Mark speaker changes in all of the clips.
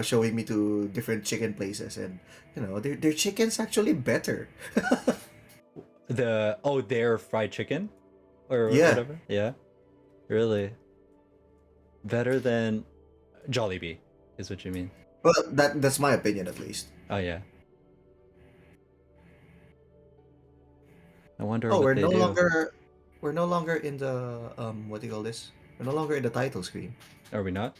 Speaker 1: showing me to different chicken places, and their chicken's actually better.
Speaker 2: Their fried chicken or
Speaker 1: Yeah.
Speaker 2: whatever. Yeah, really better than Jollibee is what you mean.
Speaker 1: Well, that's my opinion at least.
Speaker 2: Oh yeah, I wonder
Speaker 1: Oh,
Speaker 2: what they do.
Speaker 1: we're no longer in the what do you call this? We're no longer in the title screen.
Speaker 2: Are we not?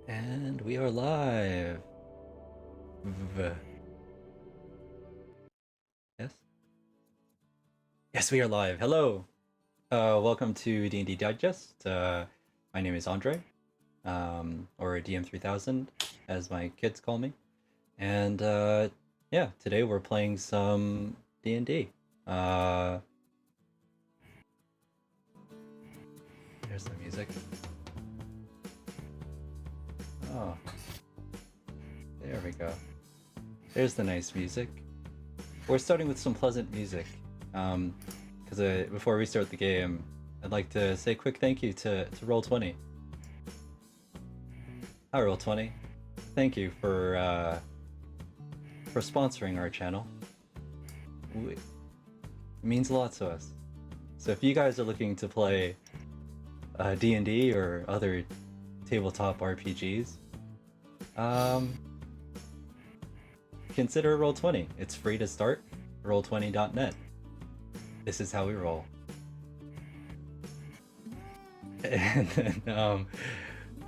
Speaker 2: And we are live. Yes? Yes, we are live. Hello. Welcome to D&D Digest. My name is Andre, or DM3000, as my kids call me. And yeah, today we're playing some D&D. There's the music. Oh, there we go. There's the nice music. We're starting with some pleasant music. Because before we start the game, I'd like to say a quick thank you to Roll20. Hi, Roll20. Thank you for sponsoring our channel. It means a lot to us. So if you guys are looking to play D&D or other tabletop RPGs, consider Roll20. It's free to start. Roll20.net. This is how we roll. And then,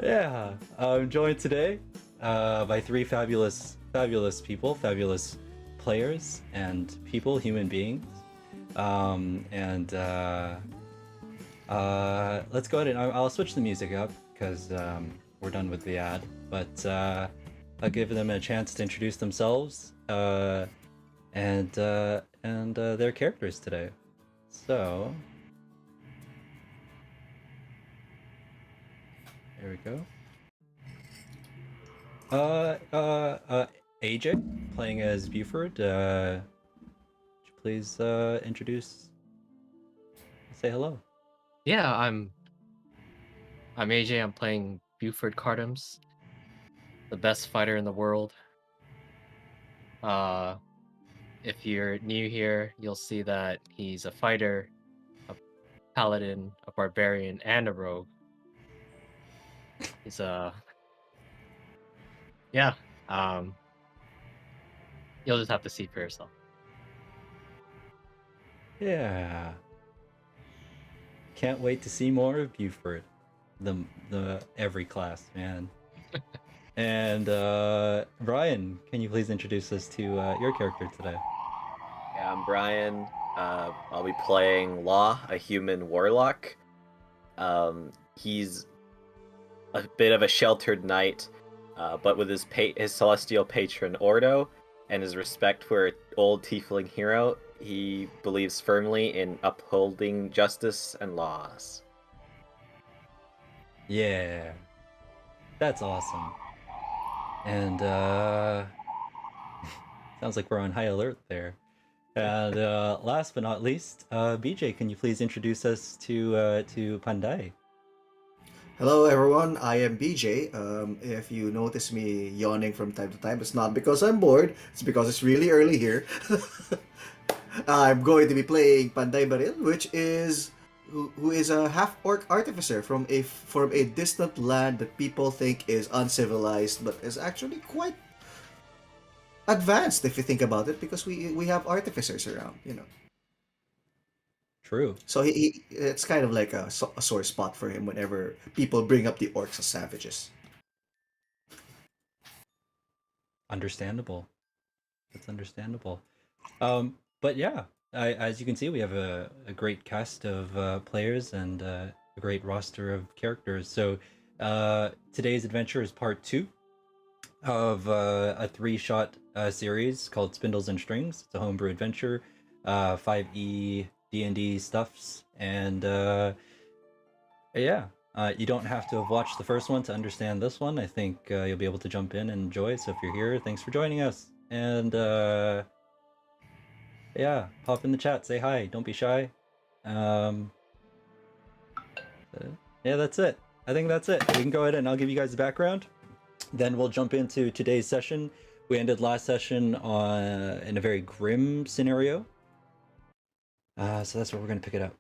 Speaker 2: yeah, I'm joined today by three fabulous people, fabulous players and people, human beings. Let's go ahead and I'll switch the music up because we're done with the ad, but I'll give them a chance to introduce themselves and their characters today. So there we go. AJ playing as Buford. Would you please introduce? Say hello.
Speaker 3: Yeah, I'm AJ. I'm playing Buford Cardams, the best fighter in the world. If you're new here, you'll see that he's a fighter, a paladin, a barbarian, and a rogue. He's yeah. You'll just have to see for yourself.
Speaker 2: Yeah. Can't wait to see more of Buford. The every class, man. And Brian, can you please introduce us to your character today?
Speaker 4: Yeah, I'm Brian. I'll be playing Law, a human warlock. He's a bit of a sheltered knight, but with his celestial patron Ordo and his respect for an old tiefling hero, he believes firmly in upholding justice and laws.
Speaker 2: Yeah, that's awesome. And sounds like we're on high alert there. And last but not least, BJ, can you please introduce us to Pandai?
Speaker 1: Hello, everyone. I am BJ. If you notice me yawning from time to time, it's not because I'm bored. It's because it's really early here. I'm going to be playing Panday Baril, who is a half-orc artificer from a distant land that people think is uncivilized, but is actually quite advanced if you think about it, because we have artificers around, you know.
Speaker 2: True.
Speaker 1: So he it's kind of like a sore spot for him whenever people bring up the orcs as savages.
Speaker 2: Understandable. That's understandable. But yeah, as you can see, we have a great cast of players and a great roster of characters. So today's adventure is part 2 of a 3-shot series called Spindles and Strings. It's a homebrew adventure, 5e D&D stuffs, and yeah. You don't have to have watched the first one to understand this one. I think you'll be able to jump in and enjoy. So if you're here, thanks for joining us. And yeah, hop in the chat, say hi, don't be shy. Yeah, that's it. I think that's it. We can go ahead and I'll give you guys the background. Then we'll jump into today's session. We ended last session in a very grim scenario. So that's where we're gonna pick it up.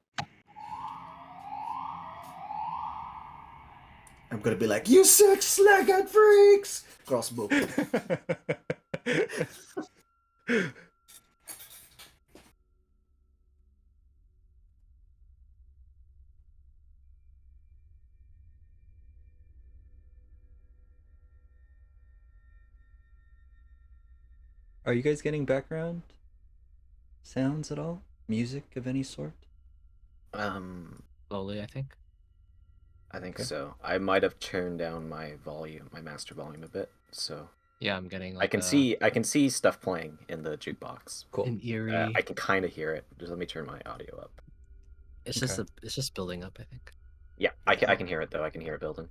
Speaker 1: I'm gonna be like, you six-legged freaks! Crossbow.
Speaker 2: Are you guys getting background sounds at all? Music of any sort?
Speaker 3: Slowly, I think.
Speaker 4: I think
Speaker 2: Okay.
Speaker 4: so. I might have turned down my volume, my master volume a bit, so
Speaker 3: Yeah, I'm getting
Speaker 4: I
Speaker 3: like
Speaker 4: can see stuff playing in the jukebox.
Speaker 2: Cool.
Speaker 3: an eerie.
Speaker 4: I can kind of hear it. Just let me turn my audio up.
Speaker 2: Okay.
Speaker 3: It's just building up, I think.
Speaker 4: Yeah, I can hear it though. I can hear it building.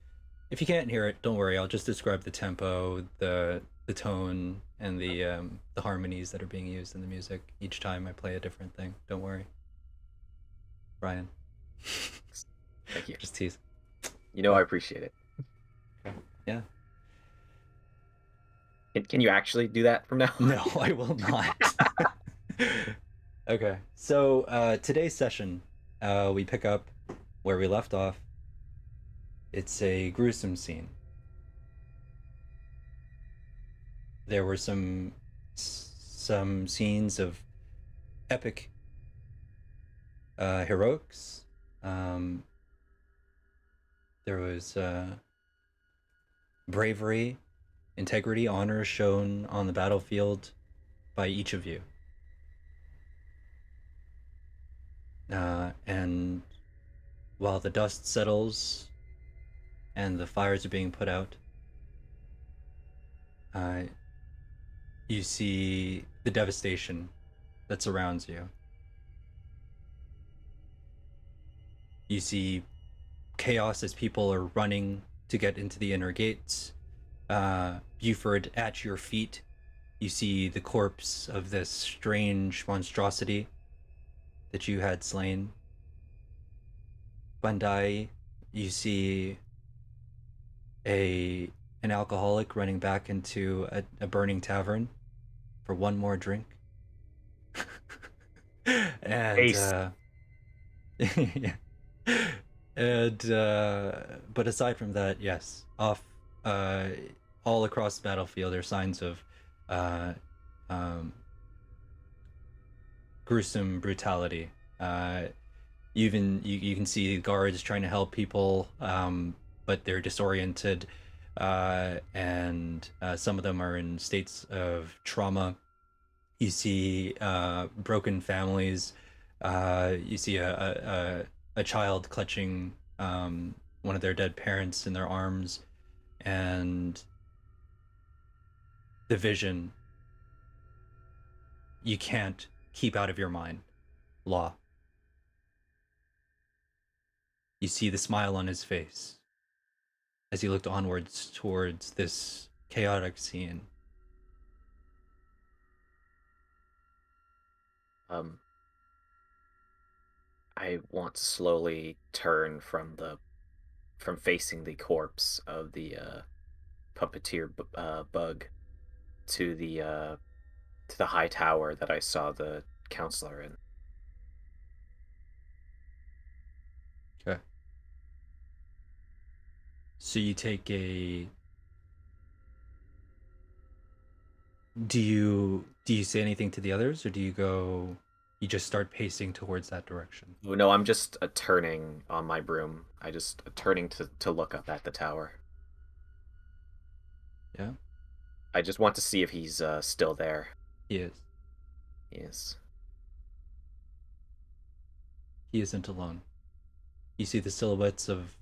Speaker 2: If you can't hear it, don't worry. I'll just describe the tempo, the tone, and the harmonies that are being used in the music. Each time I play a different thing. Don't worry, Brian.
Speaker 4: Thank you.
Speaker 2: Just tease.
Speaker 4: You know I appreciate it.
Speaker 2: Yeah.
Speaker 4: Can you actually do that from now on?
Speaker 2: No, I will not. Okay, so today's session, we pick up where we left off. It's a gruesome scene. There were some scenes of epic heroics. There was bravery, integrity, honor shown on the battlefield by each of you. And while the dust settles and the fires are being put out, you see the devastation that surrounds you. You see chaos as people are running to get into the inner gates. Buford, at your feet, you see the corpse of this strange monstrosity that you had slain. Bandai, you see an alcoholic running back into a burning tavern for one more drink. And
Speaker 4: Ace.
Speaker 2: yeah. And but aside from that, yes, off all across the battlefield there are signs of gruesome brutality. Even you can see guards trying to help people, but they're disoriented, and some of them are in states of trauma. You see broken families. You see a child clutching one of their dead parents in their arms, and the vision you can't keep out of your mind. Law. You see the smile on his face as he looked onwards towards this chaotic scene.
Speaker 4: I want to slowly turn from facing the corpse of the puppeteer bug to the high tower that I saw the counselor in.
Speaker 2: Okay. So you take a... Do you say anything to the others, or do you just start pacing towards that direction?
Speaker 4: Oh, no, I'm just turning on my broom. I just turning to look up at the tower.
Speaker 2: Yeah?
Speaker 4: I just want to see if he's still there.
Speaker 2: He is.
Speaker 4: Yes.
Speaker 2: He isn't alone. You see the silhouettes of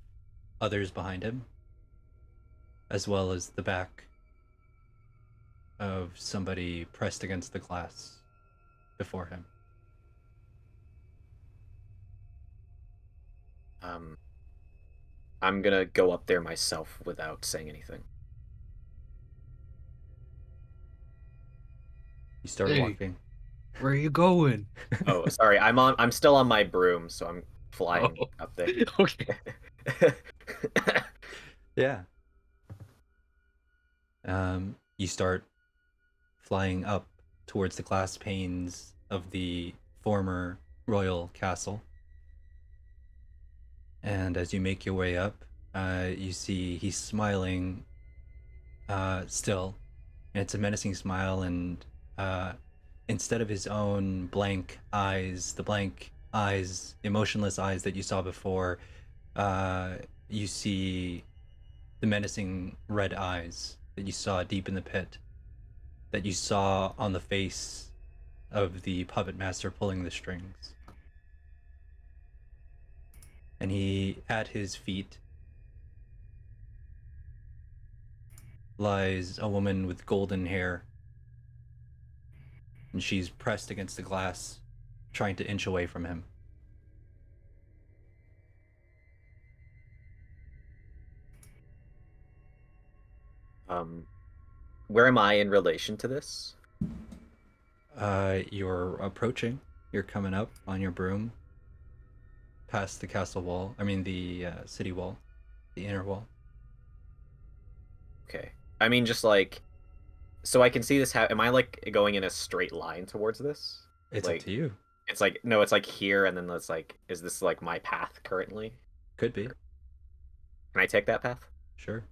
Speaker 2: others behind him, as well as the back of somebody pressed against the glass before him.
Speaker 4: I'm gonna go up there myself without saying anything.
Speaker 2: You start
Speaker 3: Hey.
Speaker 2: walking.
Speaker 3: Where are you going?
Speaker 4: Oh, sorry. I'm still on my broom, so I'm flying up there.
Speaker 3: Okay.
Speaker 2: Yeah. You start flying up towards the glass panes of the former royal castle. And as you make your way up, you see he's smiling still. And it's a menacing smile, and instead of his own blank eyes, the blank eyes, emotionless eyes that you saw before, you see the menacing red eyes that you saw deep in the pit. that you saw on the face of the puppet master pulling the strings. And at his feet lies a woman with golden hair, and she's pressed against the glass, trying to inch away from him.
Speaker 4: Where am I in relation to this?
Speaker 2: You're approaching. You're coming up on your broom, past the castle wall. I mean, the city wall, the inner wall.
Speaker 4: Okay. I mean, just like, so I can see this. Am I like going in a straight line towards this?
Speaker 2: It's
Speaker 4: like,
Speaker 2: up to you.
Speaker 4: It's like, no, it's like here, and then it's like, is this like my path currently?
Speaker 2: Could be.
Speaker 4: Can I take that path?
Speaker 2: Sure.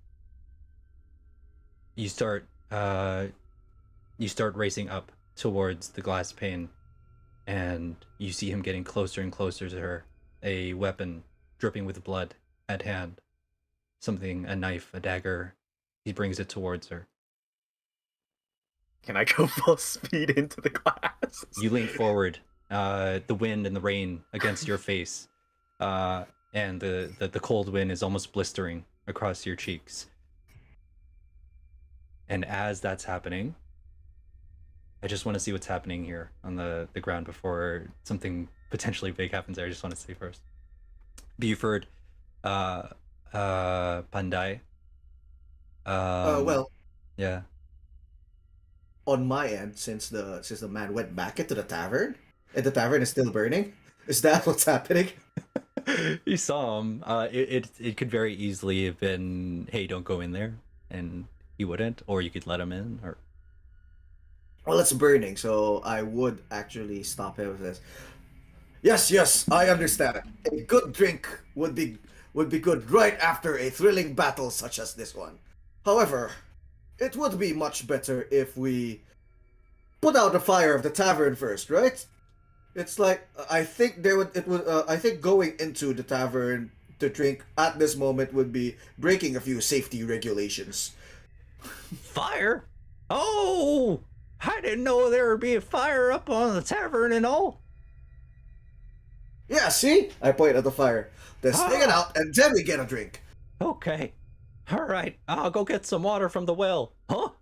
Speaker 2: You start racing up towards the glass pane, and you see him getting closer and closer to her, a weapon dripping with blood at hand. A knife, a dagger. He brings it towards her.
Speaker 4: Can I go full speed into the glass?
Speaker 2: You lean forward, the wind and the rain against your face, and the cold wind is almost blistering across your cheeks. And as that's happening, I just want to see what's happening here on the ground before something potentially big happens there. I just want to see first. Buford, Pandai.
Speaker 1: Well,
Speaker 2: Yeah.
Speaker 1: on my end, since the man went back into the tavern, and the tavern is still burning, is that what's happening?
Speaker 2: You saw him. It could very easily have been, hey, don't go in there, and he wouldn't, or you could let him in, or
Speaker 1: Well, it's burning, so I would actually stop him with this. Yes, I understand. A good drink would be good right after a thrilling battle such as this one. However, it would be much better if we put out the fire of the tavern first, right? It's like I think I think going into the tavern to drink at this moment would be breaking a few safety regulations.
Speaker 2: fire. Oh, I didn't know there would be a fire up on the tavern and all.
Speaker 1: Yeah, see? I point at the fire. Then sting it out, and then we get a drink.
Speaker 2: Okay, all right. I'll go get some water from the well. Huh?
Speaker 1: All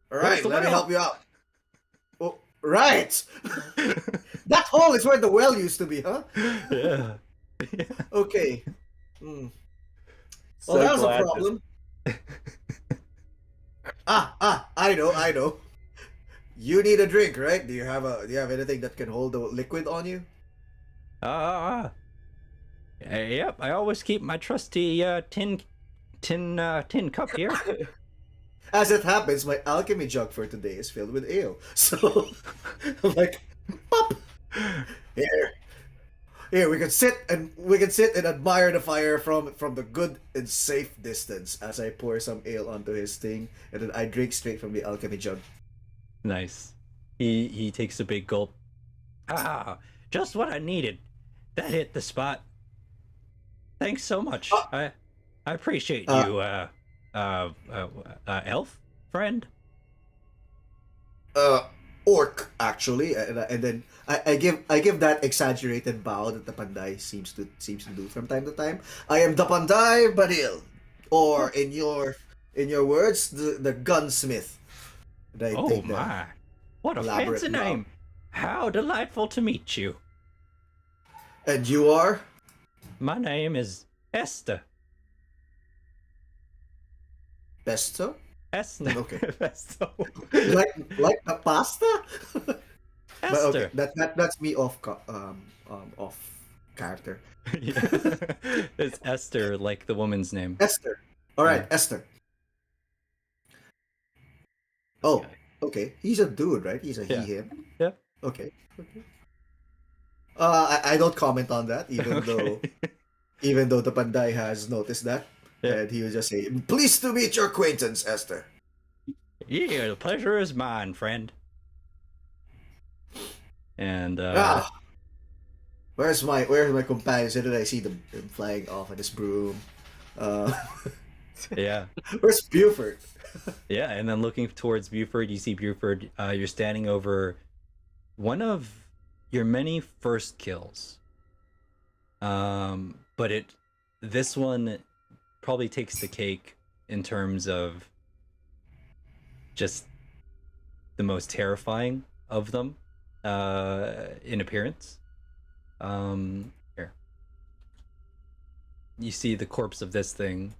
Speaker 2: Where's
Speaker 1: right,
Speaker 2: the
Speaker 1: let me
Speaker 2: well?
Speaker 1: help you out. Oh, right! That hole is where the well used to be, huh?
Speaker 2: Yeah.
Speaker 1: Okay. Hmm.
Speaker 4: So
Speaker 1: Well, that was a
Speaker 4: glad this-
Speaker 1: problem. I know. You need a drink, right? Do you have anything that can hold the liquid on you?
Speaker 2: Yep. I always keep my trusty tin cup here.
Speaker 1: As it happens, my alchemy jug for today is filled with ale. So I'm like, pop. Here we can sit and admire the fire from the good and safe distance as I pour some ale onto his thing, and then I drink straight from the alchemy jug.
Speaker 2: Nice. He takes a big gulp. Just what I needed. That hit the spot. Thanks so much. I appreciate you, elf friend.
Speaker 1: Orc actually, and then I give that exaggerated bow that the Panday seems to do from time to time. I am the Panday Badil, or in your words, the gunsmith. And I
Speaker 2: Oh
Speaker 1: take that.
Speaker 2: my! What a
Speaker 1: elaborate
Speaker 2: fancy
Speaker 1: bow.
Speaker 2: name! How delightful to meet you.
Speaker 1: And you are?
Speaker 2: My name is Esther.
Speaker 1: Pesto?
Speaker 2: Esther.
Speaker 1: Okay.
Speaker 2: Pesto.
Speaker 1: like the pasta? But
Speaker 2: Esther.
Speaker 1: okay, that's me off character.
Speaker 2: Yeah. It's Esther, like the woman's name.
Speaker 1: Esther. All right,
Speaker 2: Yeah.
Speaker 1: Esther. Oh, okay. He's a dude, right? He's a
Speaker 2: Yeah.
Speaker 1: he him.
Speaker 2: Yeah.
Speaker 1: Okay. I don't comment on that, even though the Panday has noticed that,
Speaker 2: Yeah.
Speaker 1: and he will just say, "Pleased to meet your acquaintance, Esther."
Speaker 2: Yeah, the pleasure is mine, friend. And
Speaker 1: Where's my companions? Where did I see them flying off on this broom? Uh,
Speaker 2: yeah.
Speaker 1: where's Buford?
Speaker 2: Yeah, and then looking towards Buford, you see Buford. You're standing over one of your many first kills. But this one probably takes the cake in terms of just the most terrifying of them, in appearance. Here, you see the corpse of this thing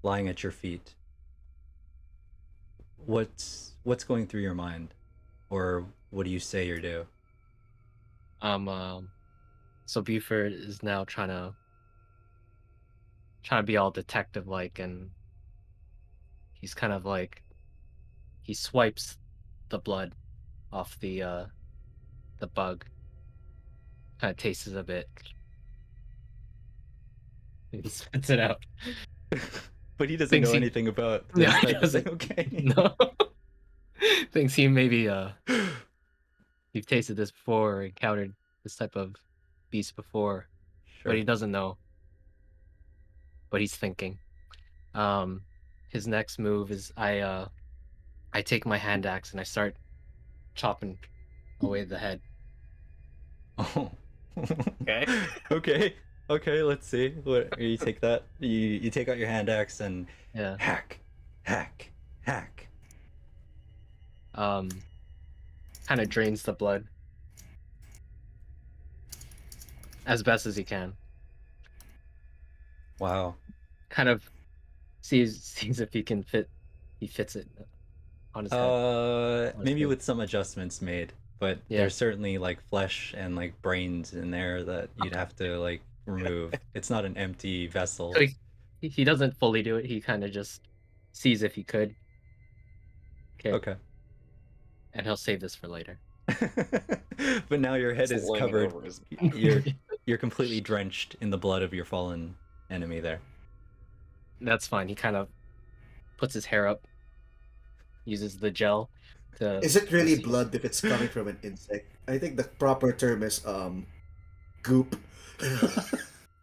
Speaker 2: lying at your feet. What's going through your mind, or what do you say or do?
Speaker 3: So Buford is now trying to be all detective like, and he's kind of like he swipes the blood off the bug, kind of tastes it a bit. He spits it out.
Speaker 2: But he doesn't
Speaker 3: Thinks
Speaker 2: know
Speaker 3: he-
Speaker 2: anything about
Speaker 3: Yeah,
Speaker 2: this
Speaker 3: he
Speaker 2: type of
Speaker 3: doesn't.
Speaker 2: thing. Okay.
Speaker 3: No. Thinks he maybe you've tasted this before or encountered this type of beast before,
Speaker 2: Sure.
Speaker 3: but he doesn't know. But he's thinking. His next move is I take my hand axe and I start chopping away the head.
Speaker 2: Oh.
Speaker 4: Okay.
Speaker 2: Okay, let's see. What you take that? You take out your hand axe and
Speaker 3: Yeah.
Speaker 2: hack.
Speaker 3: Kind of drains the blood as best as he can.
Speaker 2: Wow.
Speaker 3: Kind of sees if he fits it on his head.
Speaker 2: Maybe
Speaker 3: head.
Speaker 2: with some adjustments made, but
Speaker 3: Yeah.
Speaker 2: there's certainly like flesh and like brains in there that you'd have to like remove. It's not an empty vessel.
Speaker 3: So he doesn't fully do it. He kind of just sees if he could.
Speaker 2: Okay.
Speaker 3: And he'll save this for later.
Speaker 2: But now your head
Speaker 4: It's
Speaker 2: is
Speaker 4: looming
Speaker 2: covered.
Speaker 4: over his-
Speaker 2: You're completely drenched in the blood of your fallen enemy there.
Speaker 3: That's fine. He kind of puts his hair up, uses the gel to.
Speaker 1: Is it really
Speaker 3: see-
Speaker 1: blood if it's coming from an insect? I think the proper term is goop.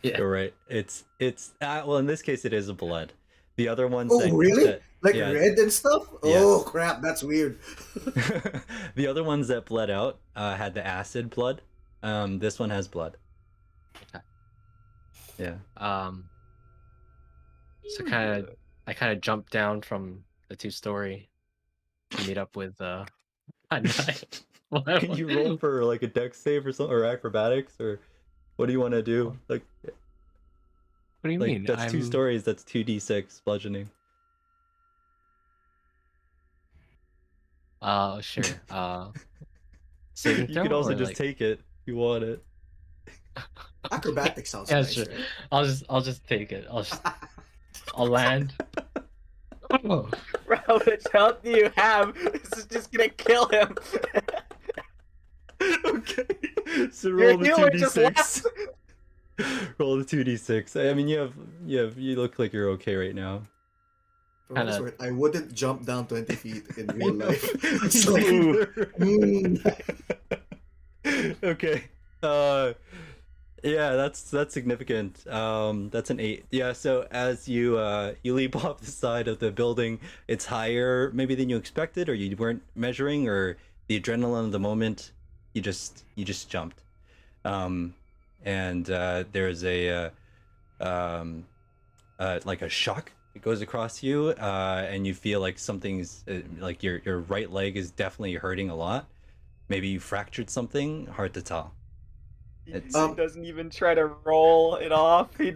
Speaker 3: Yeah.
Speaker 2: You're right. It's well, in this case it is a blood. The other ones
Speaker 1: Oh,
Speaker 2: that,
Speaker 1: really?
Speaker 2: that-
Speaker 1: Like
Speaker 2: yeah.
Speaker 1: red and stuff?
Speaker 2: Yes.
Speaker 1: Oh crap, that's weird.
Speaker 2: The other ones that bled out had the acid blood. This one has blood.
Speaker 3: Okay.
Speaker 2: Yeah.
Speaker 3: So I kind of jump down from the 2-story to meet up with
Speaker 2: Can you roll for like a dex save or something, or acrobatics, or what do you want to do? Like,
Speaker 3: What do you
Speaker 2: like
Speaker 3: mean?
Speaker 2: that's 2 stories. That's 2d6 bludgeoning.
Speaker 3: Sure. Saving
Speaker 2: You
Speaker 3: throw
Speaker 2: could also
Speaker 3: or,
Speaker 2: just
Speaker 3: like...
Speaker 2: take it if you want it.
Speaker 1: Acrobatic sounds
Speaker 3: Yeah,
Speaker 1: nice.
Speaker 3: sure.
Speaker 1: Right?
Speaker 3: I'll just take it. I'll land. Oh.
Speaker 4: Bro, how much health do you have? This is just gonna kill him.
Speaker 2: Okay. So
Speaker 4: Your
Speaker 2: roll the
Speaker 4: healer just
Speaker 2: 2d6. Roll the 2d6. I mean, you look like you're okay right now.
Speaker 1: For what it's
Speaker 3: Kinda-
Speaker 1: worth, I wouldn't jump down 20 feet in real life. It's
Speaker 2: It's
Speaker 1: like,
Speaker 2: Okay. Yeah, that's significant. That's an 8. Yeah, so as you leap off the side of the building, it's higher maybe than you expected, or you weren't measuring, or the adrenaline of the moment, you just jumped. And there's a like a shock. It goes across you, and you feel like something's like your right leg is definitely hurting a lot. Maybe you fractured something. Hard to tell.
Speaker 4: He
Speaker 2: It's-
Speaker 4: doesn't even try to roll it off. He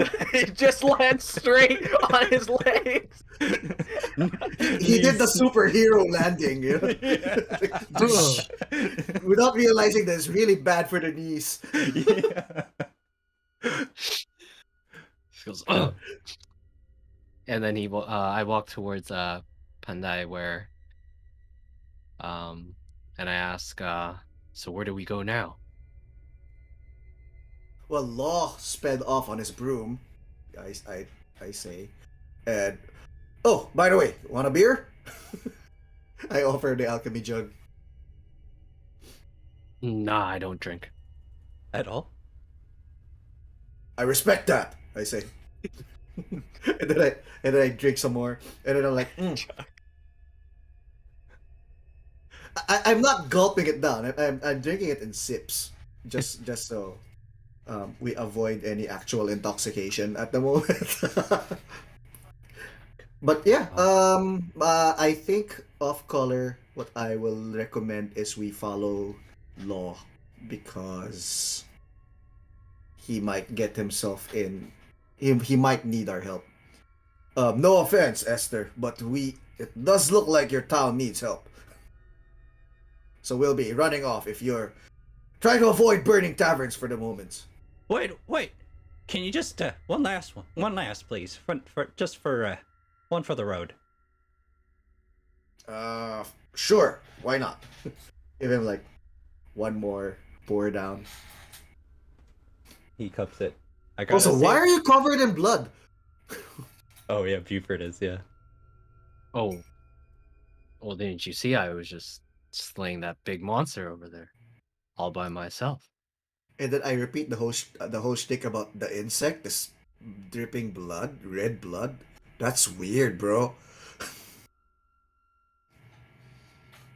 Speaker 4: just lands straight on his legs.
Speaker 1: he did the superhero landing, you know? Without realizing that it's really bad for the knees.
Speaker 2: Yeah.
Speaker 3: He goes, "Ugh." And then I walk towards Pandai where and I ask, so where do we go now?
Speaker 1: Well, Law sped off on his broom, I say. And, oh, by the way, want a beer? I offer the alchemy jug.
Speaker 3: Nah, I don't drink.
Speaker 2: At all?
Speaker 1: I respect that, I say. and then I drink some more, and then I'm like, I'm not gulping it down. I'm drinking it in sips, just so we avoid any actual intoxication at the moment. But yeah, I think off color, what I will recommend is we follow Law because he might get himself in. He might need our help. No offense, Esther, but it does look like your town needs help. So we'll be running off if you're trying to avoid burning taverns for the moment.
Speaker 2: Wait. Can you just one last, please, for one for the road.
Speaker 1: Sure, why not? Give him like one more pour down.
Speaker 2: He cups it. I gotta
Speaker 1: Also,
Speaker 2: say...
Speaker 1: why are you covered in blood?
Speaker 2: Oh yeah, Buford is, yeah.
Speaker 3: Oh, well, didn't you see? I was just slaying that big monster over there, all by myself.
Speaker 1: And then I repeat the whole shtick about the insect, this dripping blood, red blood. That's weird, bro.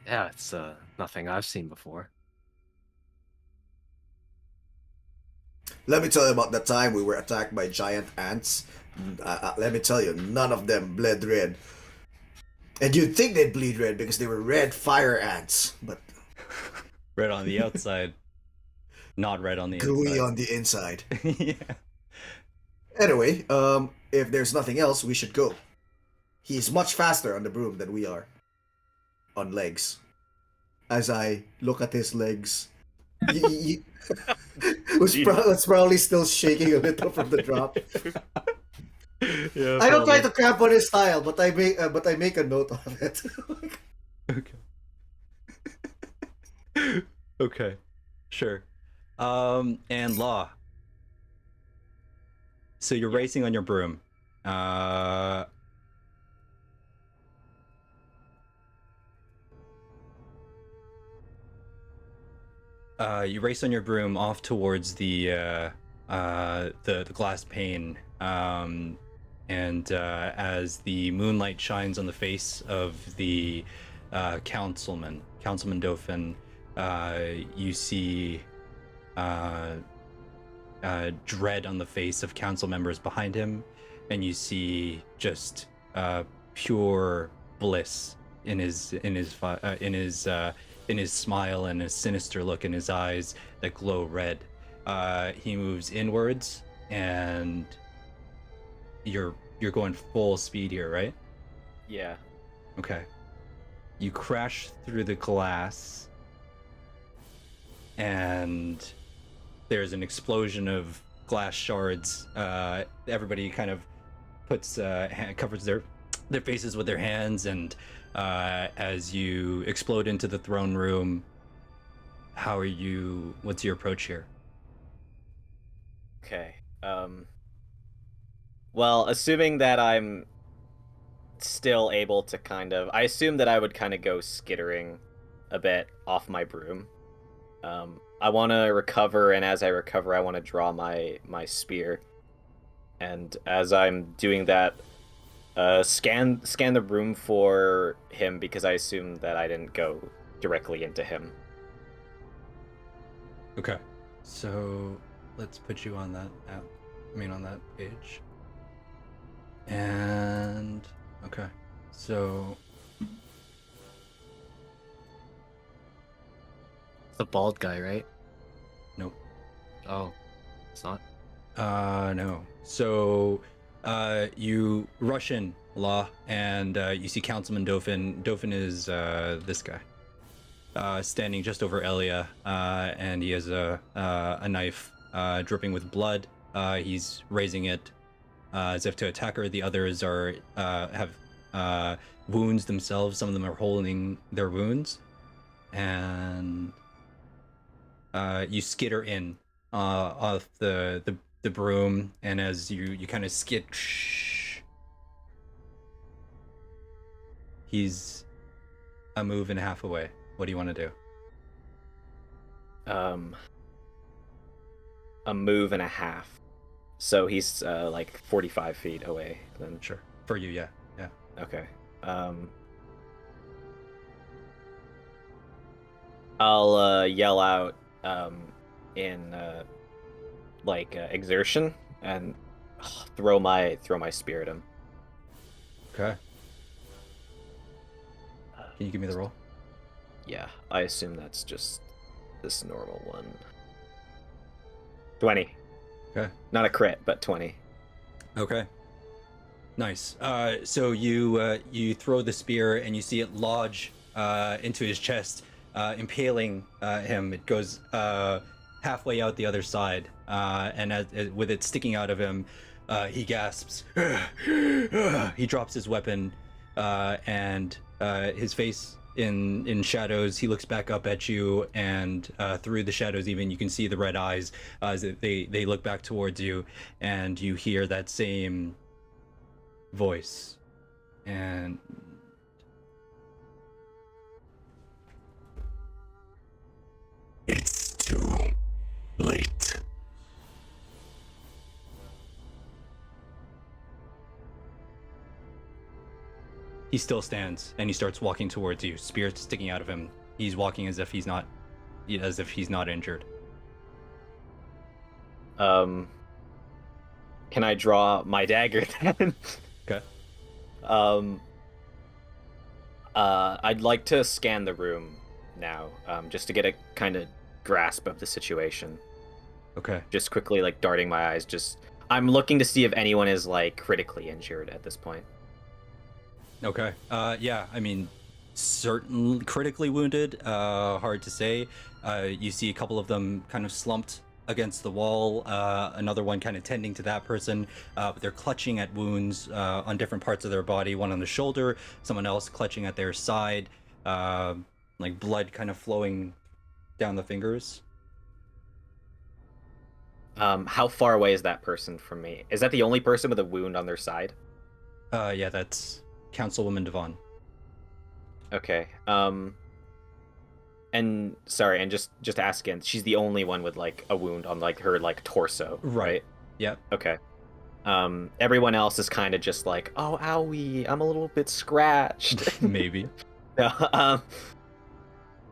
Speaker 3: Yeah, it's nothing I've seen before.
Speaker 1: Let me tell you about the time we were attacked by giant ants. Let me tell you, none of them bled red. And you'd think they'd bleed red because they were red fire ants, but
Speaker 2: Red on the outside, not red on the
Speaker 1: gooey
Speaker 2: inside.
Speaker 1: on the inside.
Speaker 2: Yeah.
Speaker 1: Anyway, if there's nothing else, we should go. He's much faster on the broom than we are. On legs. As I look at his legs, was probably still shaking a little from the drop.
Speaker 2: Yeah,
Speaker 1: I don't try to cramp on his style, but I make a note of it.
Speaker 2: Okay. Okay. Sure. And Law. So you're racing on your broom. You race on your broom off towards the glass pane, and as the moonlight shines on the face of the Councilman Dauphin, you see dread on the face of council members behind him, and you see just pure bliss in his smile and a sinister look in his eyes that glow red. He moves inwards, and you're going full speed here, right?
Speaker 4: Yeah.
Speaker 2: Okay. You crash through the glass, and there's an explosion of glass shards. Everybody kind of covers their faces with their hands, and as you explode into the throne room, what's your approach here?
Speaker 4: Okay. Well, assuming that I'm still able to I assume that I would kind of go skittering a bit off my broom. I want to recover, and as I recover, I want to draw my spear. And as I'm doing that, scan the room for him, because I assume that I didn't go directly into him.
Speaker 2: Okay. So let's put you on that app. On that page. And okay. So
Speaker 3: It's the bald guy, right?
Speaker 2: nope.
Speaker 3: Oh, it's not.
Speaker 2: No. So you rush in, Law, and you see Councilman Dauphin. Dauphin is this guy, standing just over Eliya, and he has a knife dripping with blood. He's raising it as if to attack her. The others have wounds themselves. Some of them are holding their wounds, and you skitter in off the broom, and as you kind of skid, he's a move and a half away. What do you want to do?
Speaker 4: A move and a half. So he's like 45 feet away then.
Speaker 2: Sure. For you, yeah. Yeah.
Speaker 4: Okay. I'll yell out in exertion and throw my spear at him.
Speaker 2: Okay. Can you give me the roll?
Speaker 4: Yeah, I assume that's just this normal one. 20.
Speaker 2: Okay.
Speaker 4: Not a crit, but 20.
Speaker 2: Okay. Nice. So you throw the spear and you see it lodge into his chest, impaling him. It goes halfway out the other side, and with it sticking out of him, he gasps. He drops his weapon, and his face in shadows. He looks back up at you, and through the shadows, even you can see the red eyes as they look back towards you, and you hear that same voice, and
Speaker 5: It's too late.
Speaker 2: he still stands and he starts walking towards you, spear sticking out of him. He's walking as if he's not injured.
Speaker 4: Can I draw my dagger then?
Speaker 2: Okay.
Speaker 4: I'd like to scan the room now, just to get a kind of grasp of the situation.
Speaker 2: Okay.
Speaker 4: Just quickly, like, darting my eyes. I'm looking to see if anyone is, like, critically injured at this point.
Speaker 2: Okay. Yeah, I mean, certain critically wounded, hard to say. You see a couple of them kind of slumped against the wall, another one kind of tending to that person, but they're clutching at wounds on different parts of their body, one on the shoulder, someone else clutching at their side, like blood kind of flowing down the fingers.
Speaker 4: How far away is that person from me? Is that the only person with a wound on their side?
Speaker 2: Yeah, that's Councilwoman Devon.
Speaker 4: Okay. And sorry, and just to ask again, she's the only one with like a wound on like her like torso, right?
Speaker 2: Yep.
Speaker 4: Okay. Everyone else is kind of just like, oh, owie, I'm a little bit scratched.
Speaker 2: Maybe.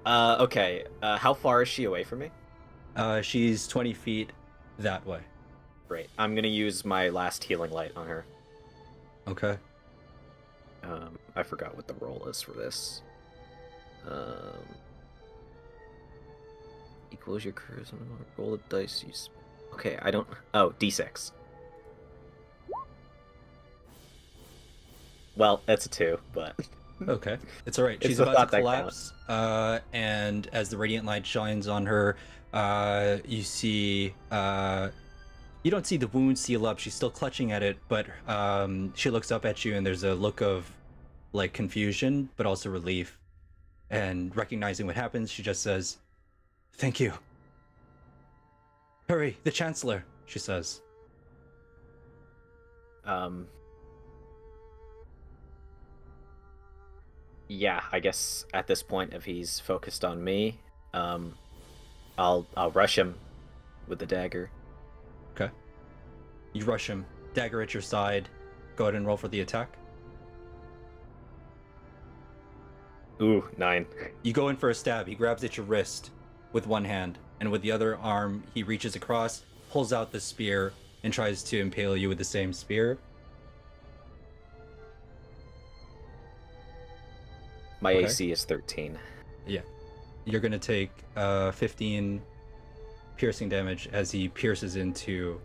Speaker 4: Okay. How far is she away from me?
Speaker 2: She's 20 feet that way.
Speaker 4: Great. I'm gonna use my last healing light on her.
Speaker 2: Okay.
Speaker 4: I forgot what the roll is for this. Equals your charisma. Roll the dice. Okay, I don't. Oh, d6. Well, that's a 2, but.
Speaker 2: Okay, it's all right.
Speaker 4: It's
Speaker 2: She's
Speaker 4: the
Speaker 2: about
Speaker 4: thought
Speaker 2: to
Speaker 4: that
Speaker 2: collapse, and as the radiant light shines on her, you see. You don't see the wound seal up. She's still clutching at it, but she looks up at you, and there's a look of like confusion, but also relief. And recognizing what happens, she just says, "Thank you." "Hurry, the Chancellor," she says.
Speaker 4: Yeah, I guess at this point, if he's focused on me, I'll rush him with the dagger.
Speaker 2: Okay. You rush him, dagger at your side. Go ahead and roll for the attack.
Speaker 4: Ooh, 9.
Speaker 2: You go in for a stab. He grabs at your wrist with one hand, and with the other arm, he reaches across, pulls out the spear, and tries to impale you with the same spear.
Speaker 4: My
Speaker 2: Okay.
Speaker 4: AC is 13.
Speaker 2: Yeah. You're going to take 15 piercing damage as he pierces into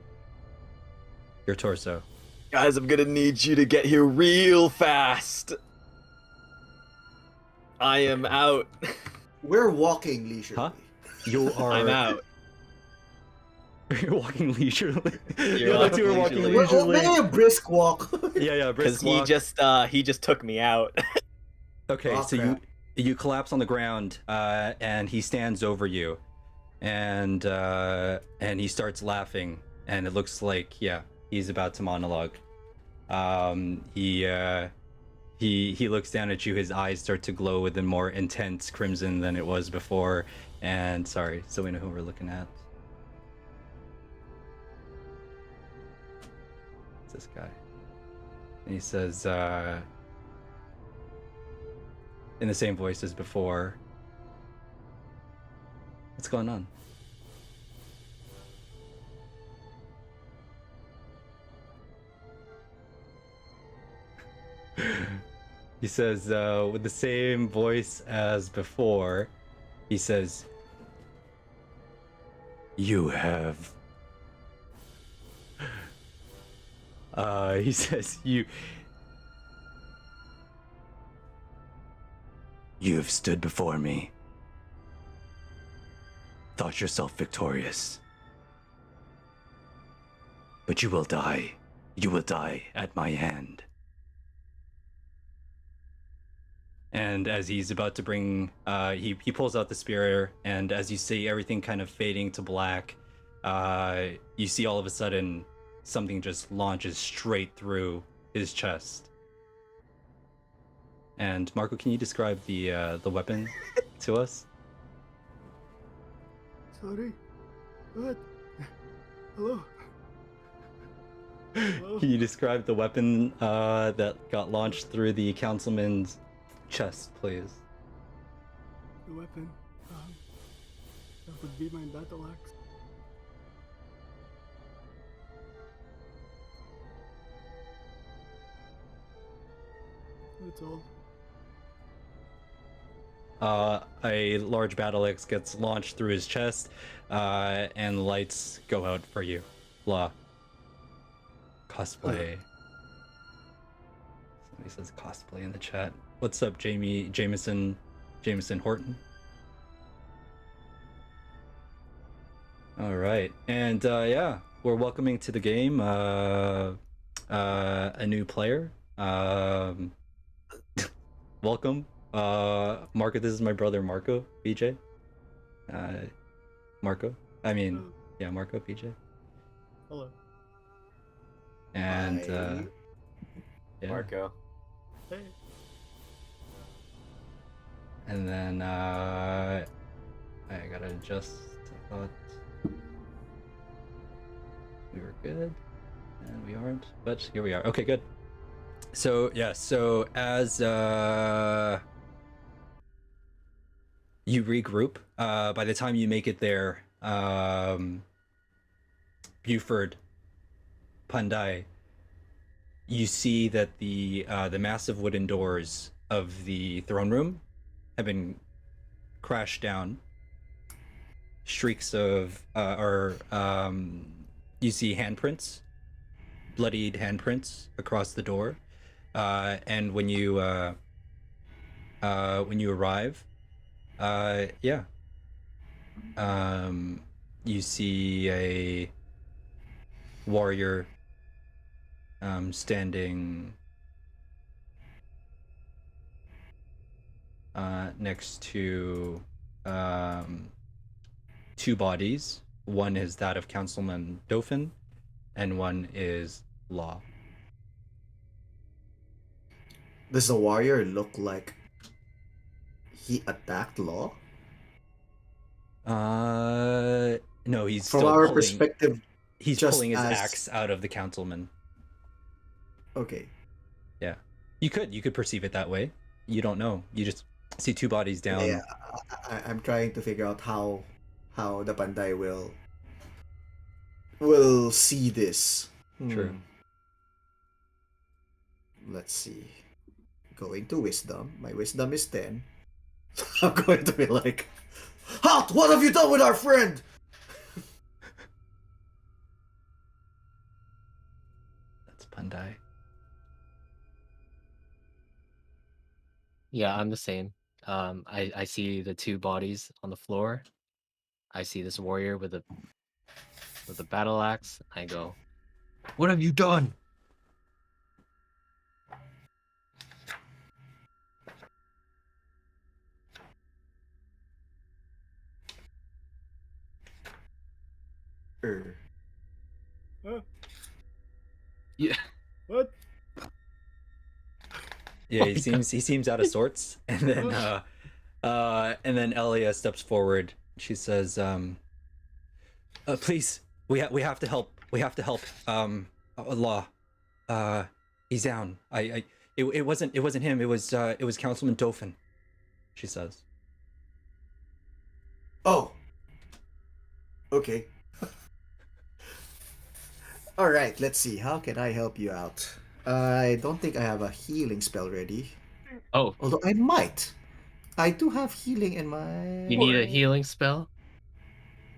Speaker 2: your torso.
Speaker 4: Guys, I'm gonna need you to get here real fast. I am out.
Speaker 1: We're walking leisurely.
Speaker 2: Huh? You are...
Speaker 4: I'm out.
Speaker 2: You're walking leisurely.
Speaker 4: You're
Speaker 2: The other two are
Speaker 4: walking
Speaker 2: walking
Speaker 4: leisurely.
Speaker 1: Well, maybe a brisk walk.
Speaker 2: Yeah, brisk
Speaker 4: Because he
Speaker 2: walk.
Speaker 4: just took me out.
Speaker 2: Okay,
Speaker 1: Oh,
Speaker 2: so
Speaker 1: crap.
Speaker 2: you collapse on the ground, and he stands over you, and he starts laughing, and it looks like he's about to monologue. He looks down at you. His eyes start to glow with a more intense crimson than it was before. And sorry, so we know who we're looking at. It's this guy. And he says, in the same voice as before, what's going on? He says, with the same voice as before, he says, you have... he says, you have stood before me, thought yourself victorious, but you will die. You will die at my hand. And as he's about to bring, he pulls out the spear, and as you see everything kind of fading to black, you see all of a sudden something just launches straight through his chest. And Marco, can you describe the weapon to us?
Speaker 1: Sorry. What? Hello? Hello?
Speaker 2: Can you describe the weapon that got launched through the councilman's chest, please?
Speaker 6: The weapon, that would be my battle axe. That's all.
Speaker 2: A large battle axe gets launched through his chest, and the lights go out for you. Blah. Cosplay. Somebody says cosplay in the chat. What's up, Jameson Horton? All right, and yeah, we're welcoming to the game a new player. Welcome, Marco. This is my brother Marco, BJ. Marco. I mean, yeah, Marco, BJ.
Speaker 6: Hello.
Speaker 2: And
Speaker 1: Hi.
Speaker 2: yeah.
Speaker 4: Marco.
Speaker 6: Hey.
Speaker 2: And then I gotta adjust. I thought we were good, and we aren't. But here we are. Okay, good. So yeah. So as you regroup, by the time you make it there, Buford, Pandai, you see that the massive wooden doors of the throne room have been crashed down. Streaks of you see handprints, bloodied handprints across the door, and when you arrive, yeah, you see a warrior standing next to two bodies. One is that of Councilman Dauphin, and one is Law.
Speaker 1: Does the warrior look like he attacked Law?
Speaker 2: No, he's
Speaker 1: From
Speaker 2: still
Speaker 1: our
Speaker 2: pulling,
Speaker 1: perspective,
Speaker 2: he's
Speaker 1: just
Speaker 2: pulling his
Speaker 1: as-
Speaker 2: axe out of the councilman.
Speaker 1: okay.
Speaker 2: Yeah, you could perceive it that way. You don't know. You just see two bodies down.
Speaker 1: Yeah, I'm trying to figure out how the Bandai will see this.
Speaker 2: True.
Speaker 1: Let's see. Going to wisdom. My wisdom is 10. I'm going to be like, Halt! What have you done with our friend?
Speaker 2: That's Pandai.
Speaker 3: Yeah, I'm the same. I see the two bodies on the floor. I see this warrior with a battle axe. I go, "What have you done?"
Speaker 6: Huh?
Speaker 3: Yeah.
Speaker 6: What?
Speaker 2: Yeah,
Speaker 3: Oh
Speaker 2: he
Speaker 3: my
Speaker 2: seems out of sorts, and then Elia steps forward. She says, "Please, we have to help. We have to help. Allah." He's down. It wasn't him. It was Councilman Dauphin. She says.
Speaker 1: Oh, okay. All right, let's see. How can I help you out? I don't think I have a healing spell ready.
Speaker 3: Oh,
Speaker 1: Although I might. I do have healing in my.
Speaker 3: you need a healing spell?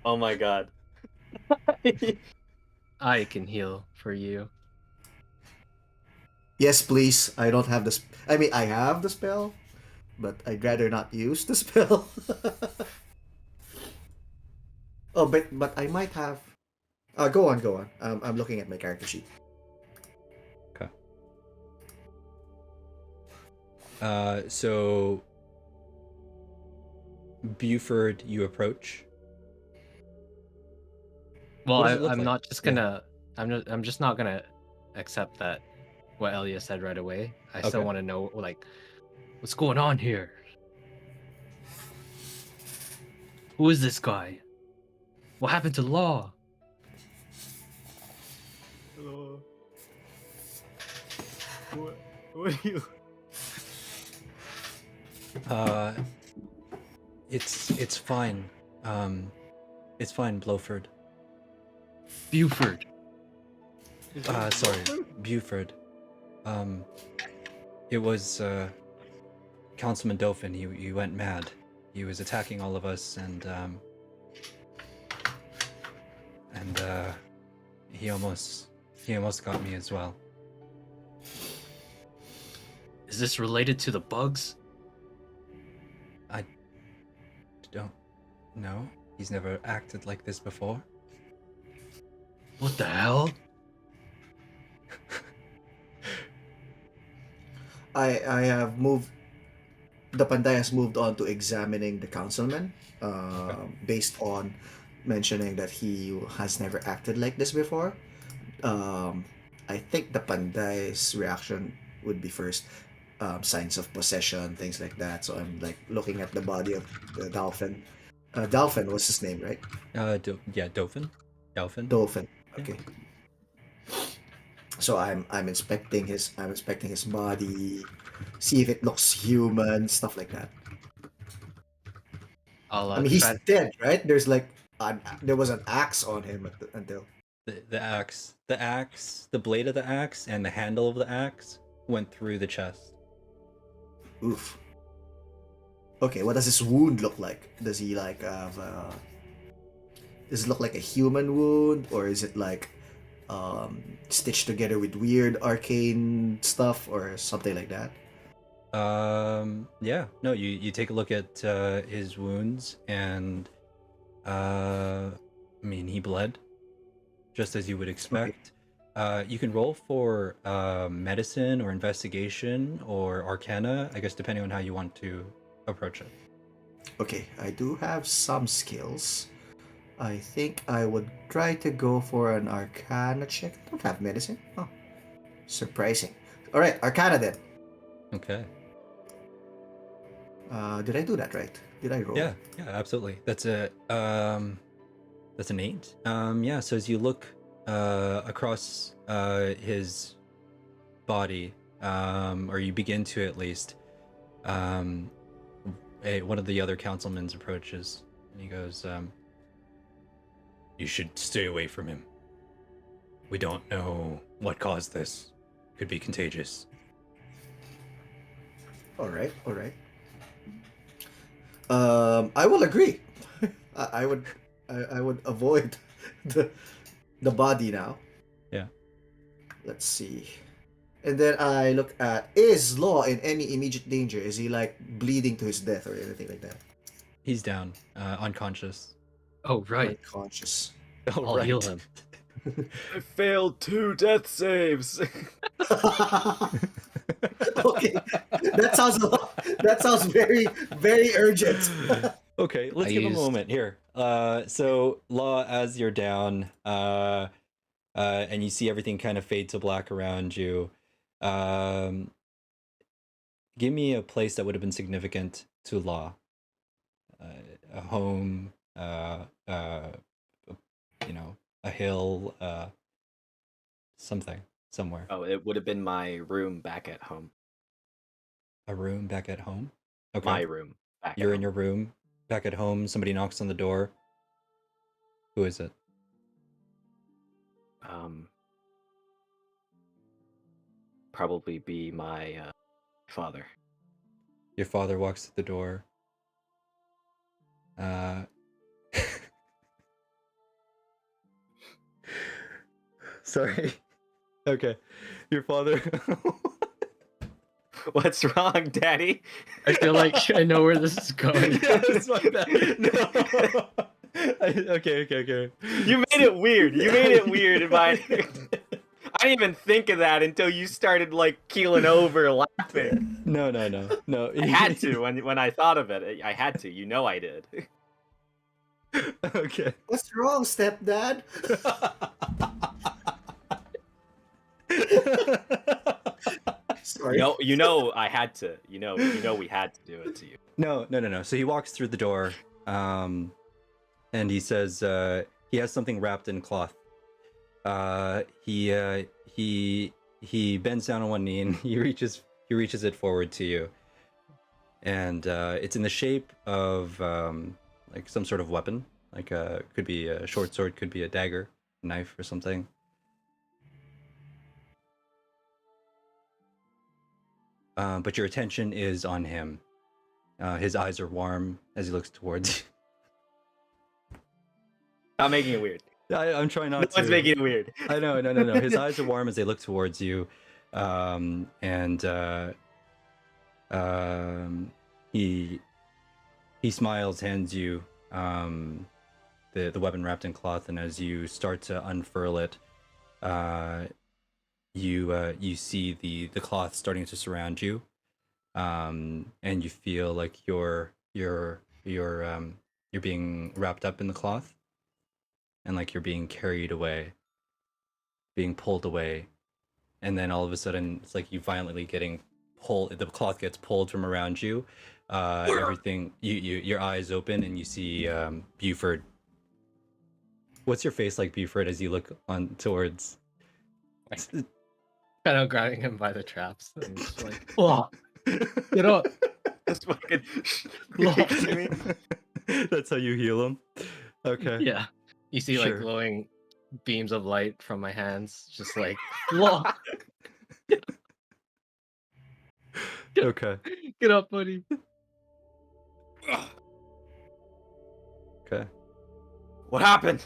Speaker 4: Oh my god.
Speaker 3: I can heal for you.
Speaker 1: Yes, please. I don't have the. I mean, I have the spell, but I'd rather not use the spell. Oh, but I might have. Go on, go on. I'm looking at my character sheet.
Speaker 2: Okay. So Buford, you approach.
Speaker 3: Well,
Speaker 2: What does it look
Speaker 3: I'm
Speaker 2: like?
Speaker 3: not just gonna. I'm just not gonna accept that what Elia said right away. I still
Speaker 2: Okay.
Speaker 3: want to know like what's going on here. Who is this guy? What happened to Law?
Speaker 6: Hello. What are you?
Speaker 2: It's fine. It's fine, Blowford.
Speaker 3: Buford.
Speaker 2: Sorry, Buford. It was Councilman Dauphin. He went mad. He was attacking all of us, and he almost got me as well.
Speaker 3: Is this related to the bugs?
Speaker 2: I don't know. He's never acted like this before.
Speaker 3: What the hell?
Speaker 1: I have moved. The Panday has moved on to examining the councilman, based on mentioning that he has never acted like this before. Um, I think the Panday's reaction would be first signs of possession, things like that. So I'm like looking at the body of the dolphin. Dolphin was his name, right?
Speaker 2: Dauphin. Dauphin.
Speaker 1: Dolphin.
Speaker 2: Yeah.
Speaker 1: Okay. So I'm inspecting his body, see if it looks human, stuff like that.
Speaker 3: I'll
Speaker 1: I mean, he's
Speaker 3: try.
Speaker 1: dead, right? There's like there was an axe on him until.
Speaker 2: The axe, the blade of the axe, and the handle of the axe went through the chest.
Speaker 1: Oof. Okay, what does his wound look like? Does he like have? Does it look like a human wound, or is it like stitched together with weird arcane stuff or something like that?
Speaker 2: Yeah. No, you take a look at his wounds, and I mean, he bled, just as you would expect. You can roll for medicine or investigation or arcana, I guess, depending on how you want to approach it.
Speaker 1: Okay, I do have some skills. I think I would try to go for an Arcana check. I don't have medicine. Oh, surprising. All right, Arcana then.
Speaker 2: Okay.
Speaker 1: Did I do that right? Did I roll?
Speaker 2: Yeah, absolutely. That's an 8. Yeah. So as you look across his body, or you begin to at least, one of the other councilmen's approaches, and he goes, "You should stay away from him. We don't know what caused this. Could be contagious."
Speaker 1: All right, all right. I will agree. I would, I would avoid the, the body now.
Speaker 2: Yeah.
Speaker 1: Let's see. And then I look at, is Law in any immediate danger? Is he like bleeding to his death or anything like that?
Speaker 2: He's down, unconscious.
Speaker 3: Oh right.
Speaker 1: Unconscious.
Speaker 2: Oh,
Speaker 3: I'll heal him.
Speaker 4: I failed 2 death saves.
Speaker 1: Okay, that sounds a lot. That sounds very, very urgent.
Speaker 2: Okay, let's
Speaker 3: I
Speaker 2: give him a
Speaker 3: used-
Speaker 2: moment here. So Law, as you're down, and you see everything kind of fade to black around you, give me a place that would have been significant to Law. A home, you know, a hill, something. somewhere.
Speaker 4: Oh, it would have been my room back at home.
Speaker 2: A room back at home. Okay.
Speaker 4: My room back
Speaker 2: You're
Speaker 4: at
Speaker 2: in
Speaker 4: home.
Speaker 2: your room back at home. Somebody knocks on the door. Who is it?
Speaker 4: Probably be my father.
Speaker 2: Your father walks to the door. Sorry. Okay. Your father.
Speaker 4: What's wrong, Daddy?
Speaker 3: I feel like I know where this is going.
Speaker 2: Yeah, it's my bad. No. Okay.
Speaker 4: You made it weird. You made it weird. I didn't even think of that until you started like keeling over laughing.
Speaker 2: No.
Speaker 4: I had to when I thought of it. I had to. You know I did.
Speaker 2: Okay.
Speaker 1: What's wrong, stepdad? Sorry.
Speaker 4: You know I had to. You know we had to do it to you.
Speaker 2: No. So he walks through the door, and he says he has something wrapped in cloth. He bends down on one knee and he reaches it forward to you, and it's in the shape of like some sort of weapon, like could be a short sword, could be a dagger, knife, or something. But your attention is on him. His eyes are warm as he looks towards you.
Speaker 4: Stop making it weird.
Speaker 2: I'm trying not
Speaker 4: No
Speaker 2: to.
Speaker 4: one's making it weird.
Speaker 2: I know, no. His eyes are warm as they look towards you, he smiles, hands you the weapon wrapped in cloth, and as you start to unfurl it, you see the cloth starting to surround you, and you feel like you're being wrapped up in the cloth, and like you're being carried away, being pulled away, and then all of a sudden it's like you violently getting pulled. The cloth gets pulled from around you. Everything your eyes open and you see Buford. What's your face like, Buford, as you look on towards?
Speaker 3: Kind of grabbing him by the traps and just like, oh, get up.
Speaker 4: Just fucking.
Speaker 2: That's how you heal him. Okay.
Speaker 3: Yeah. You see
Speaker 2: Sure.
Speaker 3: like glowing beams of light from my hands, just like, whoa,
Speaker 2: Okay.
Speaker 3: get up, buddy.
Speaker 2: Okay.
Speaker 4: What happened?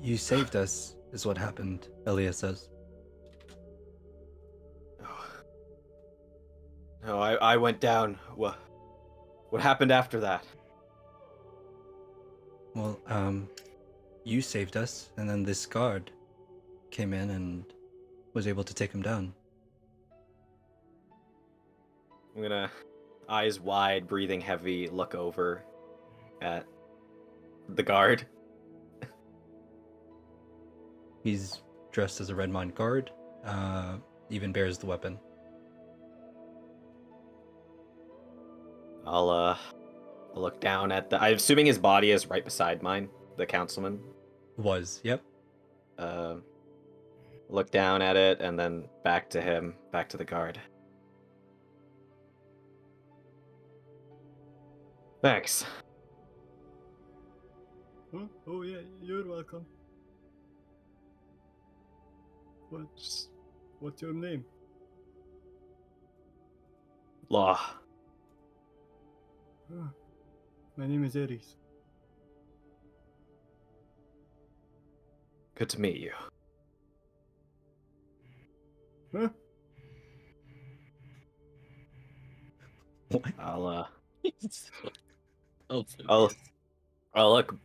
Speaker 2: You saved us, is what happened, Eliya says.
Speaker 4: No, I went down. What happened after that?
Speaker 2: Well, you saved us, and then this guard came in and was able to take him down.
Speaker 4: I'm gonna, eyes wide, breathing heavy, look over at the guard.
Speaker 2: He's dressed as a Redmont guard, even bears the weapon.
Speaker 4: I'll look down at I'm assuming his body is right beside mine, the councilman.
Speaker 2: Yep.
Speaker 4: Look down at it and then back to him, back to the guard. Thanks.
Speaker 6: Huh? Oh yeah, you're welcome. What's your name?
Speaker 4: Law.
Speaker 6: Huh. My name is Xer'hus.
Speaker 4: Good to meet you.
Speaker 6: Huh?
Speaker 2: What?
Speaker 4: I'll
Speaker 3: Oh,
Speaker 4: look,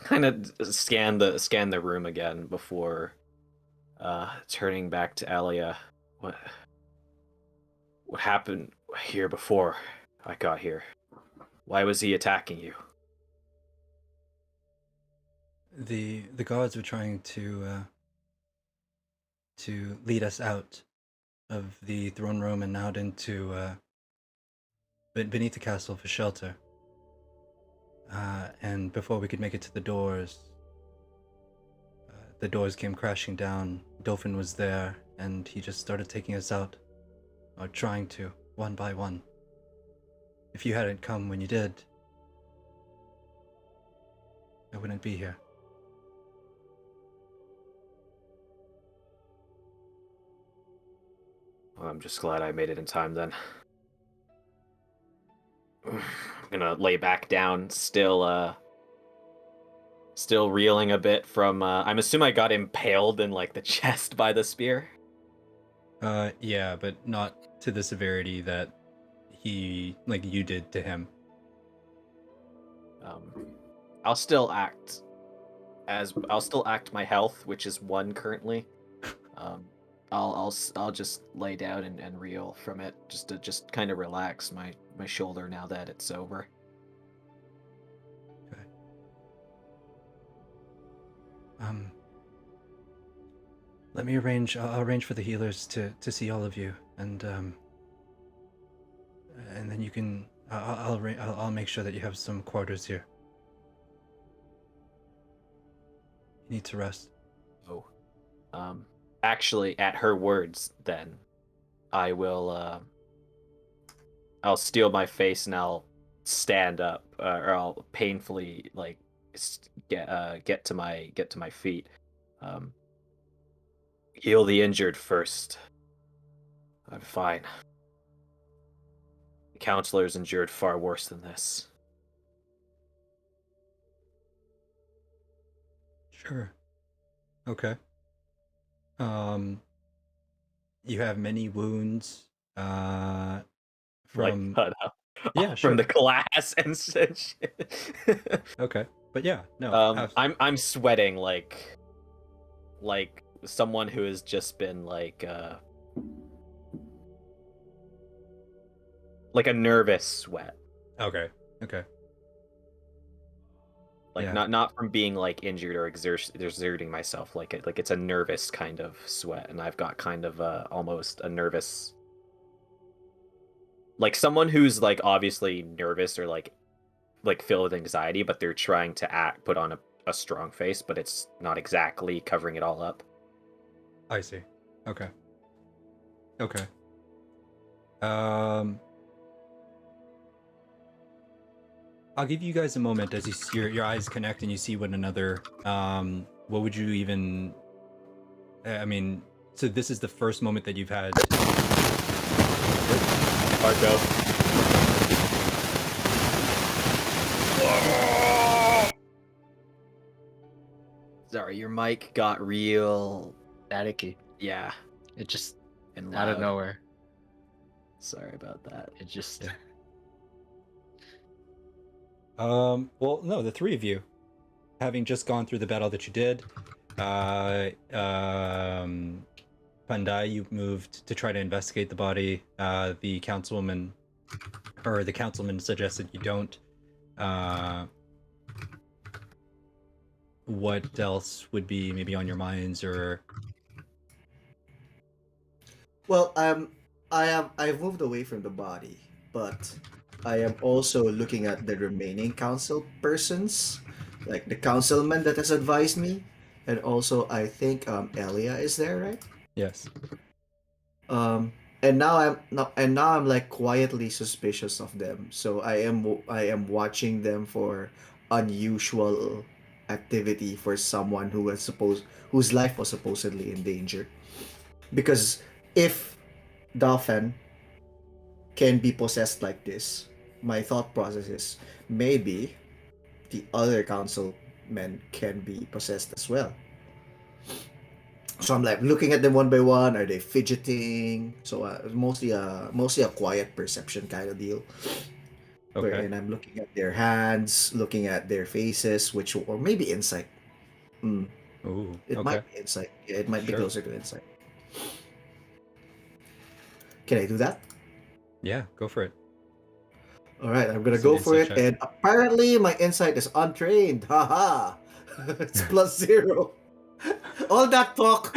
Speaker 4: kind of scan the room again before turning back to Eliya. What happened here before I got here? Why was he attacking you?
Speaker 2: The guards were trying to lead us out of the throne room and out into beneath the castle for shelter. And before we could make it to the doors, the doors came crashing down, Dolphin was there, and he just started taking us out. Or trying to, one by one. If you hadn't come when you did, I wouldn't be here.
Speaker 4: Well, I'm just glad I made it in time then. I'm gonna lay back down, still reeling a bit from. I'm assuming I got impaled in like the chest by the spear.
Speaker 2: Yeah, but not to the severity that you did to him.
Speaker 4: I'll still act my health, which is 1 currently. I'll just lay down and reel from it, just to kind of relax my shoulder now that it's over.
Speaker 2: Okay. Let me arrange. I'll arrange for the healers to see all of you, and then you can. I'll make sure that you have some quarters here. You need to rest.
Speaker 4: Oh, actually, at her words, then I will. I'll steel my face and I'll stand up, or I'll painfully get to my feet. Heal the injured first. I'm fine. The counselor's endured far worse than this.
Speaker 2: Sure. Okay. You have many wounds. From
Speaker 4: Yeah,
Speaker 2: sure.
Speaker 4: from the glass and shit.
Speaker 2: Okay, but yeah, no.
Speaker 4: I'm sweating like someone who has just been like a nervous sweat.
Speaker 2: Okay.
Speaker 4: Like
Speaker 2: Yeah.
Speaker 4: not from being like injured or exerting myself. Like it's a nervous kind of sweat, and I've got kind of almost a nervous, like someone who's like obviously nervous or like filled with anxiety, but they're trying to put on a strong face, but it's not exactly covering it all up.
Speaker 2: I see. Okay. I'll give you guys a moment as you see your eyes connect and you see one another. What would you even? I mean, so this is the first moment that you've had.
Speaker 4: Marco. Sorry, your mic got real
Speaker 3: Staticky.
Speaker 4: Yeah.
Speaker 3: It just
Speaker 4: And
Speaker 3: out of
Speaker 4: loud.
Speaker 3: nowhere.
Speaker 4: Sorry about that.
Speaker 3: It just
Speaker 2: Yeah. Well, no, the three of you, having just gone through the battle that you did, Pandai, you moved to try to investigate the body. The councilman suggested you don't. What else would be maybe on your minds, or?
Speaker 1: Well, I've moved away from the body, but I am also looking at the remaining council persons, like the councilman that has advised me, and also I think Elia is there, right?
Speaker 2: Yes.
Speaker 1: And now I'm like quietly suspicious of them. So I am watching them for unusual activity for someone whose life was supposedly in danger. Because if Dolphin can be possessed like this, my thought process is maybe the other councilmen can be possessed as well. So I'm like looking at them one by one. Are they fidgeting? So mostly a quiet perception kind of deal.
Speaker 2: Okay.
Speaker 1: Wherein I'm looking at their hands, looking at their faces, or maybe insight.
Speaker 2: Ooh.
Speaker 1: It
Speaker 2: Okay.
Speaker 1: might be insight. Yeah, it might be
Speaker 2: Sure.
Speaker 1: closer to insight. Can I do that?
Speaker 2: Yeah, go for it.
Speaker 1: All right, I'm gonna
Speaker 2: It's an
Speaker 1: go for it.
Speaker 2: insight check.
Speaker 1: And apparently, my insight is untrained. Haha! It's +0. All that talk.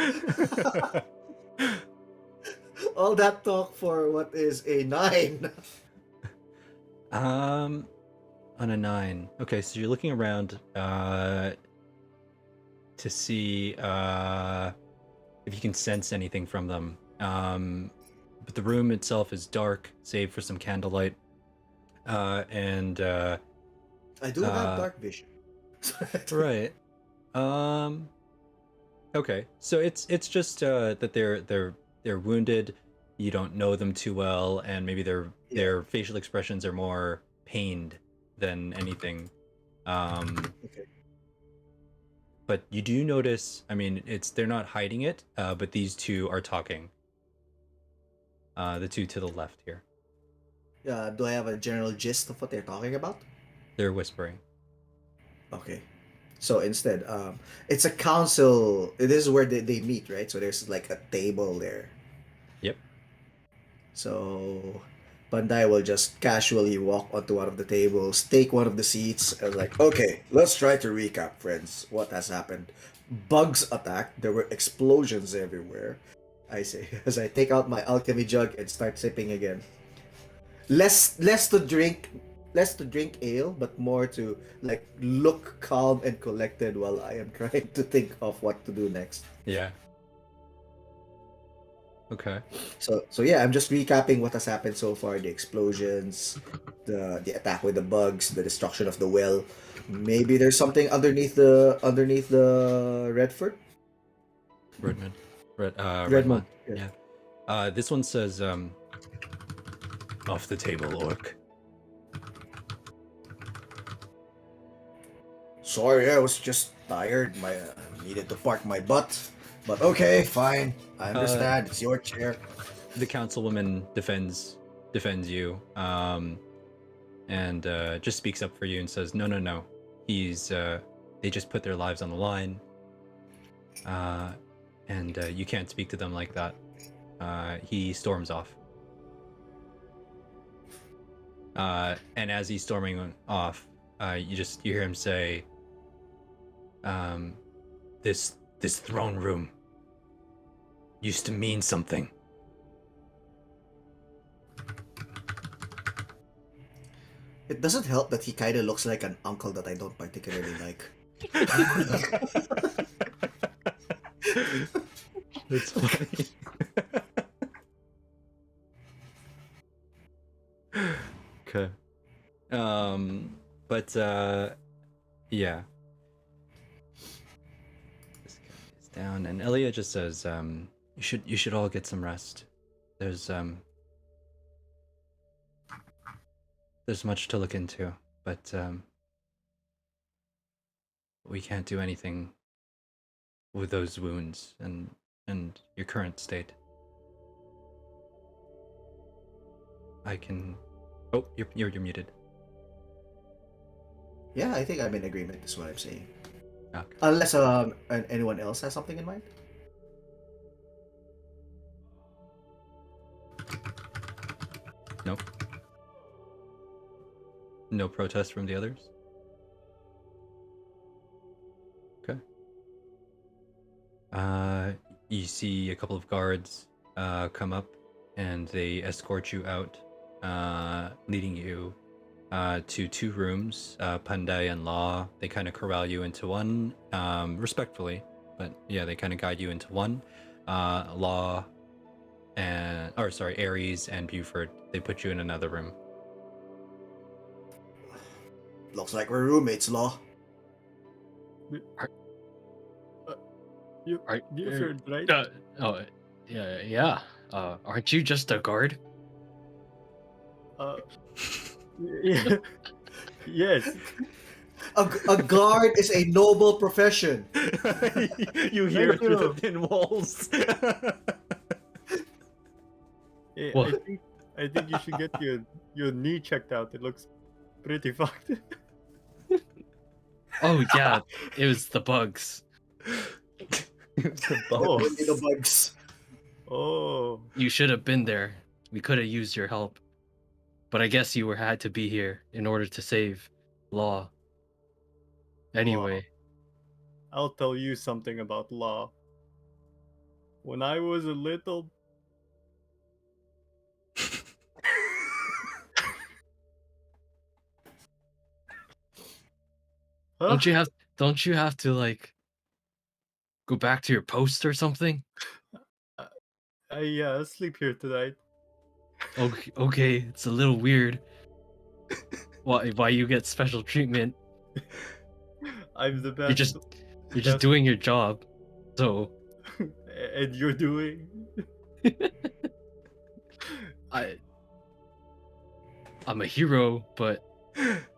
Speaker 1: All that talk for what is a 9.
Speaker 2: On a 9. Okay, so you're looking around. to see if you can sense anything from them. But the room itself is dark, save for some candlelight. And
Speaker 1: I do have dark vision.
Speaker 2: right. Okay, so it's just that they're wounded. You don't know them too well, and maybe their facial expressions are more pained than anything.
Speaker 1: Okay.
Speaker 2: But you do notice. I mean, they're not hiding it. But these two are talking. The two to the left here.
Speaker 1: Do I have a general gist of what they're talking about?
Speaker 2: They're whispering.
Speaker 1: Okay. So instead, it's a council. This is where they meet, right? So there's like a table there.
Speaker 2: Yep.
Speaker 1: So Pandai will just casually walk onto one of the tables, take one of the seats, and like, okay, let's try to recap, friends. What has happened? Bugs attacked. There were explosions everywhere. I say as I take out my alchemy jug and start sipping again. Less to drink ale, but more to like look calm and collected while I am trying to think of what to do next.
Speaker 2: Yeah. Okay.
Speaker 1: So yeah, I'm just recapping what has happened so far: the explosions, the attack with the bugs, the destruction of the well. Maybe there's something underneath the Redford.
Speaker 2: Redmond.
Speaker 1: Redmont.
Speaker 2: Redmont.
Speaker 1: Yeah.
Speaker 2: Yeah. This one says, off the table, orc.
Speaker 1: Sorry, I was just tired. I needed to park my butt. But okay, fine. I understand. It's your chair.
Speaker 2: The councilwoman defends you, and just speaks up for you and says, no. They just put their lives on the line. And you can't speak to them like that. He storms off. And as he's storming off, you hear him say, this throne room used to mean something.
Speaker 1: It doesn't help that he kind of looks like an uncle that I don't particularly like.
Speaker 2: That's funny. Okay. But yeah. This guy is down, and Eliya just says, you should all get some rest. There's much to look into, but we can't do anything with those wounds and your current state. I can. Oh, you're muted.
Speaker 1: Yeah, I think I'm in agreement. Is what I'm saying.
Speaker 2: Okay.
Speaker 1: Unless anyone else has something in mind.
Speaker 2: Nope. No protest from the others? Okay. You see a couple of guards come up, and they escort you out, leading you to two rooms. Pandai and Law, they kind of corral you into one, respectfully, but yeah, they kind of guide you into one. Law Ares and Buford, they put you in another room.
Speaker 1: Looks like we're roommates, Law.
Speaker 6: Buford, right?
Speaker 3: Yeah. Aren't you just a guard?
Speaker 6: Yeah. Yes.
Speaker 1: A guard is a noble profession.
Speaker 2: You hear
Speaker 6: Thank
Speaker 2: through the
Speaker 6: you.
Speaker 2: thin walls.
Speaker 6: Eh,
Speaker 3: What?
Speaker 6: I think you should get your knee checked out. It looks pretty fucked.
Speaker 3: Oh yeah, it was the bugs.
Speaker 6: Oh.
Speaker 1: Only the bugs.
Speaker 6: Oh.
Speaker 3: You should have been there. We could have used your help. But I guess you had to be here in order to save Law. Anyway.
Speaker 6: I'll tell you something about Law. When I was a little
Speaker 3: Don't you have to like go back to your post or something?
Speaker 6: I sleep here tonight.
Speaker 3: Okay, it's a little weird. Why you get special treatment?
Speaker 6: I'm the
Speaker 3: You're
Speaker 6: best.
Speaker 3: just you're just
Speaker 6: best-
Speaker 3: doing your job. So
Speaker 6: And you're doing.
Speaker 3: I'm a hero, but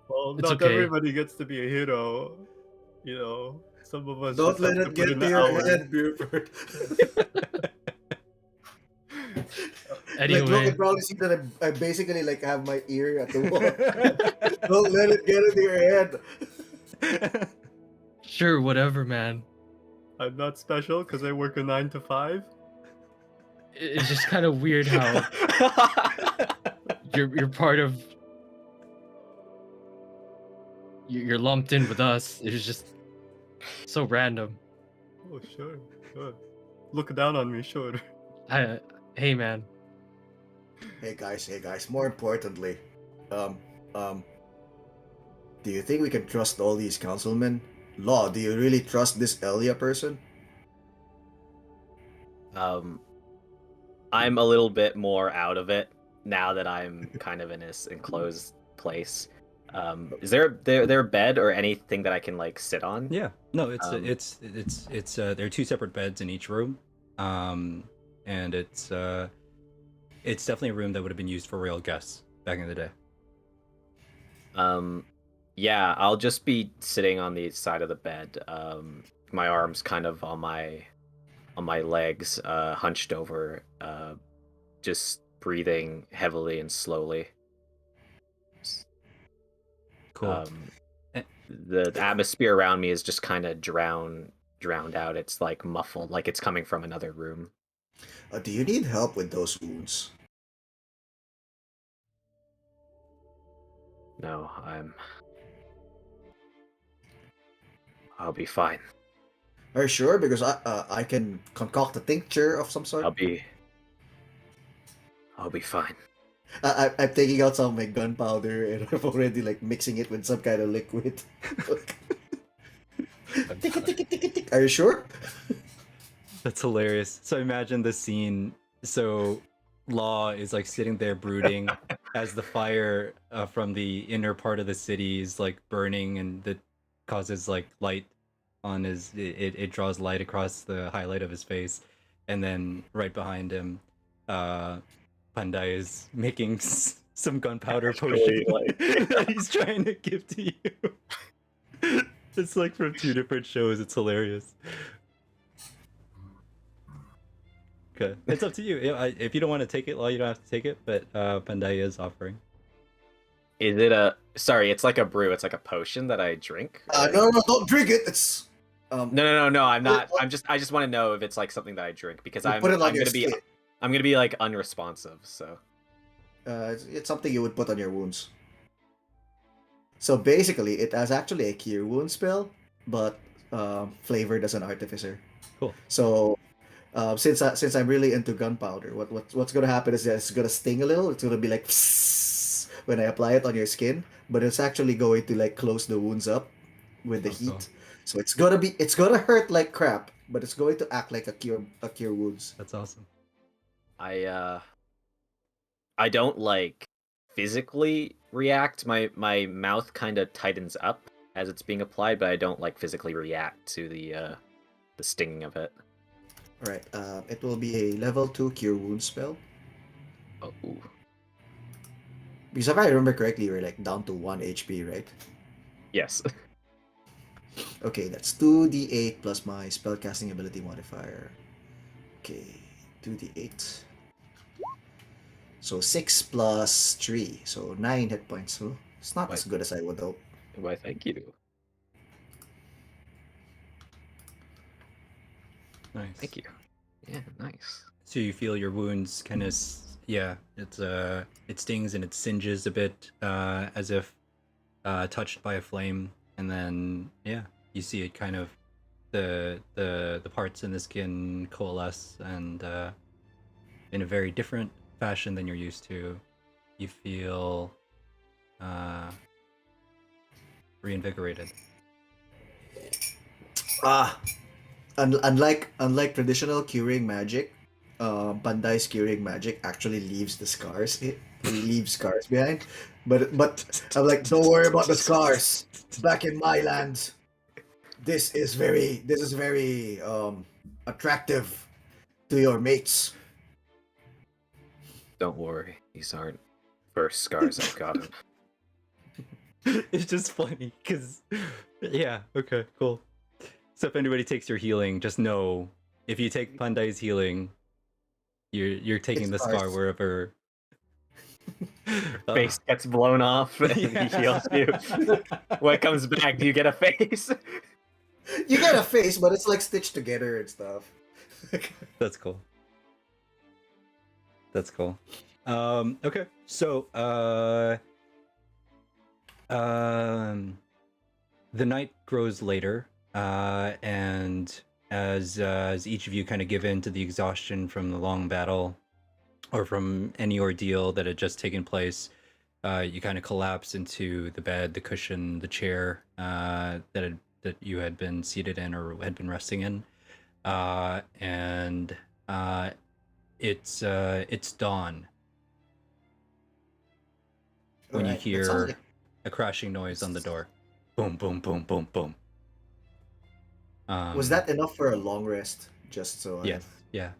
Speaker 6: Well,
Speaker 3: It's
Speaker 6: not
Speaker 3: okay.
Speaker 6: everybody gets to be a hero. You know, some of us
Speaker 1: Don't
Speaker 6: just
Speaker 1: let
Speaker 6: have to
Speaker 1: it
Speaker 6: put in
Speaker 1: get to
Speaker 6: the
Speaker 1: your
Speaker 6: hours.
Speaker 1: head, Buford. Like, look,
Speaker 3: anyway,
Speaker 1: you probably see that I basically like have my ear at the wall. Don't let it get into your head.
Speaker 3: sure, whatever, man.
Speaker 6: I'm not special because I work a 9 to 5.
Speaker 3: It's just kind of weird how you're part of. You're lumped in with us. It's just so random.
Speaker 6: Oh, sure. Look down on me, sure.
Speaker 3: Hey, man.
Speaker 1: Hey guys. More importantly, um, do you think we can trust all these councilmen? Law, do you really trust this Eliya person?
Speaker 4: I'm a little bit more out of it now that I'm kind of in this enclosed place. Is there a bed or anything that I can like sit on?
Speaker 2: Yeah, no, it's
Speaker 4: Um,
Speaker 2: there are two separate beds in each room, and it's definitely a room that would have been used for royal guests back in the day.
Speaker 4: Yeah, I'll just be sitting on the side of the bed. My arms kind of on my legs, hunched over, just breathing heavily and slowly.
Speaker 2: Cool. Eh.
Speaker 4: The atmosphere around me is just kind of drowned out. It's like muffled, like it's coming from another room.
Speaker 1: Do you need help with those wounds?
Speaker 4: No, I'll be fine.
Speaker 1: Are you sure? Because I can concoct a tincture of some sort.
Speaker 4: I'll be fine.
Speaker 1: I'm taking out some of my gunpowder and I'm already like mixing it with some kind of liquid. Tick. Are you sure?
Speaker 2: That's hilarious. So imagine the scene. So Law is like sitting there brooding as the fire from the inner part of the city is like burning, and that causes like light on his. It draws light across the highlight of his face, and then right behind him, Pandai is making some gunpowder
Speaker 4: Actually,
Speaker 2: potion that he's trying to give to you. It's like from two different shows. It's hilarious. Okay, it's up to you. If you don't want to take it, well, you don't have to take it. But Pandai is offering.
Speaker 4: Is it sorry? It's like a brew. It's like a potion that I drink.
Speaker 1: No, don't drink it. It's
Speaker 4: No. I'm not. I just want to know if it's like something that I drink because
Speaker 1: you put it on your skin.
Speaker 4: I'm gonna be like unresponsive. So
Speaker 1: It's something you would put on your wounds. So basically, it has actually a cure wound spell, but flavored as an artificer.
Speaker 2: Cool.
Speaker 1: So since I'm really into gunpowder, what's gonna happen is that it's gonna sting a little. It's gonna be like when I apply it on your skin, but it's actually going to like close the wounds up with the heat.
Speaker 2: Cool.
Speaker 1: So it's gonna hurt like crap, but it's going to act like a cure wounds.
Speaker 2: That's awesome.
Speaker 4: I don't like physically react. My mouth kind of tightens up as it's being applied, but I don't like physically react to the stinging of it.
Speaker 1: All right. It will be a level 2 cure wounds spell.
Speaker 4: Oh, ooh.
Speaker 1: Because if I remember correctly, we're like down to 1 HP, right?
Speaker 4: Yes.
Speaker 1: Okay, that's 2d8 plus my spellcasting ability modifier. Okay, 2d8. So 6 plus 3, so 9 hit points. So it's not as good as I would hope.
Speaker 4: Why, thank you.
Speaker 2: Nice.
Speaker 4: Thank you. Yeah, nice.
Speaker 2: So you feel your wounds kind of, it stings and it singes a bit, as if touched by a flame, and then you see it kind of the parts in the skin coalesce, and in a very different fashion than you're used to. You feel reinvigorated.
Speaker 1: unlike traditional curing magic, Bandai's curing magic actually leaves the scars. It leaves scars behind. But I'm like, don't worry about the scars. Back in my land, this is very attractive to your mates.
Speaker 4: Don't worry, these aren't first scars I've gotten.
Speaker 2: It's just funny because, yeah, okay, cool. So if anybody takes your healing, just know if you take Pandai's healing, you're taking the
Speaker 1: It's
Speaker 2: scar
Speaker 1: ours.
Speaker 2: wherever.
Speaker 4: Face gets blown off and he heals you. When it comes back, do you get a face?
Speaker 1: You get a face, but it's like stitched together and stuff.
Speaker 2: That's cool. That's cool. Okay, so the night grows later, and as each of you kind of give in to the exhaustion from the long battle, or from any ordeal that had just taken place, you kind of collapse into the bed, the cushion, the chair that you had been seated in or had been resting in, and it's dawn when you
Speaker 1: Alright, that
Speaker 2: hear
Speaker 1: sounds like-
Speaker 2: a crashing noise on the door. Boom, boom, boom, boom, boom.
Speaker 1: was that enough for a long rest? Just so I-
Speaker 2: Yes. Yeah.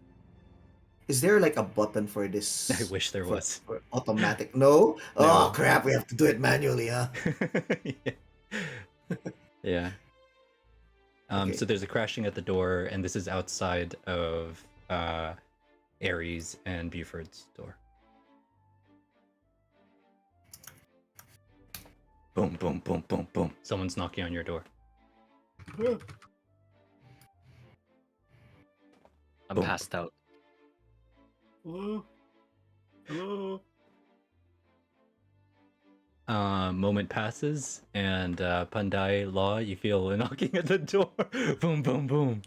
Speaker 1: Is there like a button for this?
Speaker 2: I wish there
Speaker 1: for-
Speaker 2: was.
Speaker 1: for automatic. No? Oh crap! We have to do it manually, huh?
Speaker 2: Yeah.
Speaker 1: Okay.
Speaker 2: So there's a crashing at the door, and this is outside of Aries and Buford's door. Boom, boom, boom, boom, boom. Someone's knocking on your door.
Speaker 3: I'm
Speaker 2: Boom.
Speaker 3: passed out.
Speaker 6: Hello? Hello?
Speaker 2: Moment passes, and Pandai Law, you feel a knocking at the door. Boom, boom, boom.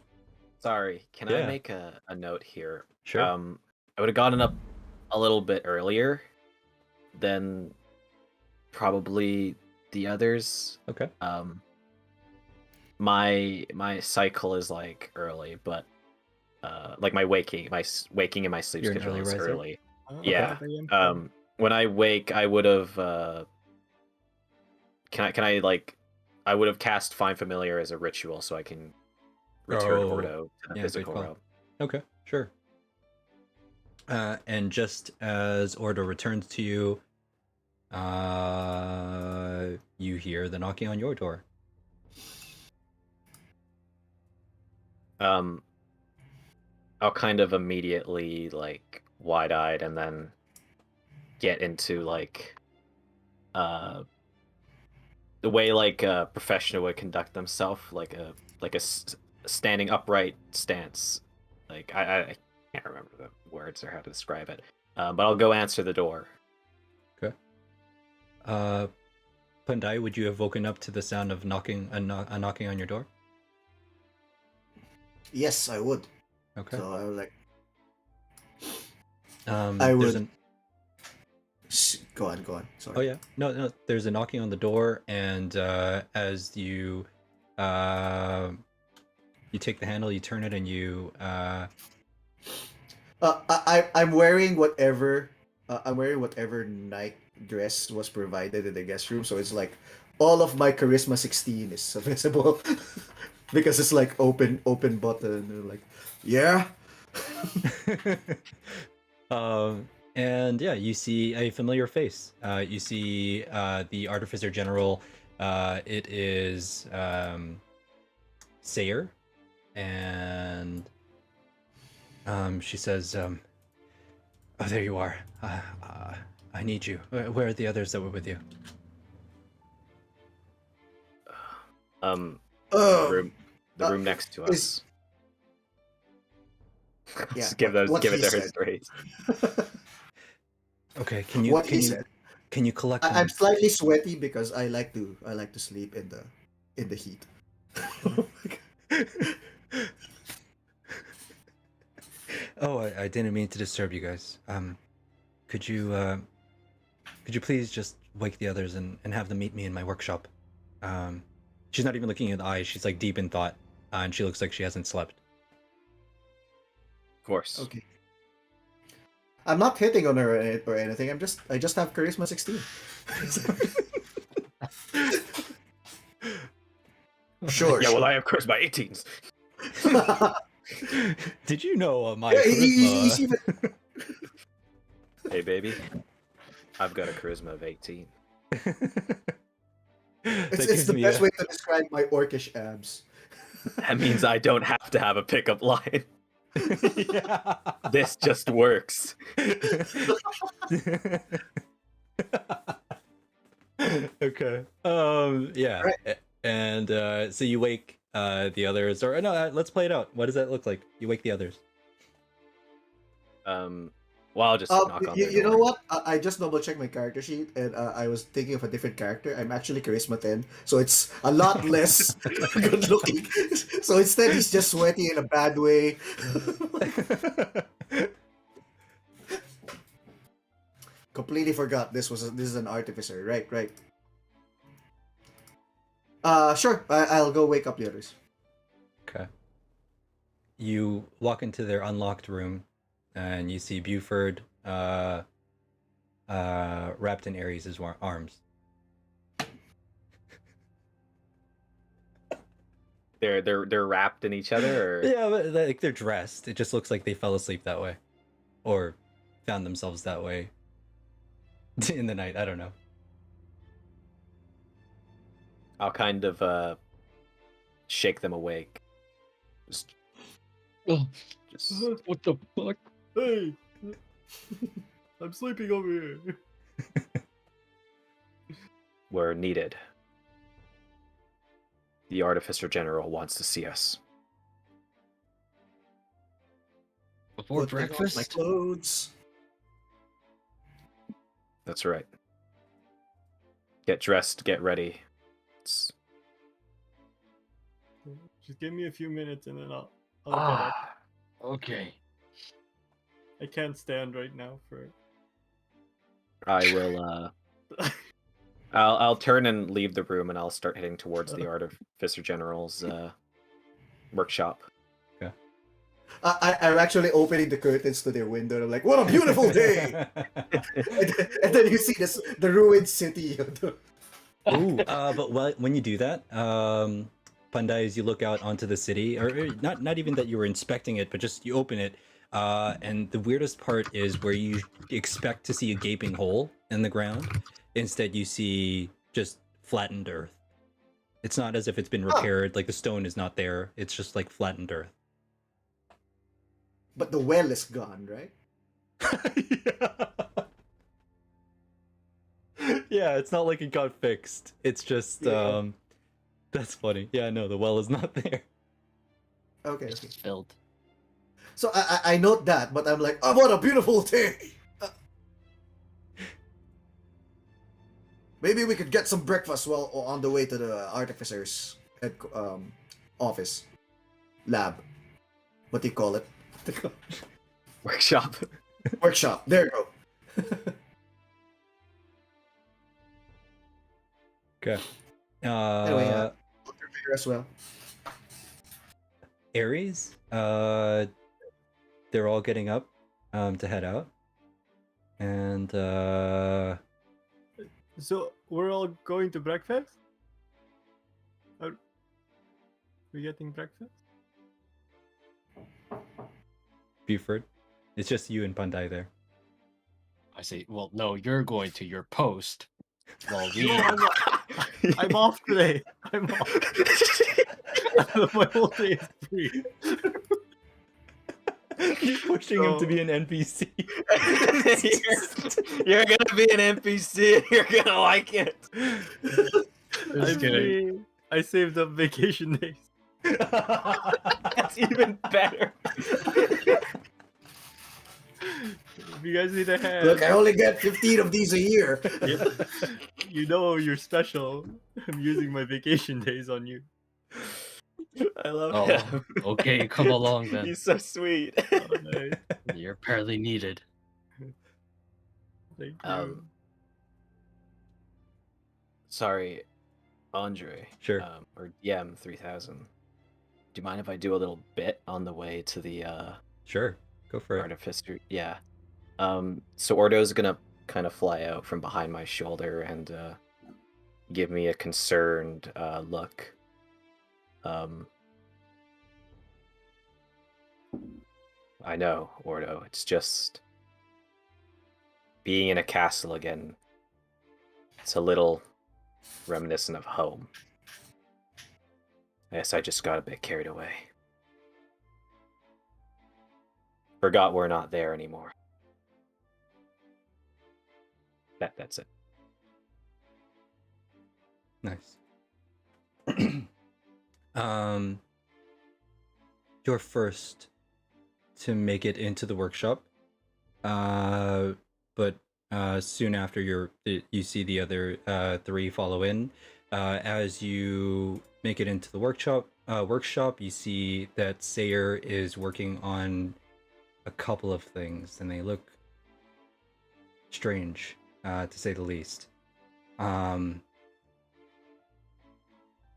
Speaker 4: Sorry, can
Speaker 2: Yeah.
Speaker 4: I make a note here?
Speaker 2: Sure.
Speaker 4: I would have gotten up a little bit earlier than probably the others.
Speaker 2: Okay.
Speaker 4: My cycle is like early, but like my waking and my sleep
Speaker 2: You're an
Speaker 4: schedule
Speaker 2: early
Speaker 4: is
Speaker 2: riser?
Speaker 4: early.
Speaker 6: Oh,
Speaker 4: Yeah.
Speaker 6: okay.
Speaker 4: When I wake, I would have can I like I would have cast Find Familiar as a ritual so I can return
Speaker 2: Oh,
Speaker 4: Ordo to the
Speaker 2: yeah, good
Speaker 4: physical
Speaker 2: call.
Speaker 4: realm.
Speaker 2: Okay, sure. And just as Ordo returns to you, you hear the knocking on your door.
Speaker 4: I'll kind of immediately like wide-eyed and then get into like the way like a professional would conduct themselves, like a standing upright stance. Like I can't remember the words or how to describe it, but I'll go answer the door.
Speaker 2: Okay. Pandai, would you have woken up to the sound of knocking a knocking on your door?
Speaker 1: Yes, I would.
Speaker 2: Okay.
Speaker 1: So I was like,
Speaker 2: I
Speaker 1: would- go on. Sorry.
Speaker 2: Oh yeah, no. There's a knocking on the door, and as you take the handle, you turn it, and you
Speaker 1: I'm wearing whatever night dress was provided in the guest room, so it's like all of my charisma 16 is visible because it's like open button and like yeah.
Speaker 2: And yeah, you see a familiar face. You see the Artificer General. It is Sayer, and she says, "Oh, there you are. I need you. Where are the others that were with you?"
Speaker 4: The
Speaker 1: Oh,
Speaker 4: room next to
Speaker 1: is-
Speaker 4: us.
Speaker 1: Yeah,
Speaker 4: Just give
Speaker 1: what
Speaker 4: it
Speaker 1: he
Speaker 4: to her
Speaker 1: said.
Speaker 4: straight.
Speaker 2: Okay, can you
Speaker 1: what
Speaker 2: can
Speaker 1: he
Speaker 2: you
Speaker 1: said.
Speaker 2: can you collect them?
Speaker 1: I'm slightly sweaty because I like to sleep in the heat.
Speaker 2: Oh, I didn't mean to disturb you guys. Could you please just wake the others and have them meet me in my workshop? She's not even looking in the eyes. She's like deep in thought. and she looks like she hasn't slept.
Speaker 4: Of course.
Speaker 1: Okay. I'm not hitting on her or anything. I just have charisma 16. Sure.
Speaker 4: Yeah, well,
Speaker 1: sure.
Speaker 4: I have charisma 18s.
Speaker 2: Did you know my
Speaker 1: Yeah, he's
Speaker 2: charisma?
Speaker 1: even.
Speaker 4: Hey, baby. I've got a charisma of 18.
Speaker 1: It's the best way to describe my orcish abs.
Speaker 4: That means I don't have to have a pickup line.
Speaker 2: Yeah.
Speaker 4: This just works.
Speaker 2: Okay. Yeah.
Speaker 1: Right.
Speaker 2: And so you wake the others, or no? Let's play it out. What does that look like? You wake the others.
Speaker 4: Well, I'll just knock on their
Speaker 1: You know
Speaker 4: door.
Speaker 1: what? I just double checked my character sheet, and I was thinking of a different character. I'm actually charisma 10, so it's a lot less good looking. So instead, he's just sweaty in a bad way. Completely forgot this is an artificer. Right, right. Sure. I'll go wake up the others.
Speaker 2: Okay. You walk into their unlocked room, and you see Buford wrapped in Ares' arms.
Speaker 4: They're wrapped in each other, or
Speaker 2: Yeah, but like they're dressed. It just looks like they fell asleep that way, or found themselves that way in the night. I don't know.
Speaker 4: I'll kind of shake them awake. Just,
Speaker 3: Oh,
Speaker 4: just
Speaker 3: what the fuck?
Speaker 6: Hey, I'm sleeping over here.
Speaker 4: we're needed. The Artificer General wants to see us.
Speaker 3: Before
Speaker 1: Putting on my
Speaker 3: breakfast?
Speaker 1: clothes.
Speaker 4: That's right. Get dressed, get ready. It's...
Speaker 6: Just give me a few minutes and then I'll get up.
Speaker 3: Okay.
Speaker 6: I can't stand right now for.
Speaker 4: I will. I'll turn and leave the room, and I'll start heading towards the Artificer General's workshop.
Speaker 1: I'm actually opening the curtains to their window. And I'm like, what a beautiful day! and then you see the ruined city.
Speaker 2: Ooh, but when you do that, Pandai, as you look out onto the city, or not even that you were inspecting it, but just you open it, and the weirdest part is where you expect to see a gaping hole in the ground. Instead, you see just flattened earth. It's not as if it's been repaired, like the stone is not there. It's just like flattened earth.
Speaker 1: But the well is gone, right?
Speaker 2: Yeah, it's not like it got fixed. It's just
Speaker 1: Yeah.
Speaker 2: That's funny. Yeah, no, the well is not there.
Speaker 1: Okay.
Speaker 3: It's filled.
Speaker 1: So I note that, but I'm like, oh, what a beautiful day! Maybe we could get some breakfast while on the way to the artificer's office, lab. What do you call it?
Speaker 4: Workshop.
Speaker 1: Workshop. There you go.
Speaker 2: Okay.
Speaker 1: Anyway, I'll prepare as well.
Speaker 2: Ares, they're all getting up to head out. And
Speaker 6: So we're all going to breakfast? Are we getting breakfast?
Speaker 2: Buford, it's just you and Pandai there.
Speaker 3: I say, well, no, you're going to your post. Well, we.
Speaker 6: I'm off today. I'm off. My whole day is free.
Speaker 2: You're pushing him to be an NPC.
Speaker 4: you're gonna be an NPC. You're gonna like it.
Speaker 6: I'm free. I saved up vacation days.
Speaker 4: That's even better.
Speaker 6: If you guys need a hand,
Speaker 1: Look, I only get 15 of these a year.
Speaker 6: you know you're special. I'm using my vacation days on you.
Speaker 4: I love
Speaker 3: Oh,
Speaker 4: him.
Speaker 3: okay, come along then.
Speaker 4: He's so sweet.
Speaker 6: Oh, nice.
Speaker 3: You're apparently needed.
Speaker 6: Thank you.
Speaker 4: Sorry, Andre.
Speaker 2: Sure.
Speaker 4: Or DM 3000. you mind if I do a little bit on the way to the
Speaker 2: Sure, go for it.
Speaker 4: artificer? Yeah. So Ordo's gonna kind of fly out from behind my shoulder and give me a concerned look. I know, Ordo. It's just being in a castle again. It's a little reminiscent of home. I guess I just got a bit carried away. Forgot we're not there anymore. That's it.
Speaker 2: Nice. You're first to make it into the workshop, but soon after you see the other three follow in. As you make it into the workshop, you see that Sayer is working on a couple of things, and they look strange, to say the least.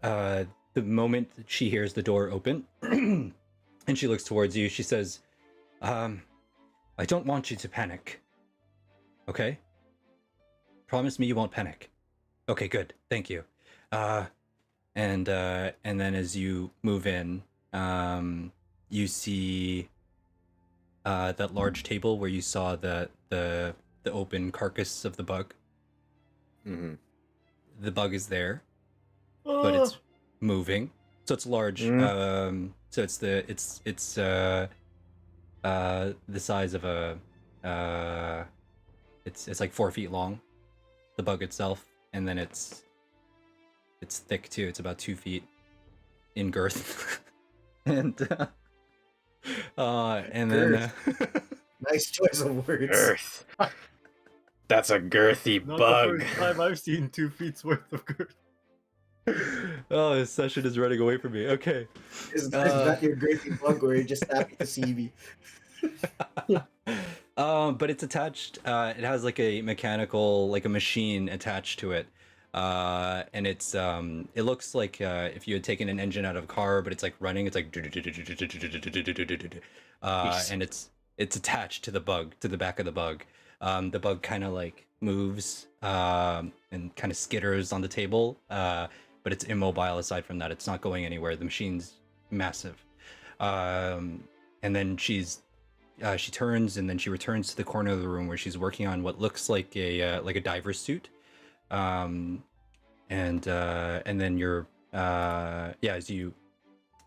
Speaker 2: The moment that she hears the door open, and she looks towards you, she says, I don't want you to panic. Okay? Promise me you won't panic. Okay, good. Thank you. And then as you move in, you see that large table where you saw the open carcass of the bug.
Speaker 4: Mm-hmm.
Speaker 2: The bug is there, but it's moving. So it's large. So it's the size of a it's like 4 feet long, the bug itself, and then it's thick too. It's about 2 feet in girth. and then
Speaker 1: Nice choice of words.
Speaker 4: Girth. That's a girthy
Speaker 6: Not
Speaker 4: bug.
Speaker 6: the first time I've seen 2 feet's worth of girth.
Speaker 2: oh, this session is running away from me. Okay.
Speaker 1: Is that your great bug, or you're just happy to see me?
Speaker 2: But it's attached. It has like a mechanical, like a machine attached to it, and it's it looks like if you had taken an engine out of a car, but it's like running. It's like and it's attached to the bug, to the back of the bug. The bug kind of like moves and kind of skitters on the table, but it's immobile. Aside from that, it's not going anywhere. The machine's massive. And then she turns, and then she returns to the corner of the room where she's working on what looks like a diver's suit. And then you're as you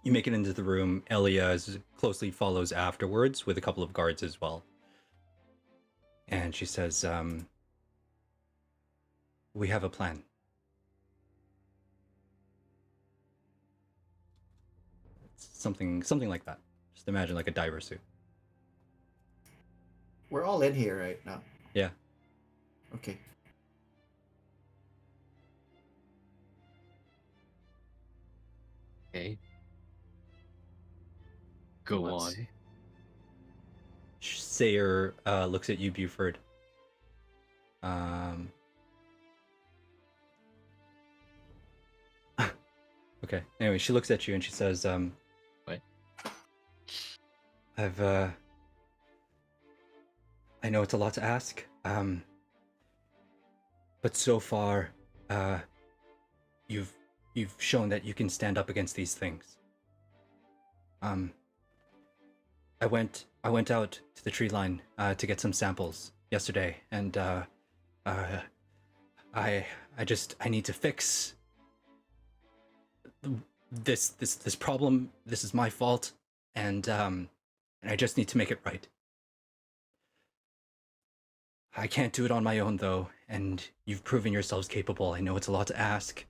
Speaker 2: make it into the room, Eliya closely follows afterwards with a couple of guards as well. And she says, we have a plan. Something like that. Just imagine like a diver suit.
Speaker 1: We're all in here right now.
Speaker 2: Yeah.
Speaker 1: Okay.
Speaker 3: Okay. Go
Speaker 4: Let's
Speaker 3: on.
Speaker 4: see.
Speaker 2: Sayer looks at you, Buford. Okay. Anyway, she looks at you and she says,
Speaker 3: What?
Speaker 2: I know it's a lot to ask, but so far, you've shown that you can stand up against these things. I went out to the tree line to get some samples yesterday, and I need to fix this problem. This is my fault, and I just need to make it right. I can't do it on my own, though, and you've proven yourselves capable. I know it's a lot to ask,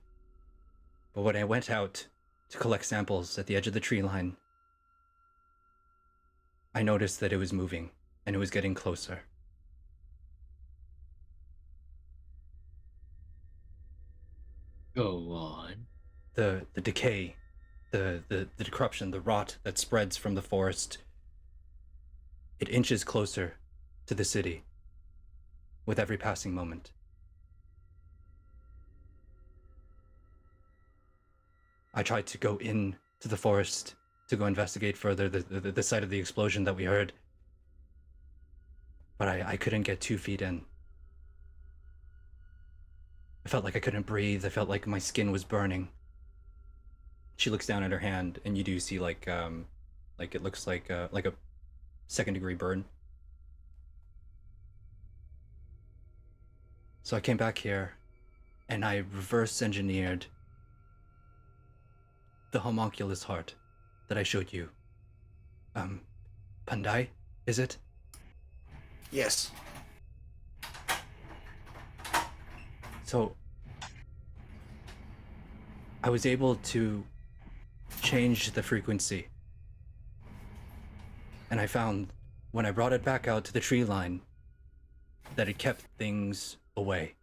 Speaker 2: but when I went out to collect samples at the edge of the tree line, I noticed that it was moving, and it was getting closer.
Speaker 3: Go on.
Speaker 2: The decay, the corruption, the rot that spreads from the forest, it inches closer to the city with every passing moment. I tried to go in to the forest to go investigate further the site of the explosion that we heard. But I couldn't get 2 feet in. I felt like I couldn't breathe. I felt like my skin was burning. She looks down at her hand, and you do see like it looks like a 2nd-degree burn. So I came back here, and I reverse engineered the homunculus heart that I showed you. Pandai, is it?
Speaker 1: Yes.
Speaker 2: So I was able to change the frequency. And I found when I brought it back out to the tree line that it kept things away.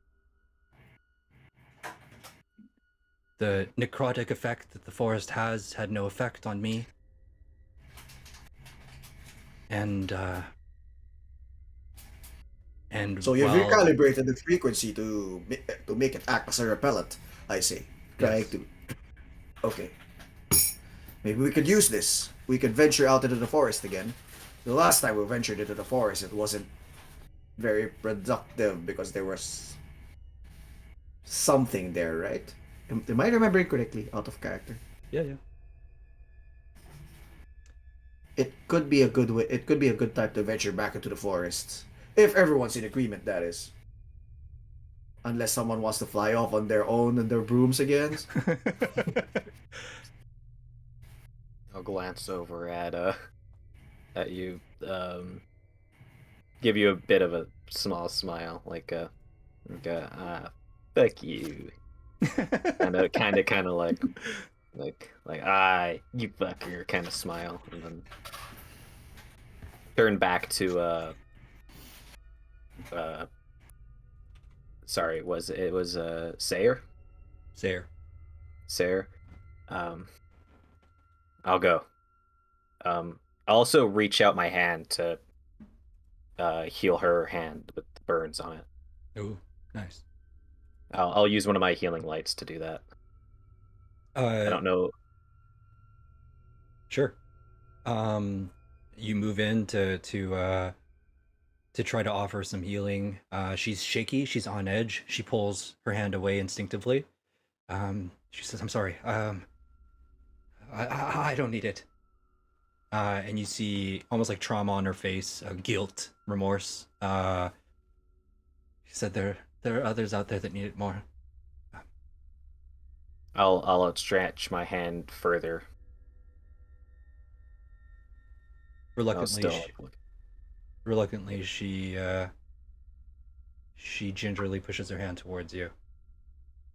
Speaker 2: The necrotic effect that the forest has had no effect on me. And
Speaker 1: So you've
Speaker 2: while-
Speaker 1: recalibrated the frequency to make it act as a repellent, I see. Trying
Speaker 2: Yes.
Speaker 1: to... Okay. Maybe we could use this. We could venture out into the forest again. The last time we ventured into the forest, it wasn't very productive because there was something there, right? Am I remembering correctly, out of character?
Speaker 2: Yeah.
Speaker 1: It could be a good way. It could be a good time to venture back into the forest, if everyone's in agreement. That is, unless someone wants to fly off on their own and their brooms again.
Speaker 4: I'll glance over at you, give you a bit of a small smile, like fuck you, and a kind of like you fucker kind of smile, and then turn back to sorry, it was Sayer? Sayer. I'll go. I'll also reach out my hand to heal her hand with the burns on it.
Speaker 2: Ooh, nice.
Speaker 4: I'll use one of my healing lights to do that. I don't know.
Speaker 2: Sure. You move in to try to offer some healing. She's shaky. She's on edge. She pulls her hand away instinctively. She says, "I'm sorry. I don't need it." And you see almost like trauma on her face, guilt, remorse. She said, "There are others out there that need it more."
Speaker 4: I'll outstretch my hand further.
Speaker 2: Reluctantly, she gingerly pushes her hand towards you,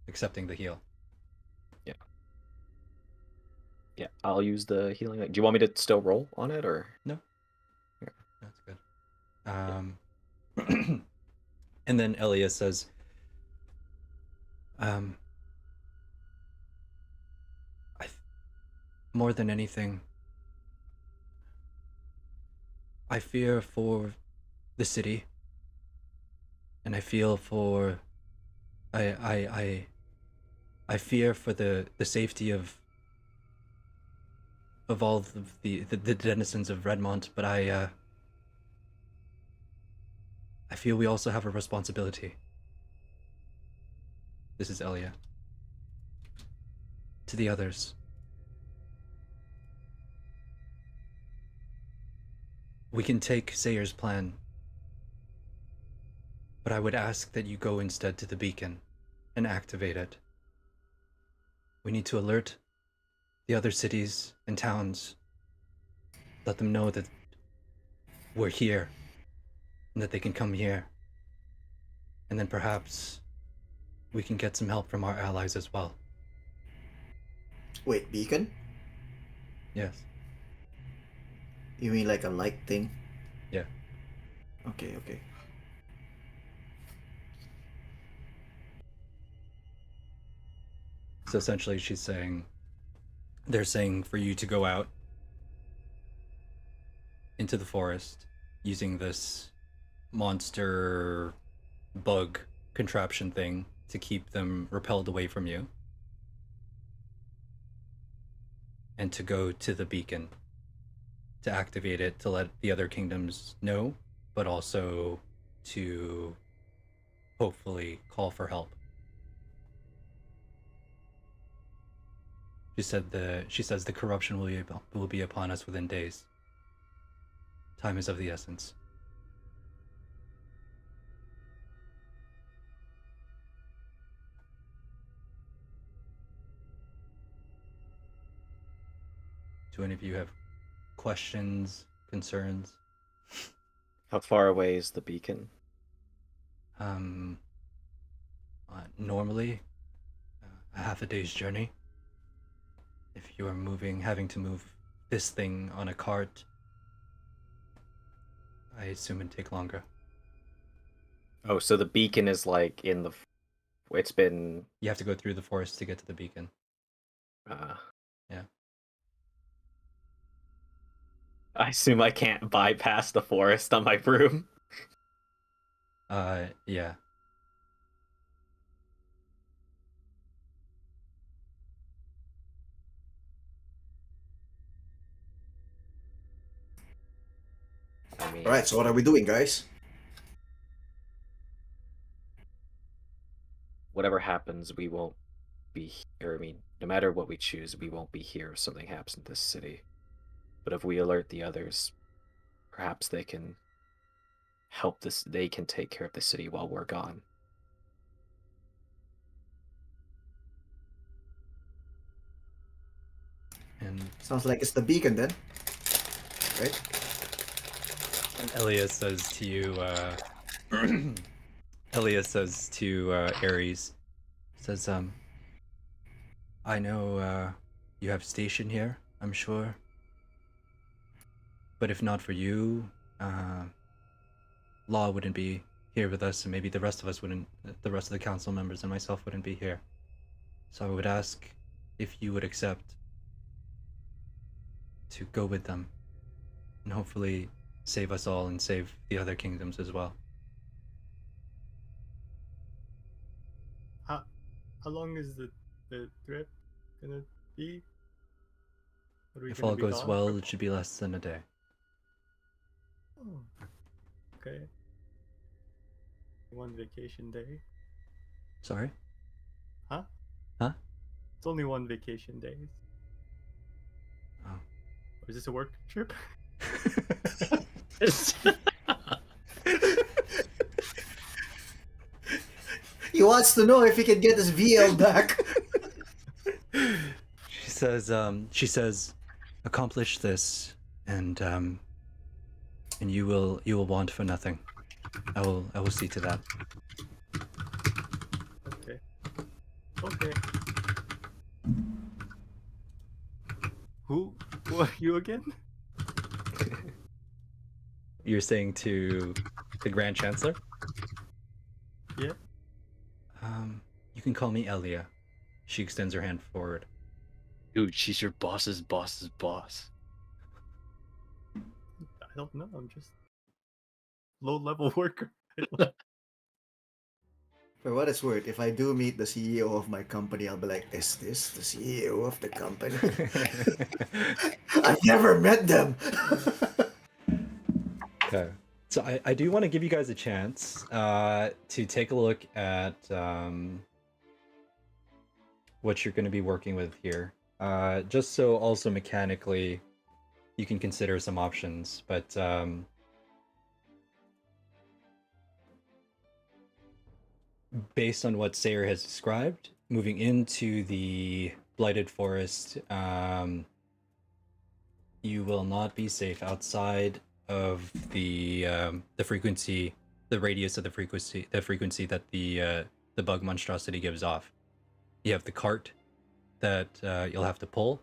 Speaker 2: accepting the heal.
Speaker 4: Yeah, I'll use the healing light. Do you want me to still roll on it, or
Speaker 2: No. That's good. And then Eliya says, more than anything, I fear for the city, and I feel for, I fear for the safety of all of the denizens of Redmont, but I feel we also have a responsibility. This is Eliya. To the others. We can take Sayer's plan, but I would ask that you go instead to the beacon and activate it. We need to alert the other cities and towns. Let them know that we're here and that they can come here. And then perhaps we can get some help from our allies as well.
Speaker 1: Wait, beacon?
Speaker 2: Yes.
Speaker 1: You mean like a light thing?
Speaker 2: Yeah.
Speaker 1: Okay.
Speaker 2: So essentially they're saying for you to go out into the forest using this monster bug contraption thing to keep them repelled away from you. and to go to the beacon to activate it to let the other kingdoms know, but also to hopefully call for help. She says the corruption will be upon us within days. Time is of the essence. Do any of you have questions, concerns?
Speaker 4: How far away is the beacon?
Speaker 2: Normally, a half a day's journey. If you are having to move this thing on a cart, I assume it'd take longer.
Speaker 4: Oh, so the beacon is like in the. It's been.
Speaker 2: You have to go through the forest to get to the beacon. Yeah.
Speaker 4: I assume I can't bypass the forest on my broom.
Speaker 2: Yeah.
Speaker 4: I mean,
Speaker 1: Alright, so what are we doing, guys?
Speaker 4: whatever happens, we won't be here. I mean, no matter what we choose, we won't be here if something happens in this city. But if we alert the others, perhaps they can help this. They can take care of the city while we're gone.
Speaker 2: And
Speaker 1: Sounds like it's the beacon then. Right?
Speaker 2: Eliya says to you, Eliya says to Ares, says, I know you have station here, I'm sure. But if not for you, Law wouldn't be here with us, and maybe the rest of the council members and myself wouldn't be here. So I would ask if you would accept to go with them, and hopefully save us all and save the other kingdoms as well.
Speaker 6: How long is the trip gonna be? Are we
Speaker 2: If
Speaker 6: gonna
Speaker 2: all
Speaker 6: be
Speaker 2: goes
Speaker 6: gone
Speaker 2: well,
Speaker 6: for-
Speaker 2: it should be less than a day.
Speaker 6: Oh, okay. One vacation day.
Speaker 2: Sorry?
Speaker 6: Huh?
Speaker 2: Huh?
Speaker 6: It's only one vacation day.
Speaker 2: Oh.
Speaker 6: Or is this a work trip?
Speaker 1: He wants to know if he can get his VL back.
Speaker 2: She says, accomplish this, and you will want for nothing. I will see to that.
Speaker 6: Okay. Okay. Who are you again?
Speaker 2: You're saying to the Grand Chancellor?
Speaker 6: Yeah.
Speaker 2: You can call me Eliya. She extends her hand forward.
Speaker 3: Dude, she's your boss's boss's boss.
Speaker 6: I don't know. I'm just low-level worker.
Speaker 1: For what it's worth, if I do meet the CEO of my company, I'll be like, is this the CEO of the company? I've never met them.
Speaker 2: Okay. So I do want to give you guys a chance to take a look at what you're going to be working with here. Just so also mechanically you can consider some options, but based on what Sayer has described, moving into the Blighted Forest, you will not be safe outside of the frequency, the radius of the frequency that the bug monstrosity gives off. You have the cart that you'll have to pull.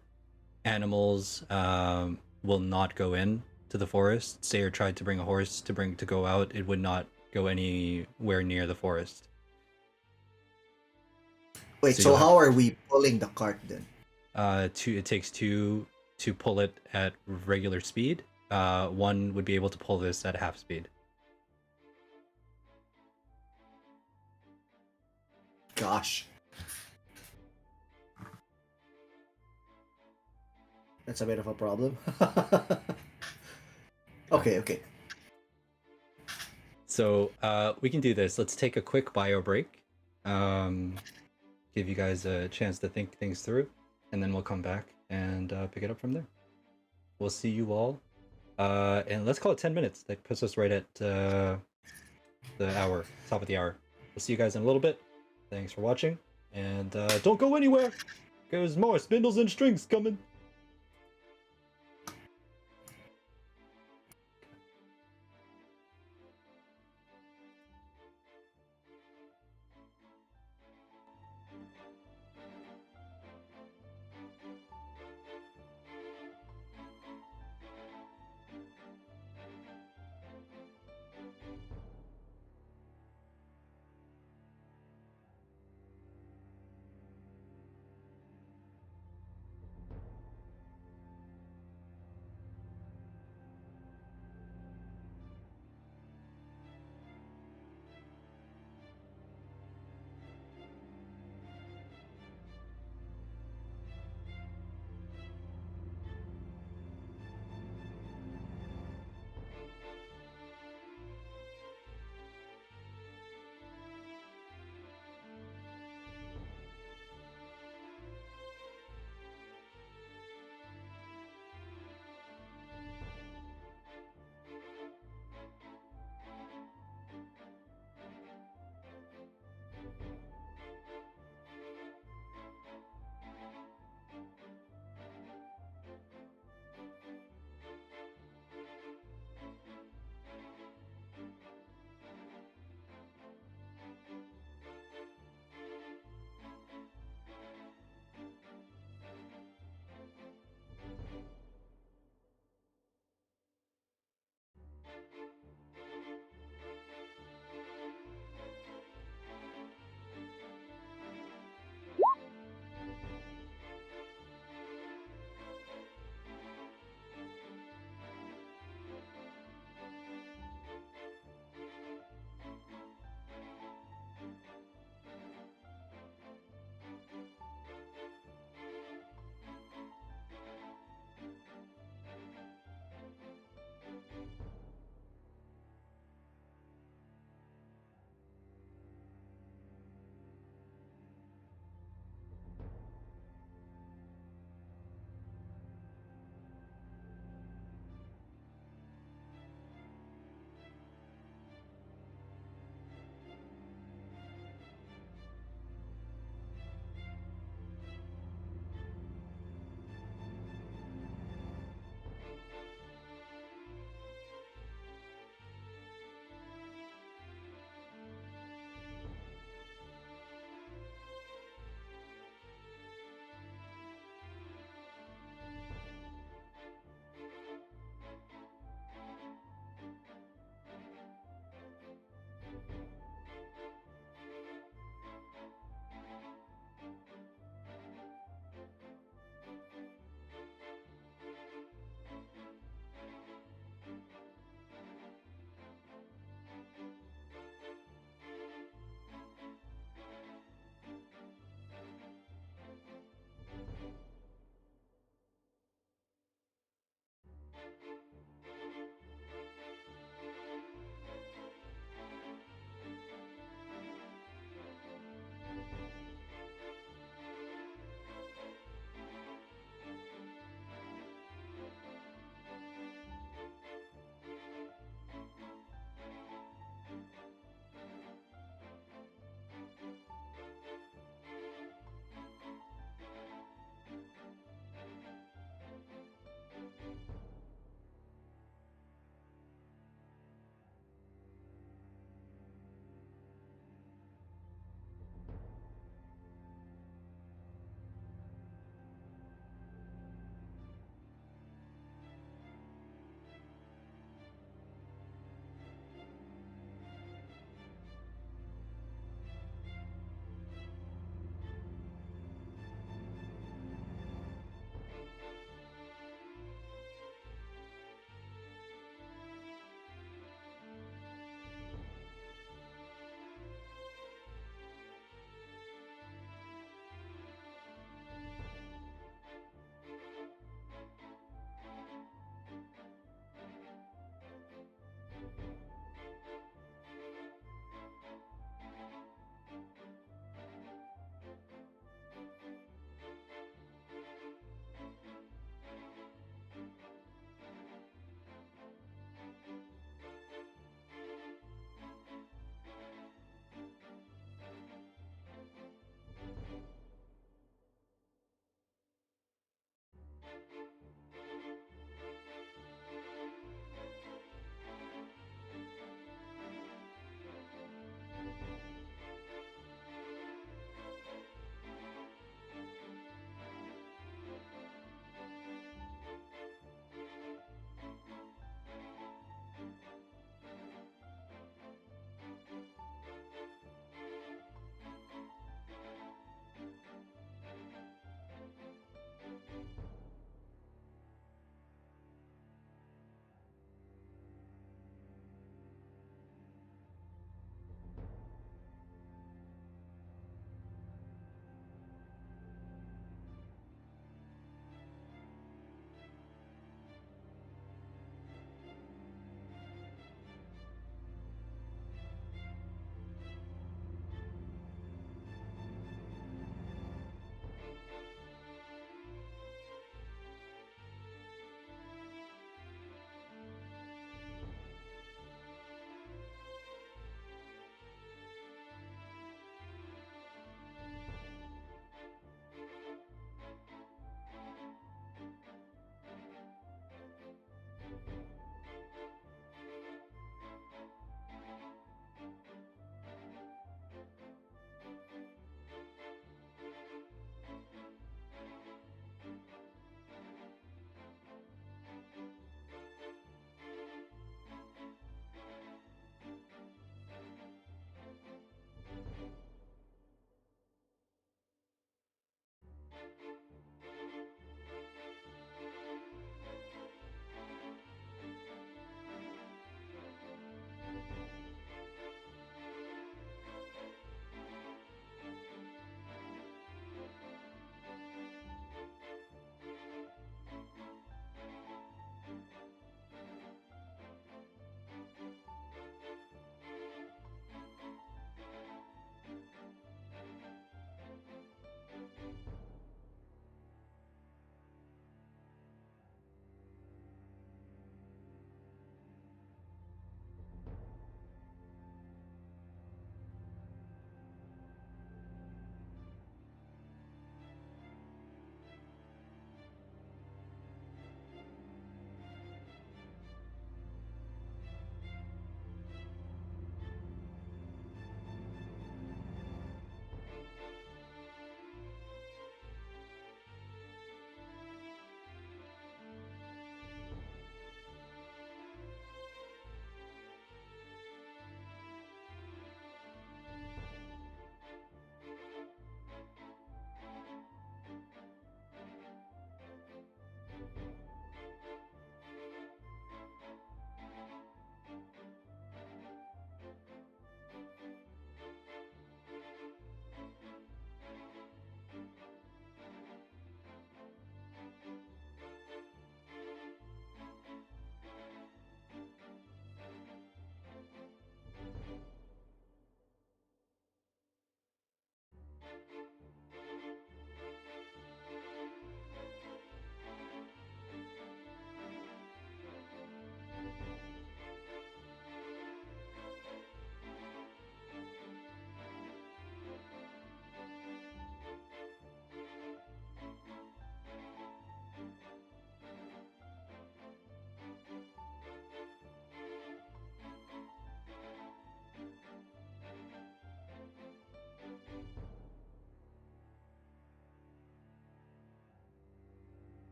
Speaker 2: Animals will not go in to the forest. Sayer tried to bring a horse to go out. It would not go anywhere near the forest.
Speaker 1: Wait,
Speaker 2: So
Speaker 1: so
Speaker 2: you'll
Speaker 1: how are we pulling the cart then?
Speaker 2: It takes two to pull it at regular speed. One would be able to pull this at half speed.
Speaker 1: Gosh. That's a bit of a problem. Okay.
Speaker 2: So we can do this. Let's take a quick bio break. Give you guys a chance to think things through, and then we'll come back and pick it up from there. We'll see you all. And let's call it 10 minutes. That puts us right at the hour, top of the hour. We'll see you guys in a little bit. Thanks for watching. And don't go anywhere. There's more spindles and strings coming.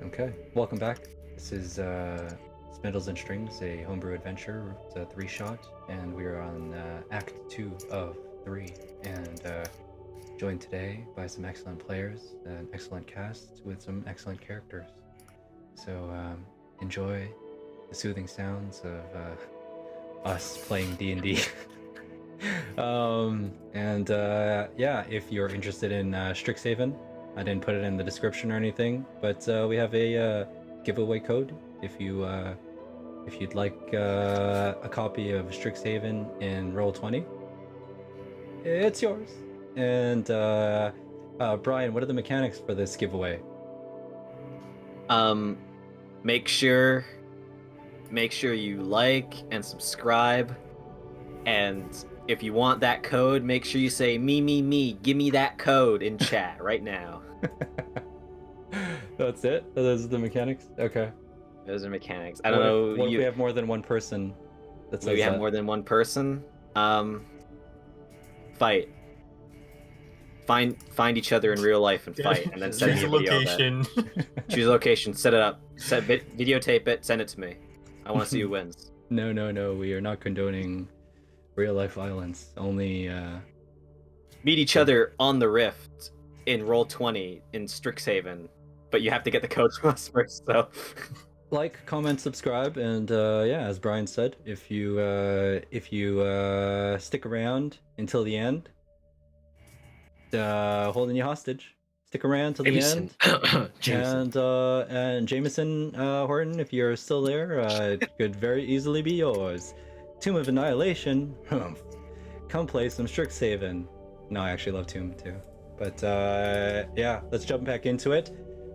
Speaker 2: Okay, welcome back. This is Spindles and Strings, a homebrew adventure. It's a 3-shot, and we are on Act 2 of 3, and joined today by some excellent players, an excellent cast with some excellent characters. So enjoy the soothing sounds of us playing D&D. Yeah, if you're interested in Strixhaven, I didn't put it in the description or anything, but we have a giveaway code if you'd like a copy of Strixhaven in Roll20. It's yours. And Brian, what are the mechanics for this giveaway?
Speaker 4: Make sure you like and subscribe, and if you want that code, make sure you say me, give me that code in chat right now.
Speaker 2: That's it? Those are the mechanics? Okay.
Speaker 4: Those are mechanics. I don't know.
Speaker 2: What if we have more than one person that says
Speaker 4: We have
Speaker 2: that?
Speaker 4: more than one person. Fight. Find each other in real life and fight, and then send me
Speaker 6: Choose
Speaker 4: a
Speaker 6: a
Speaker 4: video.
Speaker 6: location.
Speaker 4: Choose a location, set it up, videotape it, send it to me. I want to see who wins.
Speaker 2: No, we are not condoning real life violence. Only
Speaker 4: Meet each other on the Rift in Roll20 in Strixhaven, but you have to get the code from us first. So,
Speaker 2: like, comment, subscribe, and yeah, as Brian said, if you stick around until the end, holding you hostage. Stick around till the end. And Jameson Horton, if you're still there, it could very easily be yours. Tomb of Annihilation. Come play some Strixhaven. No, I actually love Tomb too. But yeah, let's jump back into it,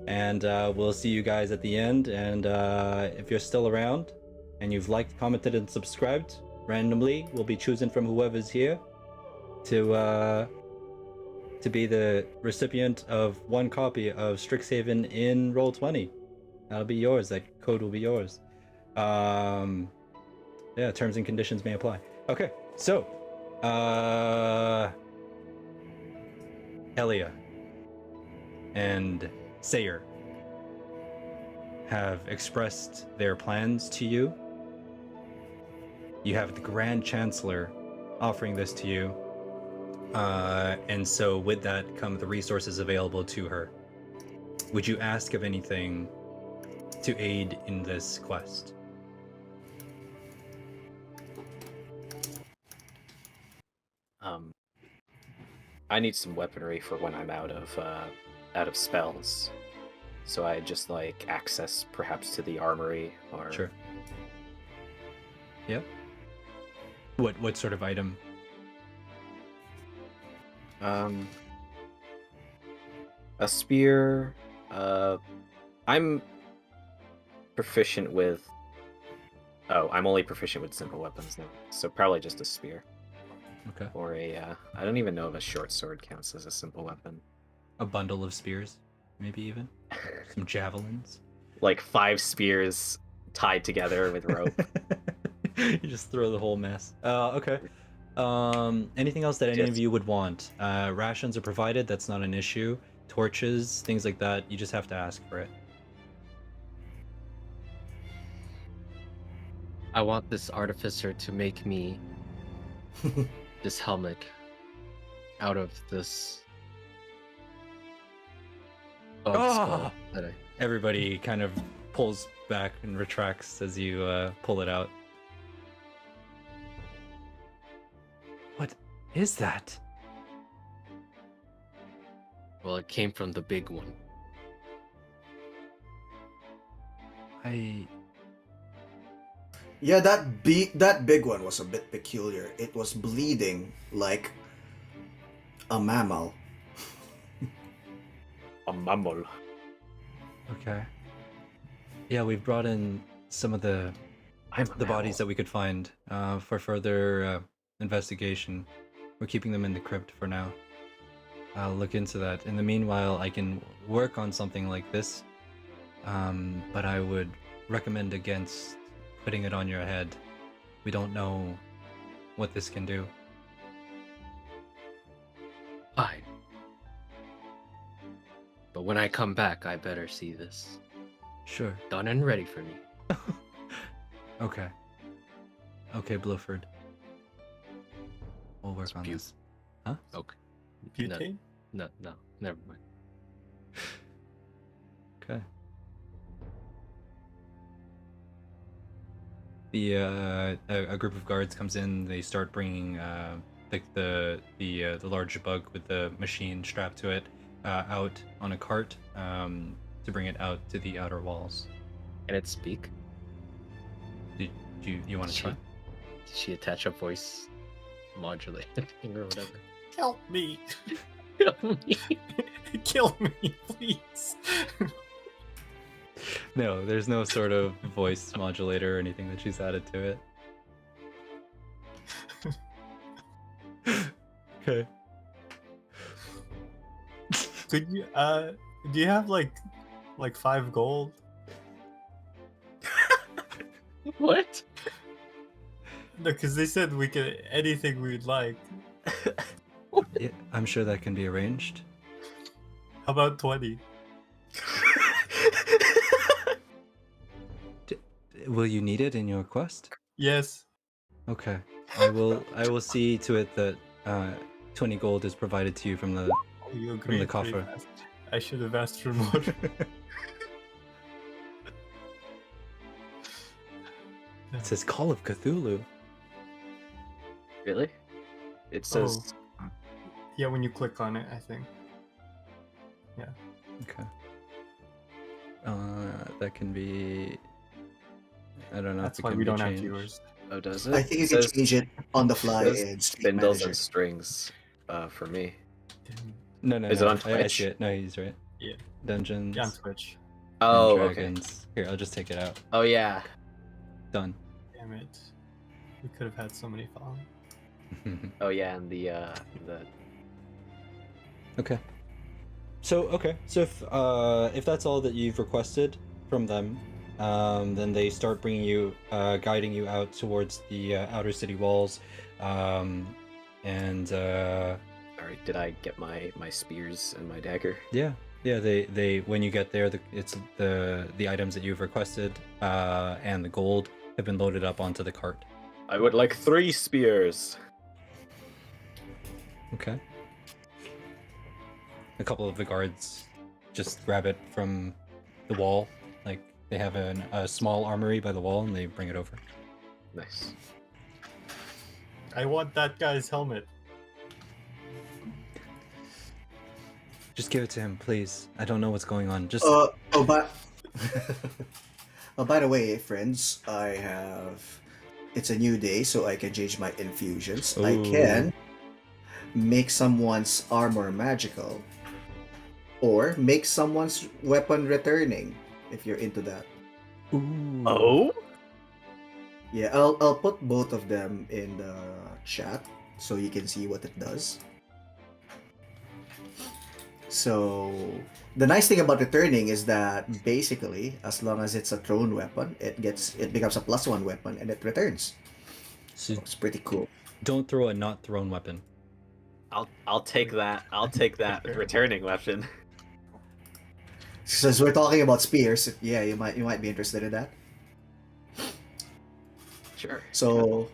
Speaker 2: and we'll see you guys at the end. And if you're still around and you've liked, commented, and subscribed, randomly we'll be choosing from whoever's here to be the recipient of one copy of Strixhaven in Roll20. That'll be yours. That code will be yours. Yeah, terms and conditions may apply. Okay, so Eliya and Sayer have expressed their plans to you. You have the Grand Chancellor offering this to you. And so with that come the resources available to her. Would you ask of anything to aid in this quest?
Speaker 4: I need some weaponry for when I'm out of spells. So I just like access perhaps to the armory or
Speaker 2: Sure. Yep. What sort of item?
Speaker 4: A spear. I'm proficient with. Oh, I'm only proficient with simple weapons now, so probably just a spear.
Speaker 2: Okay.
Speaker 4: Or a. I don't even know if a short sword counts as a simple weapon.
Speaker 2: A bundle of spears, maybe even some javelins.
Speaker 4: Like 5 spears tied together with rope.
Speaker 2: You just throw the whole mess. Okay. Anything else that any of you would want? Rations are provided. That's not an issue. Torches, things like that. You just have to ask for it.
Speaker 3: I want this artificer to make me this helmet out of this bug skull that I...
Speaker 2: Everybody kind of pulls back and retracts as you pull it out. What is that?
Speaker 3: Well, it came from the big one.
Speaker 1: Yeah, that big one was a bit peculiar. It was bleeding like a mammal.
Speaker 4: A mammal.
Speaker 2: Okay. Yeah, we've brought in some of the bodies that we could find for further investigation. We're keeping them in the crypt for now. I'll look into that. In the meanwhile, I can work on something like this, but I would recommend against putting it on your head. We don't know what this can do.
Speaker 3: Fine. But when I come back, I better see this.
Speaker 2: Sure.
Speaker 3: Done and ready for me.
Speaker 2: Okay. Okay, Blowford. We'll work on
Speaker 3: Spew.
Speaker 2: this. Huh?
Speaker 3: Okay.
Speaker 6: Butane?
Speaker 3: No, never mind.
Speaker 2: Okay. The a group of guards comes in. They start bringing the large bug with the machine strapped to it out on a cart to bring it out to the outer walls.
Speaker 3: Can it speak?
Speaker 2: Did you want to try?
Speaker 3: Did she attach a voice modulating or whatever?
Speaker 6: Help me!
Speaker 3: Help me.
Speaker 6: Kill me, please!
Speaker 2: No, there's no sort of voice modulator or anything that she's added to it. Okay.
Speaker 6: Could you, do you have like 5 gold?
Speaker 3: What?
Speaker 6: No, because they said we could anything we'd like.
Speaker 2: Yeah, I'm sure that can be arranged.
Speaker 6: How about 20?
Speaker 2: Will you need it in your quest?
Speaker 6: Yes.
Speaker 2: Okay. I will see to it that 20 gold is provided to you from the
Speaker 6: Oh, you agreed pretty
Speaker 2: coffer.
Speaker 6: fast. I should have asked for more.
Speaker 2: It says Call of Cthulhu.
Speaker 4: Really? It says
Speaker 6: Yeah, when you click on it, I think.
Speaker 2: Okay. That can be. I don't know.
Speaker 6: That's
Speaker 2: if it
Speaker 6: why
Speaker 2: can
Speaker 6: we
Speaker 2: be
Speaker 6: don't have
Speaker 2: changed.
Speaker 6: viewers.
Speaker 4: oh, does it?
Speaker 1: I think you
Speaker 4: It
Speaker 1: can
Speaker 4: says-
Speaker 1: change it on the fly
Speaker 4: says
Speaker 1: in Street
Speaker 4: Spindles
Speaker 1: Manager.
Speaker 4: and strings for me.
Speaker 6: Damn.
Speaker 2: No.
Speaker 4: Is it on
Speaker 2: I
Speaker 4: Twitch?
Speaker 2: see it. No, he's right.
Speaker 6: Yeah.
Speaker 2: Dungeons
Speaker 6: Yeah, on Twitch.
Speaker 2: and
Speaker 4: Oh, okay.
Speaker 2: dragons. Here, I'll just take it out.
Speaker 4: Oh yeah.
Speaker 2: Done.
Speaker 6: Damn it. We could have had so many following.
Speaker 4: Oh yeah, and the
Speaker 2: Okay. So if that's all that you've requested from them, then they start bringing you, guiding you out towards the outer city walls, and
Speaker 4: Alright, did I get my spears and my dagger?
Speaker 2: yeah, they when you get there, it's the items that you've requested, and the gold have been loaded up onto the cart.
Speaker 4: I would like 3 spears.
Speaker 2: Okay. A couple of the guards just grab it from the wall, like they have a small armory by the wall, and they bring it over.
Speaker 4: Nice.
Speaker 6: I want that guy's helmet.
Speaker 2: Just give it to him, please. I don't know what's going on. Just
Speaker 1: But oh, by the way, friends, it's a new day, so I can change my infusions. I
Speaker 2: Ooh.
Speaker 1: can make someone's armor magical, or make someone's weapon returning, if you're into that.
Speaker 2: Ooh.
Speaker 4: Oh?
Speaker 1: Yeah, I'll put both of them in the chat so you can see what it does. So the nice thing about returning is that basically, as long as it's a thrown weapon, it becomes a +1 weapon and it returns.
Speaker 2: So
Speaker 1: It's pretty cool.
Speaker 2: don't throw a not thrown weapon.
Speaker 4: I'll take that. I'll take that returning weapon.
Speaker 1: Since we're talking about spears, yeah, you might be interested in that.
Speaker 4: Sure.
Speaker 1: So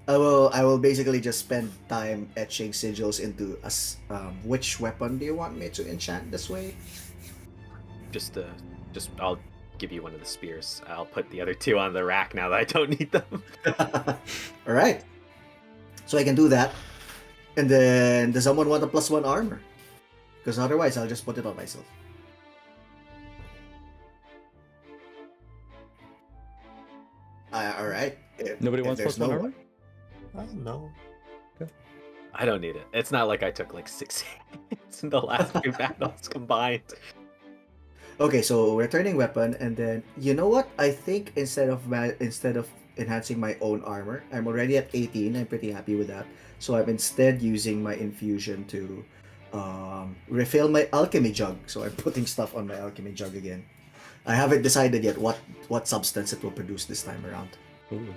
Speaker 1: I will basically just spend time etching sigils into which weapon do you want me to enchant this way?
Speaker 4: Just I'll give you one of the spears. I'll put the other 2 on the rack now that I don't need them.
Speaker 1: All right. So I can do that. And then does someone want a +1 armor? Because otherwise I'll just put it on myself. All right.
Speaker 2: Nobody
Speaker 1: If
Speaker 2: wants
Speaker 1: there's
Speaker 2: +1
Speaker 1: no
Speaker 2: armor?
Speaker 6: I don't know.
Speaker 4: I don't need it. It's not like I took like 6 hits in the last 2 battles combined.
Speaker 1: Okay, so returning weapon, and then you know what? I think instead of enhancing my own armor, I'm already at 18. I'm pretty happy with that. So I'm instead using my infusion to refill my alchemy jug. So I'm putting stuff on my alchemy jug again. I haven't decided yet what substance it will produce this time around.
Speaker 2: Ooh.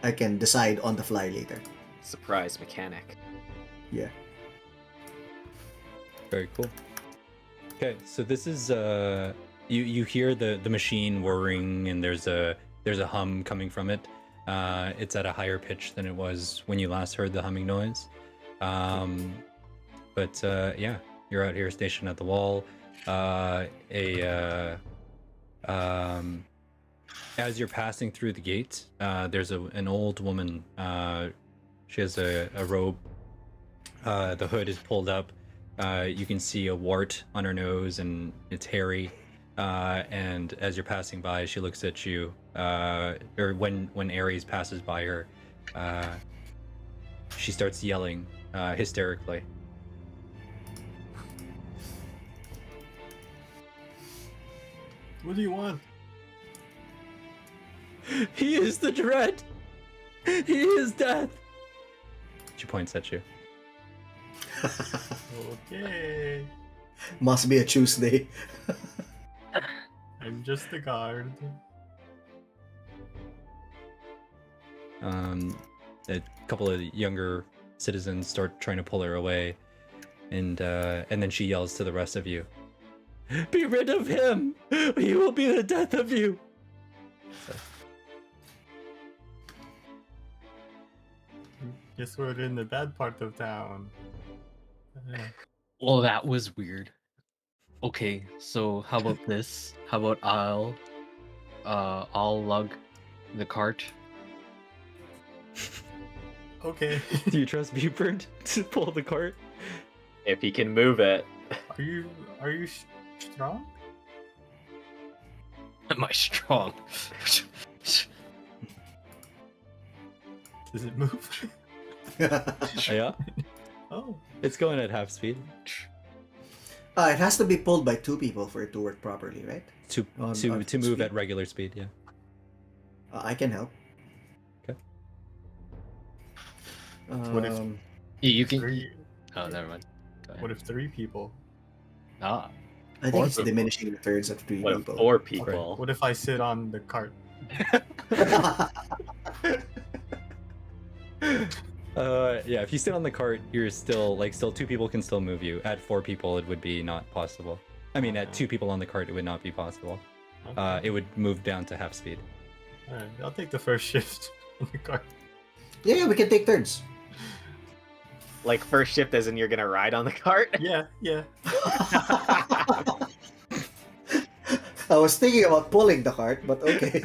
Speaker 1: I can decide on the fly later.
Speaker 4: Surprise mechanic.
Speaker 1: Yeah.
Speaker 2: Very cool. Okay, so this is you hear the machine whirring, and there's a hum coming from it. It's at a higher pitch than it was when you last heard the humming noise. But yeah, you're out here stationed at the wall. As you're passing through the gate, there's an old woman. She has a robe. The hood is pulled up. You can see a wart on her nose, and it's hairy. And as you're passing by, she looks at you. Or when Ares passes by her, she starts yelling hysterically.
Speaker 6: What do you want?
Speaker 2: He is the dread. He is death. She points at you.
Speaker 6: Okay.
Speaker 1: Must be a Tuesday.
Speaker 6: I'm just a guard.
Speaker 2: A couple of younger citizens start trying to pull her away, and then she yells to the rest of you, "Be rid of him! He will be the death of you!" So,
Speaker 6: Guess we're in the bad part of town.
Speaker 3: Well, that was weird. Okay, so how about this? How about I'll lug the cart.
Speaker 6: Okay.
Speaker 2: do you trust Buford to pull the cart?
Speaker 4: If he can move it.
Speaker 6: Are you strong?
Speaker 3: Am I strong?
Speaker 6: Does it move?
Speaker 2: Yeah,
Speaker 6: Oh.
Speaker 2: it's going at half speed.
Speaker 1: It has to be pulled by two people for it to work properly, right?
Speaker 2: To
Speaker 1: On
Speaker 2: to move
Speaker 1: speed?
Speaker 2: at regular speed. Yeah.
Speaker 1: I can help.
Speaker 2: Okay.
Speaker 6: What if-
Speaker 3: You can.
Speaker 6: Three.
Speaker 3: Oh, never mind. Go ahead.
Speaker 6: What if 3 people?
Speaker 3: Ah,
Speaker 1: I think it's diminishing returns at 3
Speaker 4: What if
Speaker 1: people.
Speaker 4: 4 people?
Speaker 6: What if I sit on the cart?
Speaker 2: Yeah, if you sit on the cart, you're still 2 people can still move you. At 4 people, it would be not possible. I mean, at 2 people on the cart, it would not be possible. It would move down to half speed.
Speaker 6: Alright, I'll take the first shift on the cart.
Speaker 1: Yeah, we can take turns.
Speaker 4: Like first shift as in you're gonna ride on the cart?
Speaker 6: Yeah.
Speaker 1: I was thinking about pulling the cart, but okay.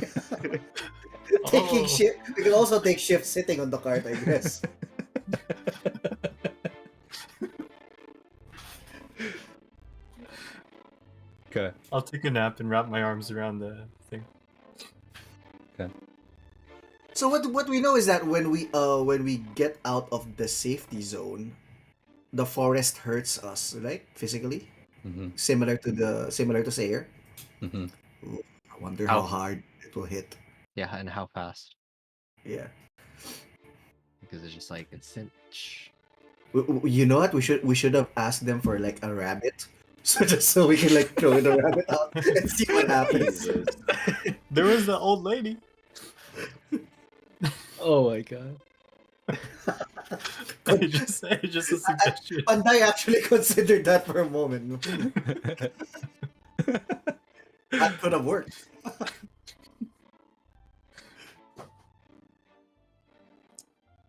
Speaker 1: Taking
Speaker 6: Oh.
Speaker 1: shift. We can also take shift sitting on the cart, I guess.
Speaker 2: Okay.
Speaker 6: I'll take a nap and wrap my arms around the thing.
Speaker 1: So what we know is that when we get out of the safety zone, the forest hurts us, right? Physically,
Speaker 2: Mm-hmm.
Speaker 1: similar to Sayer.
Speaker 2: Mm-hmm.
Speaker 1: I wonder how
Speaker 3: How?
Speaker 1: hard it will hit.
Speaker 3: yeah, and how fast?
Speaker 1: Yeah.
Speaker 3: Because it's just like instant.
Speaker 1: You know what? We should have asked them for like a rabbit, so just so we can like throw the rabbit out and see what happens.
Speaker 4: Jesus.
Speaker 6: There was the old lady.
Speaker 3: Oh my god.
Speaker 6: Just a suggestion.
Speaker 1: Panday actually considered that for a moment. That could have worked.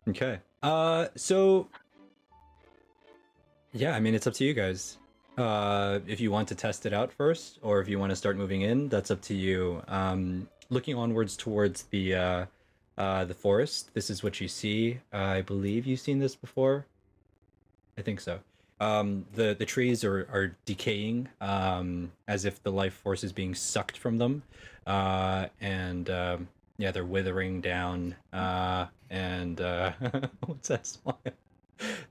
Speaker 2: Okay. So yeah, I mean, it's up to you guys. If you want to test it out first, or if you want to start moving in, that's up to you. Looking onwards towards the forest, this is what you see. I believe you've seen this before. I think so. The trees are decaying, as if the life force is being sucked from them, and yeah, they're withering down. And what's that smile?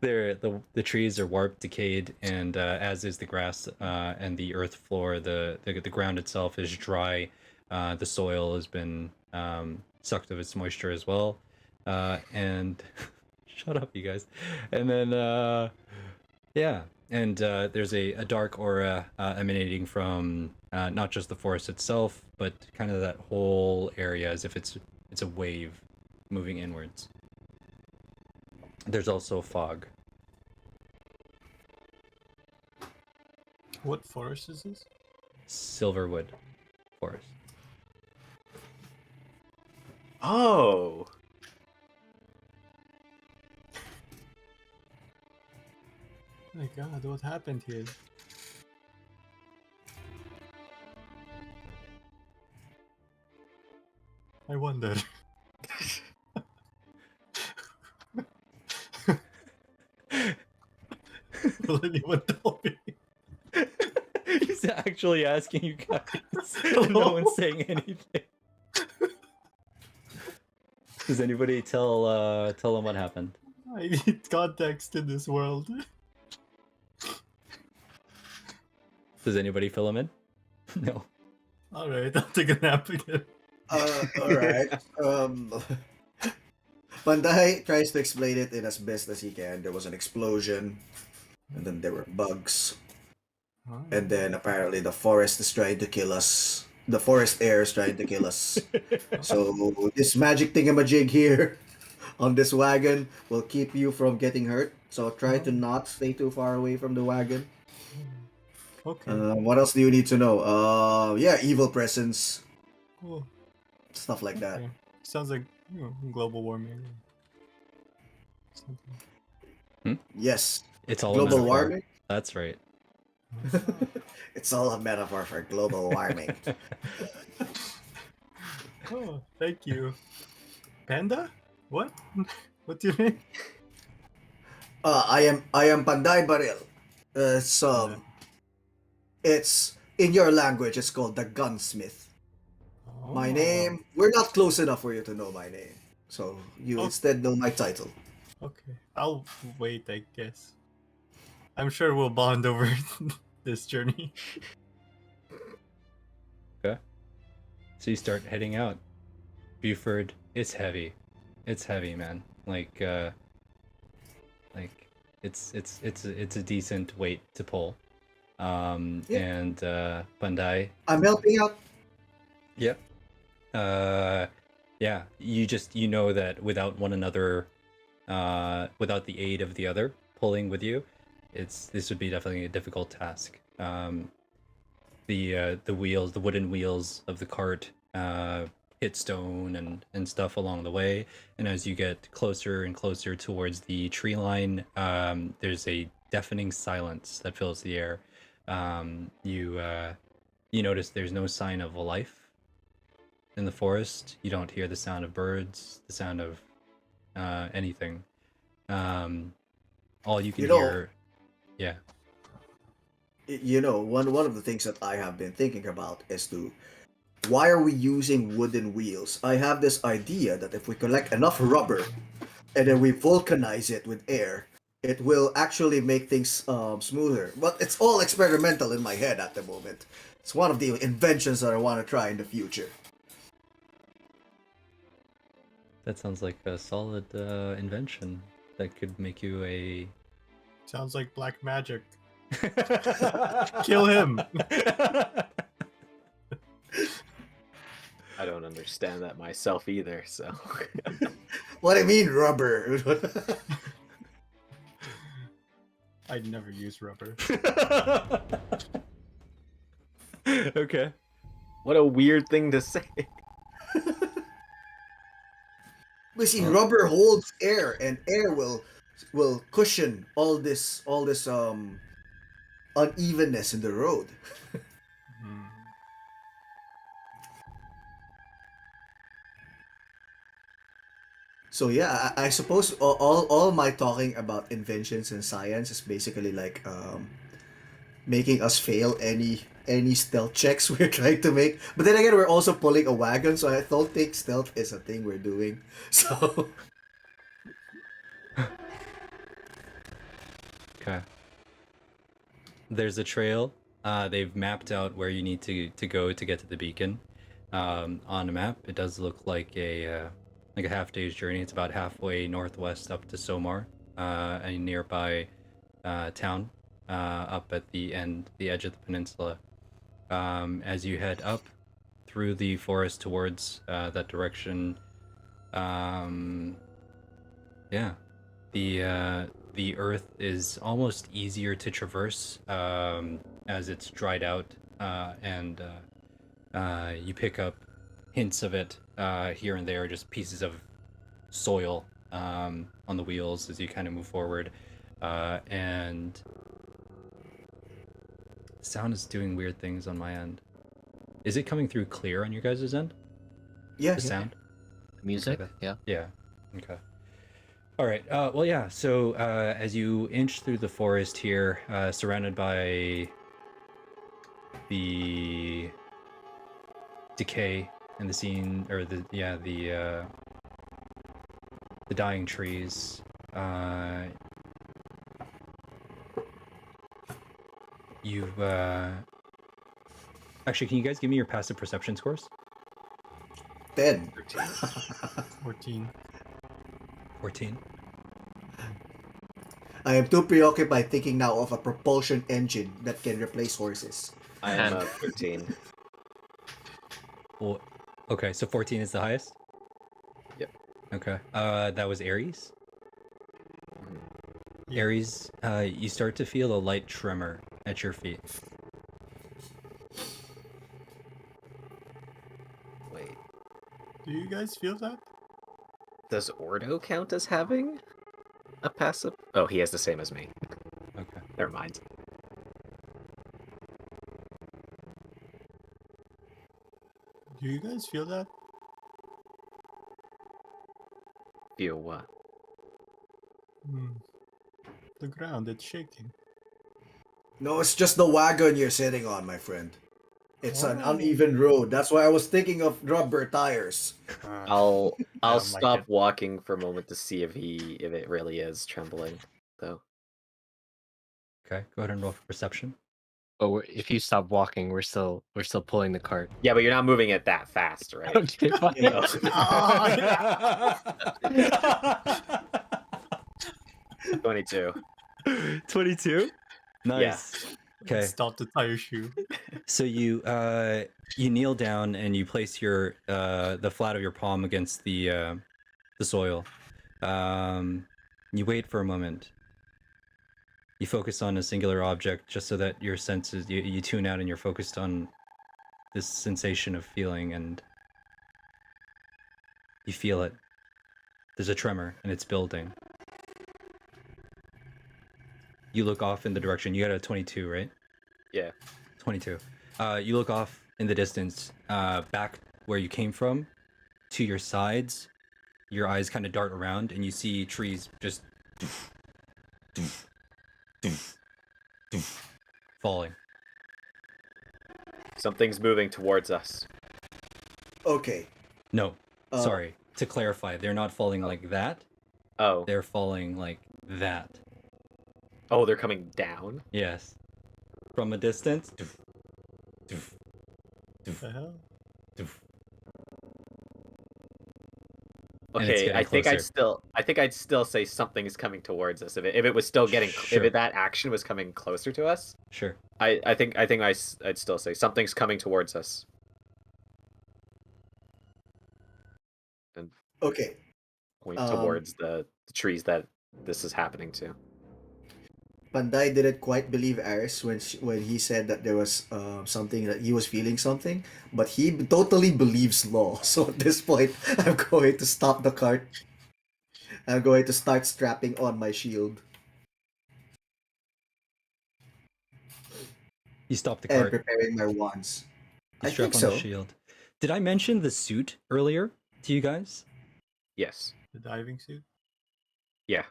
Speaker 2: The trees are warped, decayed, and as is the grass and the earth floor. The ground itself is dry. The soil has been sucked of its moisture as well. And shut up, you guys. And then yeah, and there's a dark aura emanating from not just the forest itself, but kind of that whole area, as if it's a wave moving inwards. There's also fog.
Speaker 6: What forest is this?
Speaker 2: Silverwood forest.
Speaker 4: Oh.
Speaker 6: Oh my god, what happened here? I wonder. Will anyone tell me?
Speaker 2: He's actually asking you guys, and no one's saying anything. Does anybody tell him what happened?
Speaker 6: I need context in this world.
Speaker 2: Does anybody fill him in? No.
Speaker 6: Alright, I'll take a nap again.
Speaker 1: Alright. Bandai tries to explain it in as best as he can. There was an explosion, and then there were bugs, and then apparently the forest is trying to kill us. The forest air is trying to kill us. So this magic thingamajig here on this wagon will keep you from getting hurt. So try to not stay too far away from the wagon.
Speaker 6: Okay.
Speaker 1: What else do you need to know? Yeah, evil presence,
Speaker 6: Cool.
Speaker 1: stuff like that.
Speaker 6: Okay. Sounds like global warming. Something.
Speaker 1: Yes,
Speaker 2: It's all a
Speaker 1: global
Speaker 2: metaphor.
Speaker 1: warming.
Speaker 2: That's right.
Speaker 1: It's all a metaphor for global warming.
Speaker 6: Oh, thank you. Panda? What? What's your name?
Speaker 1: I am Panday Baril. It's in your language. It's called the gunsmith. My
Speaker 6: Oh.
Speaker 1: name. We're not close enough for you to know my name, so you
Speaker 6: Oh.
Speaker 1: instead know my title.
Speaker 6: Okay, I'll wait, I guess. I'm sure we'll bond over this journey.
Speaker 2: Okay. So you start heading out. Buford, it's heavy. It's heavy, man. Like it's a decent weight to pull.
Speaker 1: Yeah.
Speaker 2: And Bandai,
Speaker 1: I'm helping out.
Speaker 2: yep. Yeah, you know that without one another, without the aid of the other pulling with you, this would be definitely a difficult task. The wheels, the wooden wheels of the cart, hit stone and stuff along the way, and as you get closer and closer towards the tree line, there's a deafening silence that fills the air. You notice there's no sign of life in the forest. You don't hear the sound of birds, the sound of anything. All you can hear, yeah.
Speaker 1: You know, one of the things that I have been thinking about is why are we using wooden wheels? I have this idea that if we collect enough rubber and then we vulcanize it with air, it will actually make things smoother. But it's all experimental in my head at the moment. It's one of the inventions that I want to try in the future.
Speaker 2: That sounds like a solid invention that could make you a
Speaker 6: Sounds like black magic. Kill him!
Speaker 4: I don't understand that myself either, so.
Speaker 1: What do you mean, rubber?
Speaker 6: I'd never use rubber.
Speaker 2: Okay.
Speaker 4: What a weird thing to say.
Speaker 1: We see rubber holds air, and air will cushion all this unevenness in the road.
Speaker 6: Hmm.
Speaker 1: So yeah, I suppose all my talking about inventions and science is basically like making us fail any stealth checks we're trying to make. But then again, we're also pulling a wagon, so I don't think stealth is a thing we're doing. So
Speaker 2: Okay. There's a trail. They've mapped out where you need to go to get to the beacon. On a map, it does look like a half day's journey. It's about halfway northwest up to Somar, a nearby town up at the edge of the peninsula. As you head up through the forest towards that direction, yeah, the earth is almost easier to traverse as it's dried out and you pick up hints of it here and there, just pieces of soil on the wheels as you kind of move forward, and sound is doing weird things on my end. Is it coming through clear on your guys' end?
Speaker 1: Yeah.
Speaker 2: The sound?
Speaker 3: Music?
Speaker 2: Okay.
Speaker 3: Yeah.
Speaker 2: Yeah. Okay. All right. Well, yeah. So as you inch through the forest here, surrounded by the decay and the scene, or the dying trees, you actually, can you guys give me your passive perception scores?
Speaker 1: 10.
Speaker 6: 14.
Speaker 2: 14.
Speaker 1: I am too preoccupied thinking now of a propulsion engine that can replace horses.
Speaker 4: I am 13.
Speaker 2: Well, okay, so 14 is the highest?
Speaker 4: Yep.
Speaker 2: Okay. That was Aries?
Speaker 6: Yeah.
Speaker 2: Aries, you start to feel a light tremor at your feet.
Speaker 4: Wait,
Speaker 6: Do you guys feel that?
Speaker 4: does Ordo count as having a passive? Oh, he has the same as me.
Speaker 2: Okay.
Speaker 4: Never mind.
Speaker 6: Do you guys feel that?
Speaker 4: Feel what?
Speaker 6: Hmm. The ground, it's shaking.
Speaker 1: No, it's just the wagon you're sitting on, my friend. It's an
Speaker 6: Oh.
Speaker 1: uneven road. That's why I was thinking of rubber tires.
Speaker 4: I'll
Speaker 6: I don't like
Speaker 4: stop
Speaker 6: it.
Speaker 4: walking for a moment to see if it really is trembling, though.
Speaker 2: Okay, go ahead and roll for perception.
Speaker 3: But if you stop walking, we're still pulling the cart.
Speaker 4: Yeah, but you're not moving it that fast, right?
Speaker 3: Okay, fine.
Speaker 1: Yeah.
Speaker 6: Oh,
Speaker 4: 22.
Speaker 2: 22? Nice. Okay.
Speaker 6: Stop the tire shoe.
Speaker 2: So you kneel down and you place your the flat of your palm against the soil. You wait for a moment. You focus on a singular object just so that your senses you tune out and you're focused on this sensation of feeling, and you feel it. There's a tremor and it's building. You look off in the direction. You got a 22, right?
Speaker 4: Yeah.
Speaker 2: 22. You look off in the distance, back where you came from, to your sides. Your eyes kind of dart around, and you see trees just falling.
Speaker 4: Something's moving towards us.
Speaker 1: Okay.
Speaker 2: No,
Speaker 1: Uh,
Speaker 2: sorry. To clarify, they're not falling like that.
Speaker 4: Oh.
Speaker 2: They're falling like that.
Speaker 4: Oh, they're coming down?
Speaker 2: Yes. From a distance.
Speaker 6: The hell?
Speaker 2: And it's
Speaker 4: Okay,
Speaker 2: getting
Speaker 4: I think
Speaker 2: closer.
Speaker 4: I'd still say something is coming towards us. If it was still getting
Speaker 2: Sure.
Speaker 4: if that action was coming closer to us,
Speaker 2: Sure.
Speaker 4: I think I'd still say something's coming towards us. And
Speaker 1: Okay.
Speaker 4: point
Speaker 1: Um,
Speaker 4: towards the trees that this is happening to.
Speaker 1: Panday didn't quite believe Aris when he said that there was something, that he was feeling something, but he totally believes Law. So at this point, I'm going to stop the cart. I'm going to start strapping on my shield
Speaker 2: You stop the
Speaker 1: and
Speaker 2: cart.
Speaker 1: preparing my wands.
Speaker 2: You
Speaker 1: I
Speaker 2: strap
Speaker 1: think
Speaker 2: on
Speaker 1: so.
Speaker 2: the shield. Did I mention the suit earlier to you guys?
Speaker 4: Yes.
Speaker 6: The diving suit?
Speaker 4: Yeah.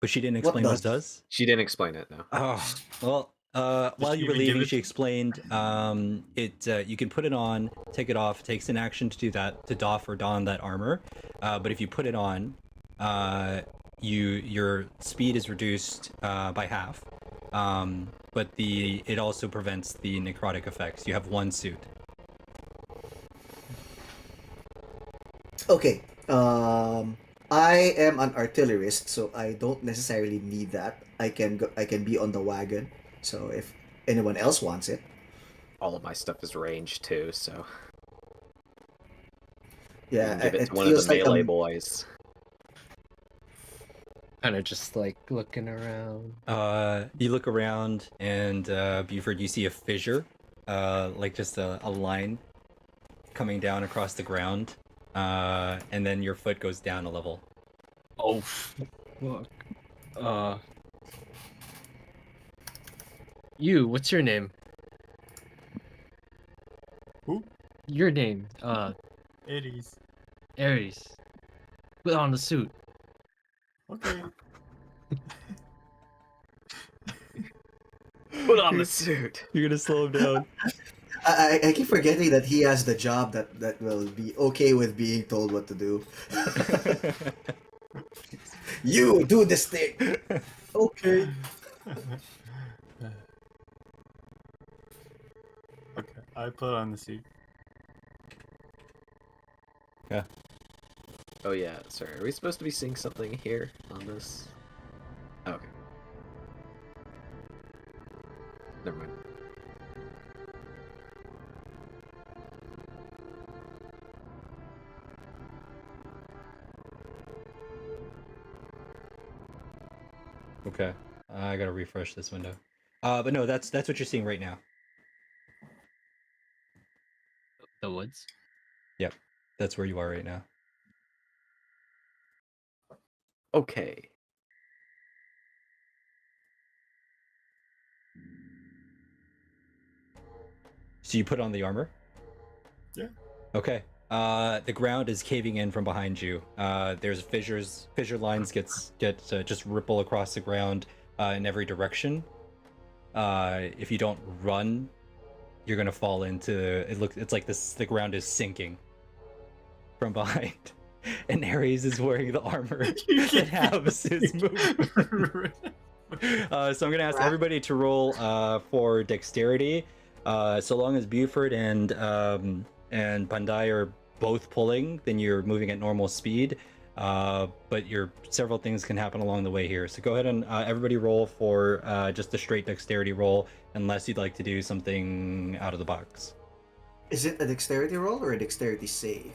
Speaker 2: But she didn't
Speaker 1: What
Speaker 2: explain what
Speaker 1: does?
Speaker 2: it does?
Speaker 4: She didn't explain it, no.
Speaker 2: Oh, well, while
Speaker 6: she
Speaker 2: you were
Speaker 6: even give
Speaker 2: leaving,
Speaker 6: it-
Speaker 2: she explained you can put it on, take it off. It takes an action to do that, to doff or don that armor. But if you put it on, your speed is reduced by half. But it also prevents the necrotic effects. You have one suit.
Speaker 1: Okay. I am an artillerist, so I don't necessarily need that. I can be on the wagon. So if anyone else wants it,
Speaker 4: All of my stuff is ranged too, so you
Speaker 1: yeah,
Speaker 4: can give it
Speaker 1: it
Speaker 4: to one of the
Speaker 1: feels like
Speaker 4: melee boys.
Speaker 3: Kind of just like looking around.
Speaker 2: You look around, and Buford, you see a fissure like just a line coming down across the ground, and then your foot goes down a level.
Speaker 3: Oh, fuck. You, what's your name?
Speaker 6: Who?
Speaker 3: Your name,
Speaker 6: Aries.
Speaker 3: Aries. Put on the suit.
Speaker 6: Okay.
Speaker 4: Put on the suit.
Speaker 2: You're gonna slow him down.
Speaker 1: I keep forgetting that he has the job that will be okay with being told what to do. You do this thing. Okay.
Speaker 6: Okay, I put on the suit.
Speaker 4: Oh yeah, sorry. Are we supposed to be seeing something here on this? Oh, okay. Never mind.
Speaker 2: Okay, I gotta refresh this window. But no, that's what you're seeing right now.
Speaker 3: The woods.
Speaker 2: Yep, that's where you are right now.
Speaker 4: Okay.
Speaker 2: So you put on the armor?
Speaker 6: Yeah.
Speaker 2: Okay. The ground is caving in from behind you. There's fissure lines get just ripple across the ground in every direction. If you don't run, you're gonna fall into it's like the ground is sinking from behind. And Ares is wearing the armor that halves his movement. So I'm gonna ask everybody to roll for dexterity. So long as Buford and Pandai are both pulling, then you're moving at normal speed. But several things can happen along the way here. So go ahead and everybody roll for just a straight dexterity roll, unless you'd like to do something out of the box.
Speaker 1: Is it a dexterity roll or a dexterity save?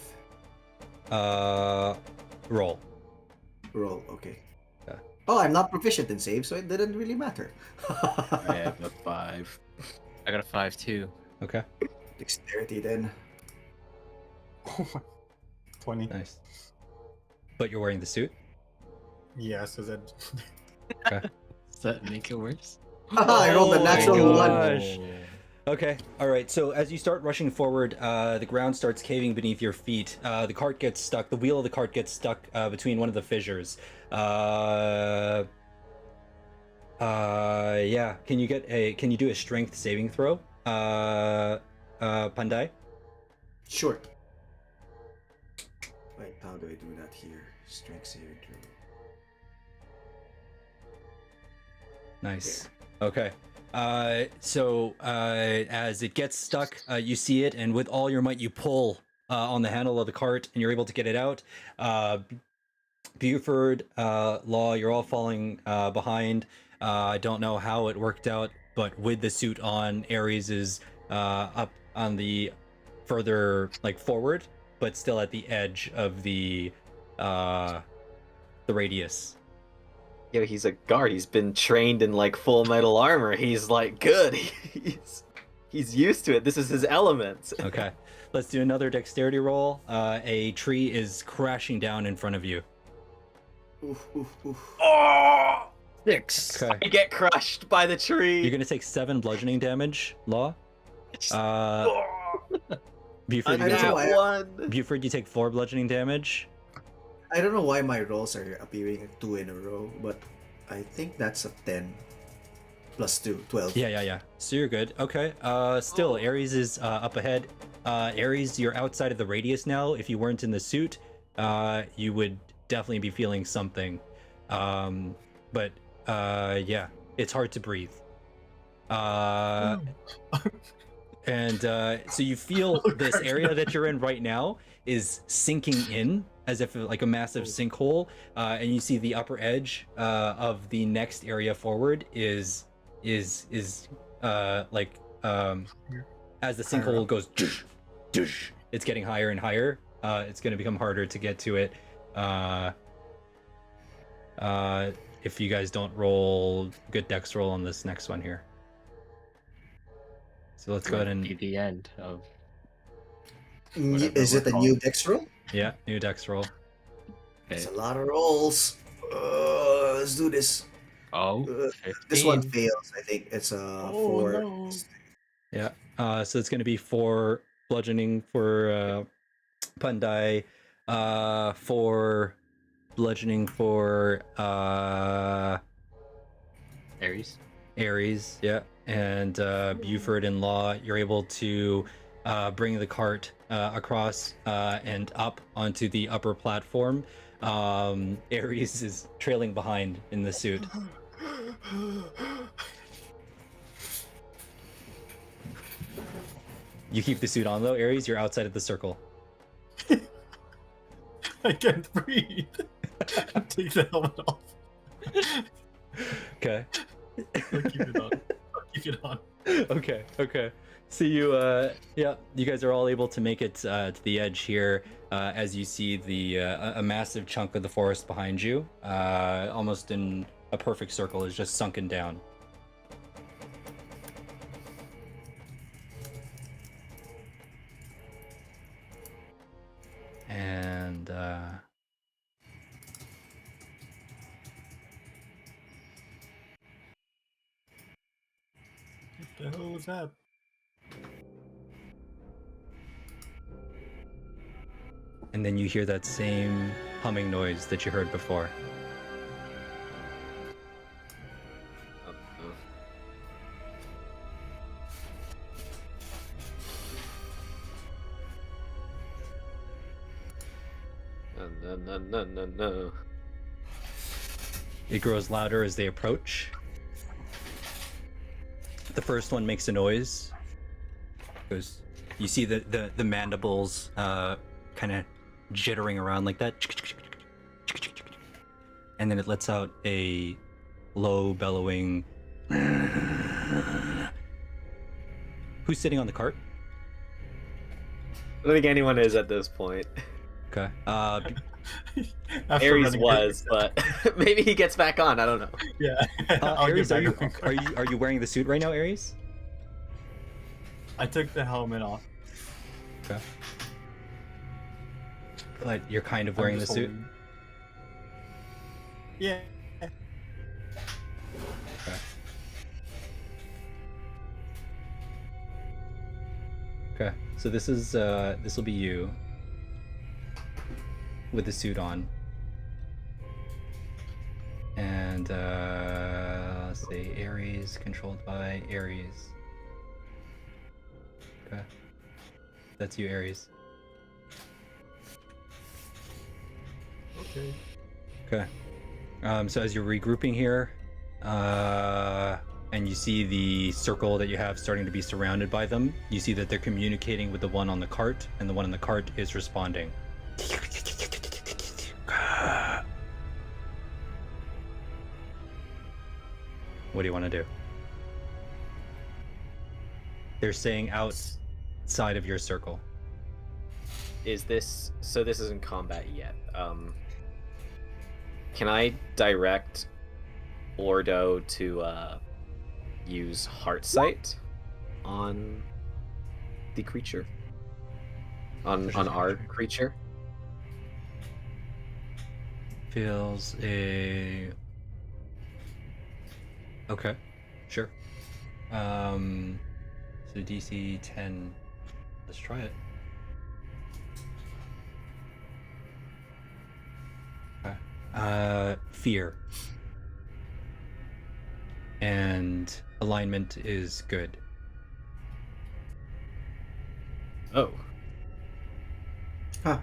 Speaker 2: Roll.
Speaker 1: Roll, okay.
Speaker 2: Yeah.
Speaker 1: Oh, I'm not proficient in save, so it didn't really matter.
Speaker 4: I have a 5.
Speaker 3: I got a 5 too.
Speaker 2: Okay.
Speaker 1: Dexterity then.
Speaker 6: 20.
Speaker 2: Nice. But you're wearing the suit?
Speaker 6: Yeah, so that.
Speaker 3: Does that make it worse?
Speaker 1: I rolled a
Speaker 2: Oh
Speaker 1: natural
Speaker 2: my
Speaker 1: one.
Speaker 2: gosh. Okay, all right. So as you start rushing forward, the ground starts caving beneath your feet. The cart gets stuck. The wheel of the cart gets stuck between one of the fissures. Yeah. Can you do a strength saving throw? Pandai?
Speaker 1: Sure. Wait, how do I do that here? Strength saving throw.
Speaker 2: Nice. Okay. So as it gets stuck, you see it, and with all your might, you pull on the handle of the cart, and you're able to get it out. Buford, Law, you're all falling behind. I don't know how it worked out, but with the suit on, Ares is up on the further forward, but still at the edge of the radius.
Speaker 4: Yo, he's a guard. He's been trained in full metal armor. He's good. He's used to it. This is his element.
Speaker 2: Okay, let's do another dexterity roll. A tree is crashing down in front of you.
Speaker 1: Oof, oof, oof.
Speaker 4: Oh!
Speaker 3: 6.
Speaker 2: Okay,
Speaker 4: I get crushed by the tree.
Speaker 2: you're gonna take 7 bludgeoning damage. Law.
Speaker 4: Oh!
Speaker 2: Buford,
Speaker 1: I don't know why-
Speaker 4: one.
Speaker 2: Buford, you take 4 bludgeoning damage.
Speaker 1: I don't know why my rolls are appearing 2 in a row, but I think that's a 10 plus 2, 12.
Speaker 2: Yeah. So you're good. Okay. Still, Ares is up ahead. Ares, you're outside of the radius now. If you weren't in the suit, you would definitely be feeling something. But yeah, it's hard to breathe. And so you feel this area that you're in right now is sinking in as if like a massive sinkhole, and you see the upper edge of the next area forward is as the sinkhole goes, it's getting higher and higher. It's going to become harder to get to it. If you guys don't roll good dex roll on this next one here. So let's go ahead
Speaker 3: Be
Speaker 2: and
Speaker 3: the end of.
Speaker 1: Is it a new dex roll?
Speaker 2: yeah, new dex roll.
Speaker 1: It's a
Speaker 3: Okay.
Speaker 1: lot of rolls. Let's do this.
Speaker 3: Oh,
Speaker 1: This one
Speaker 3: 15.
Speaker 1: fails. I think it's
Speaker 6: Oh,
Speaker 1: 4.
Speaker 6: no.
Speaker 2: Yeah. So it's going to be 4 bludgeoning for Pandai, 4 bludgeoning for
Speaker 3: Aries.
Speaker 2: Ares, yeah, and Buford and Law. You're able to bring the cart across and up onto the upper platform. Ares is trailing behind in the suit. You keep the suit on though, Ares. You're outside of the circle.
Speaker 6: I can't breathe. Take the helmet off.
Speaker 2: Okay.
Speaker 6: I'll keep it on. I'll keep it on.
Speaker 2: Okay. So you, you guys are all able to make it to the edge here as you see the a massive chunk of the forest behind you, almost in a perfect circle, is just sunken down. And
Speaker 6: What the hell was that?
Speaker 2: and then you hear that same humming noise that you heard before.
Speaker 4: No.
Speaker 2: It grows louder as they approach. The first one makes a noise. Goes. You see the mandibles kind of jittering around like that, and then it lets out a low bellowing. Who's sitting on the cart?
Speaker 4: I don't think anyone is at this point.
Speaker 2: Okay.
Speaker 6: After
Speaker 4: Ares
Speaker 6: running
Speaker 4: was, but maybe he gets back on. I don't know.
Speaker 6: Yeah. I'll
Speaker 2: Ares,
Speaker 6: get
Speaker 2: are you
Speaker 6: back on.
Speaker 2: are you wearing the suit right now, Ares?
Speaker 6: I took the helmet off.
Speaker 2: Okay. But you're kind of
Speaker 6: I'm
Speaker 2: wearing the
Speaker 6: just
Speaker 2: suit.
Speaker 6: holding- Yeah.
Speaker 2: Okay. So this is this will be you with the suit on. And let's see, Ares controlled by Ares. Okay. That's you, Ares.
Speaker 6: Okay.
Speaker 2: Okay. So as you're regrouping here, and you see the circle that you have starting to be surrounded by them, you see that they're communicating with the one on the cart, and the one on the cart is responding. What do you want to do? They're saying outside of your circle.
Speaker 4: Is this so? This isn't combat yet. Can I direct Ordo to use Heart Sight on the creature? On our creature?
Speaker 2: Feels a... Okay, sure. So DC 10. Let's try it. Okay. Fear. And alignment is good.
Speaker 4: Oh,
Speaker 1: Huh.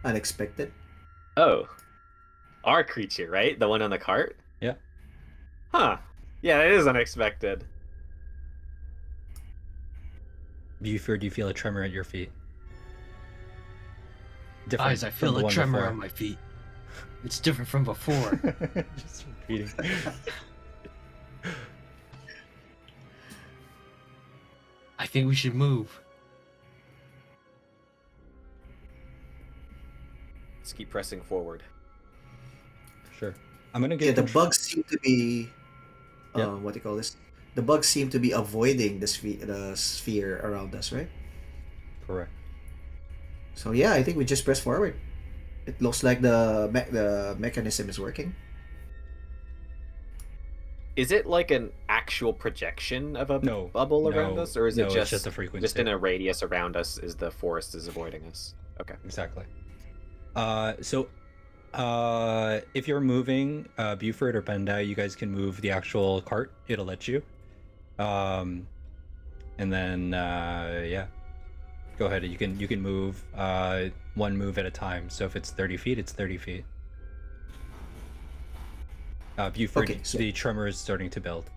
Speaker 1: Unexpected.
Speaker 4: oh, our creature, right? The one on the cart?
Speaker 2: Yeah.
Speaker 4: Huh. Yeah, it is unexpected.
Speaker 2: Buford, do you feel a tremor at your feet?
Speaker 7: Guys, I
Speaker 2: from
Speaker 7: feel
Speaker 2: the
Speaker 7: a
Speaker 2: one
Speaker 7: tremor
Speaker 2: before.
Speaker 7: on my feet. It's different from before.
Speaker 2: Just repeating.
Speaker 7: I think we should move.
Speaker 4: Let's keep pressing forward.
Speaker 2: Sure. I'm gonna
Speaker 1: Yeah,
Speaker 2: get
Speaker 1: the bugs seem to be
Speaker 2: Yep.
Speaker 1: what do you call this? the bugs seem to be avoiding the sphere around us, right?
Speaker 2: Correct.
Speaker 1: So yeah, I think we just press forward. It looks like the mechanism is working.
Speaker 4: Is it like an actual projection of a
Speaker 2: No,
Speaker 4: bubble around
Speaker 2: no,
Speaker 4: us, or is
Speaker 2: no,
Speaker 4: it
Speaker 2: it's just a
Speaker 4: just
Speaker 2: frequency.
Speaker 4: in a radius around us? Is the forest is avoiding us? Okay.
Speaker 2: Exactly. So if you're moving Buford or Bandai, you guys can move the actual cart. It'll let you. And then yeah, go ahead. You can move one move at a time. So if it's 30 feet, it's 30 feet. Buford,
Speaker 1: Okay, so-
Speaker 2: the tremor is starting to build.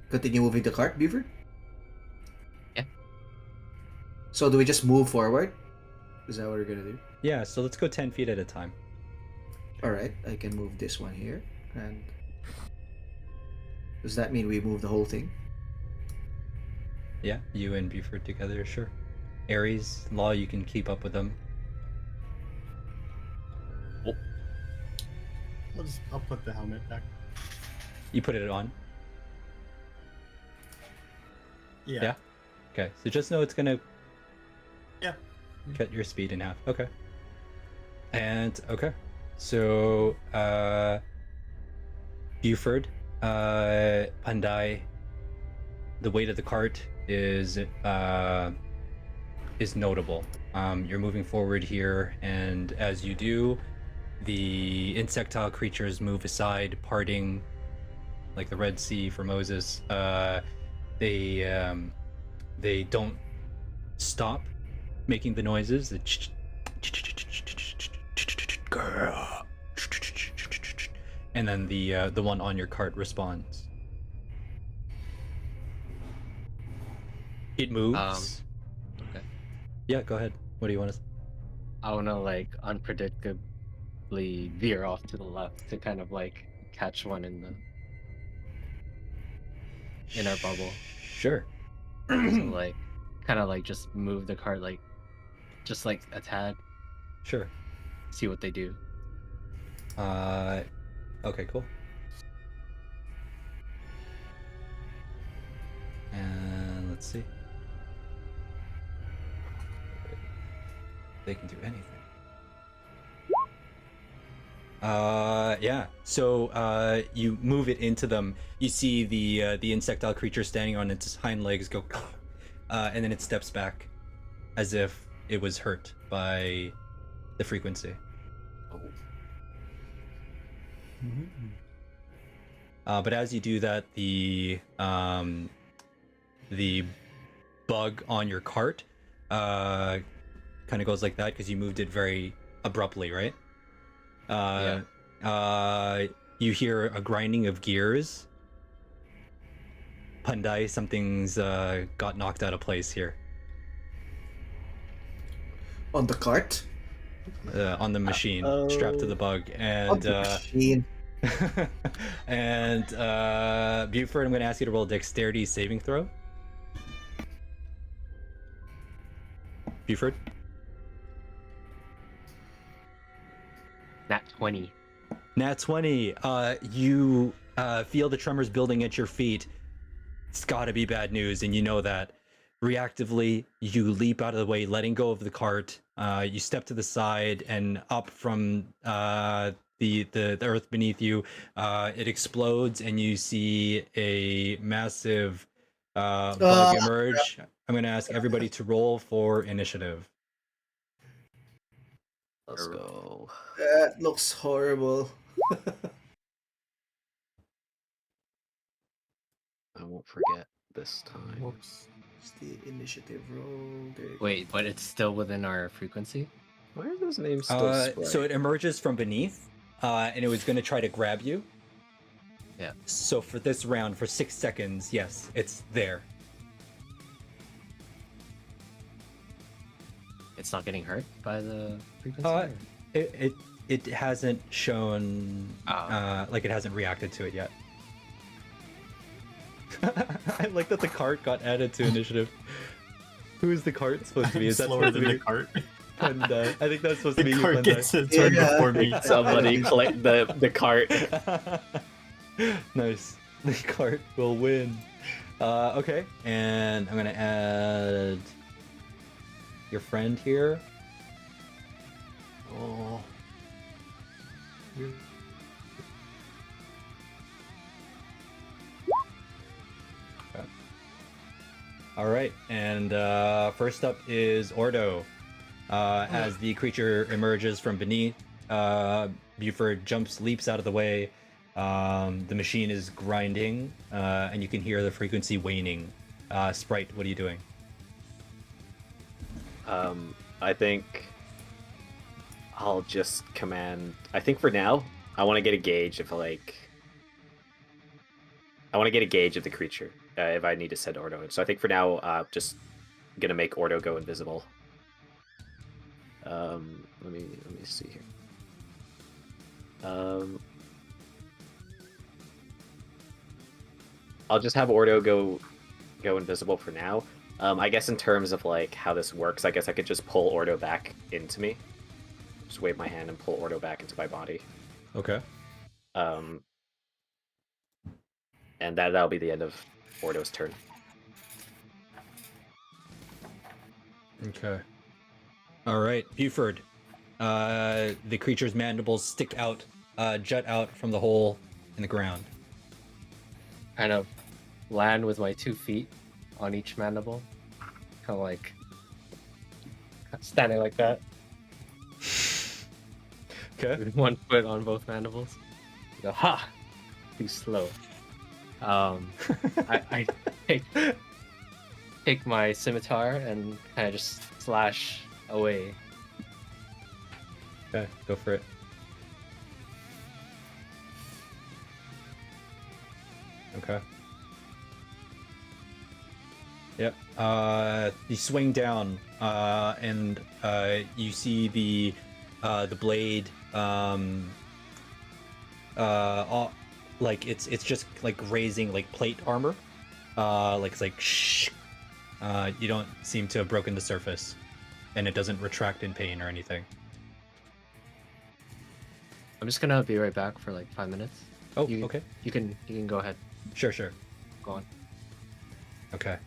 Speaker 1: Continue moving the cart, Beaver?
Speaker 3: Yeah.
Speaker 1: So do we just move forward? Is that what we're gonna do?
Speaker 2: Yeah, so let's go 10 feet at a time.
Speaker 1: Alright, I can move this one here. And does that mean we move the whole thing?
Speaker 2: Yeah, you and Buford together, sure. Ares, Law, you can keep up with them.
Speaker 6: I'll put the helmet back.
Speaker 2: You put it on.
Speaker 6: Yeah.
Speaker 2: Yeah. Okay, so just know it's gonna
Speaker 6: Yeah.
Speaker 2: cut your speed in half. Okay. And okay. So Buford, Pandai, the weight of the cart is notable. You're moving forward here, and as you do, the insectile creatures move aside, parting like the Red Sea for Moses. They don't stop making the noises. And then the one on your cart responds. It moves.
Speaker 3: Okay.
Speaker 2: Yeah, go ahead. What do you want to?
Speaker 3: I want to like unpredictably veer off to the left to kind of like catch one in our bubble.
Speaker 2: Sure.
Speaker 3: So like kind of like just move the cart like just like a tad,
Speaker 2: Sure.
Speaker 3: see what they do.
Speaker 2: Okay, cool. And let's see. They can do anything. Yeah. So you move it into them. You see the insectile creature standing on its hind legs go, and then it steps back, as if it was hurt by the frequency. But as you do that, the bug on your cart kind of goes like that because you moved it very abruptly, right? You hear a grinding of gears. Pandai, something's got knocked out of place here.
Speaker 1: On the cart?
Speaker 2: On the machine, strapped to the bug,
Speaker 1: On
Speaker 2: and
Speaker 1: the machine.
Speaker 2: and Buford, I'm going to ask you to roll a dexterity saving throw. Buford.
Speaker 3: Nat 20.
Speaker 2: Nat 20. You feel the tremors building at your feet. It's got to be bad news, and you know that. Reactively, you leap out of the way, letting go of the cart. You step to the side, and up from the earth beneath you, it explodes, and you see a massive bug emerge. I'm going to ask everybody to roll for initiative.
Speaker 4: Let's go.
Speaker 1: That looks horrible.
Speaker 4: I won't forget this time.
Speaker 6: Whoops.
Speaker 1: It's the initiative roll. There you go.
Speaker 3: Wait, but it's still within our frequency?
Speaker 4: Why are those names still
Speaker 2: So it emerges from beneath, and it was going to try to grab you.
Speaker 3: Yeah.
Speaker 2: So for this round, for 6 seconds, yes, it's there.
Speaker 3: It's not getting hurt by the frequency? or-
Speaker 2: It hasn't shown
Speaker 3: Oh.
Speaker 2: like it hasn't reacted to it yet. I like that the cart got added to initiative. Who is the cart supposed to be? Is that
Speaker 6: Slower
Speaker 2: supposed to
Speaker 6: than
Speaker 2: be?
Speaker 6: the cart.
Speaker 2: And I think that's supposed to be
Speaker 6: The
Speaker 2: you,
Speaker 6: cart
Speaker 2: Glenn.
Speaker 6: gets a turn
Speaker 1: Yeah.
Speaker 6: before me.
Speaker 4: Somebody collect the cart.
Speaker 2: Nice. The cart will win. Okay, and I'm gonna add your friend here. Oh. Okay. All right, and first up is Ordo. As the creature emerges from beneath, Buford leaps out of the way. The machine is grinding, and you can hear the frequency waning. Sprite, what are you doing?
Speaker 4: I think I'll just command. I think for now, I want to get a gauge of I want to get a gauge of the creature if I need to send Ordo in. So I think for now, just gonna make Ordo go invisible. Let me see here. I'll just have Ordo go invisible for now. I guess in terms of like how this works, I guess I could just pull Ordo back into me. Just wave my hand and pull Ordo back into my body.
Speaker 2: Okay.
Speaker 4: And that'll be the end of Ordo's turn.
Speaker 2: Okay. All right, Buford. The creature's mandibles jut out from the hole in the ground.
Speaker 3: Kind of land with my 2 feet on each mandible. Kind of like standing like that.
Speaker 2: Okay.
Speaker 3: With 1 foot on both mandibles. Go, ha! Too slow. I take my scimitar and kind of just slash away.
Speaker 2: Okay, go for it. Okay. Yep. You swing down, and you see the blade. Like it's just like raising like plate armor. Like it's like shh. You don't seem to have broken the surface, and it doesn't retract in pain or anything.
Speaker 3: I'm just gonna be right back for like 5 minutes.
Speaker 2: Oh,
Speaker 3: You-
Speaker 2: okay.
Speaker 3: You can go ahead.
Speaker 2: Sure.
Speaker 3: Go on.
Speaker 2: Okay.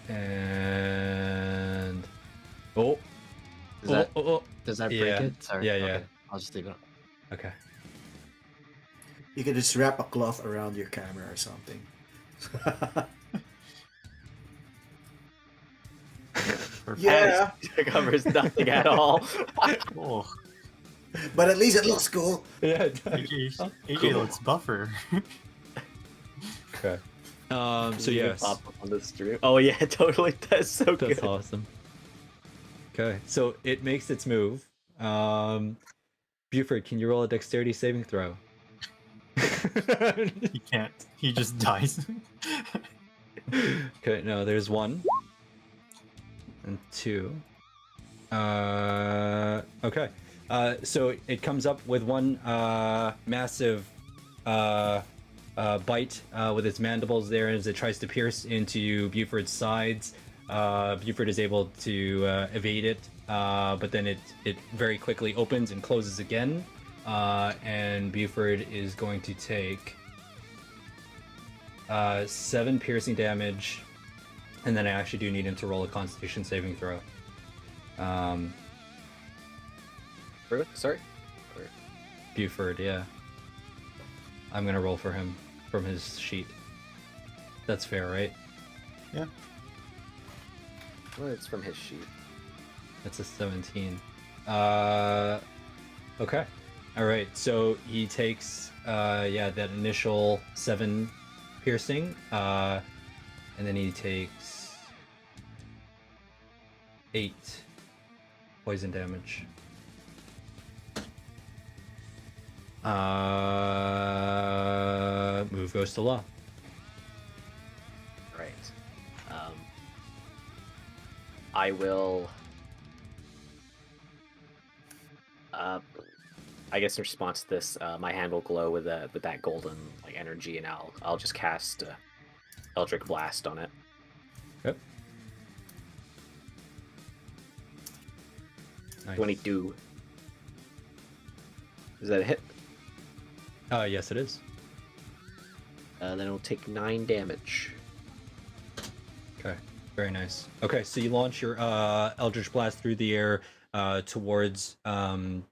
Speaker 2: And
Speaker 3: Does that
Speaker 2: oh.
Speaker 3: does that break
Speaker 2: Yeah.
Speaker 3: it? Sorry.
Speaker 2: Yeah.
Speaker 3: Okay. I'll just leave it.
Speaker 2: Okay.
Speaker 1: You can just wrap a cloth around your camera or something. Yeah,
Speaker 4: It covers nothing at all.
Speaker 6: Oh,
Speaker 1: but at least it looks cool.
Speaker 2: Yeah.
Speaker 6: AJ looks buffer.
Speaker 2: Okay. So
Speaker 4: Didn't even
Speaker 2: yes,
Speaker 4: pop up on the stream. Oh yeah, totally. That's so
Speaker 2: that's
Speaker 4: good.
Speaker 2: awesome. Okay, so it makes its move. Buford, can you roll a dexterity saving throw?
Speaker 6: He can't. He just dies.
Speaker 2: Okay, no, there's 1 and 2. Okay. So it comes up with one massive bite with its mandibles there as it tries to pierce into Buford's sides. Buford is able to evade it, but then it very quickly opens and closes again. And Buford is going to take 7 piercing damage, and then I actually do need him to roll a Constitution saving throw.
Speaker 4: Sorry.
Speaker 2: Buford, yeah. I'm gonna roll for him from his sheet. That's fair, right?
Speaker 6: Yeah.
Speaker 4: Well, it's from his sheet.
Speaker 2: That's a 17. Okay. All right. So he takes that initial 7 piercing, and then he takes 8 poison damage. Move goes to law.
Speaker 4: Right. I will. I guess in response to this, my hand will glow with that golden like energy, and I'll just cast Eldritch Blast on it.
Speaker 2: Yep. Nice.
Speaker 4: 22. Is that a hit?
Speaker 2: Yes, it is.
Speaker 4: Then it'll take 9 damage.
Speaker 2: Okay, very nice. Okay, so you launch your Eldritch Blast through the air towards a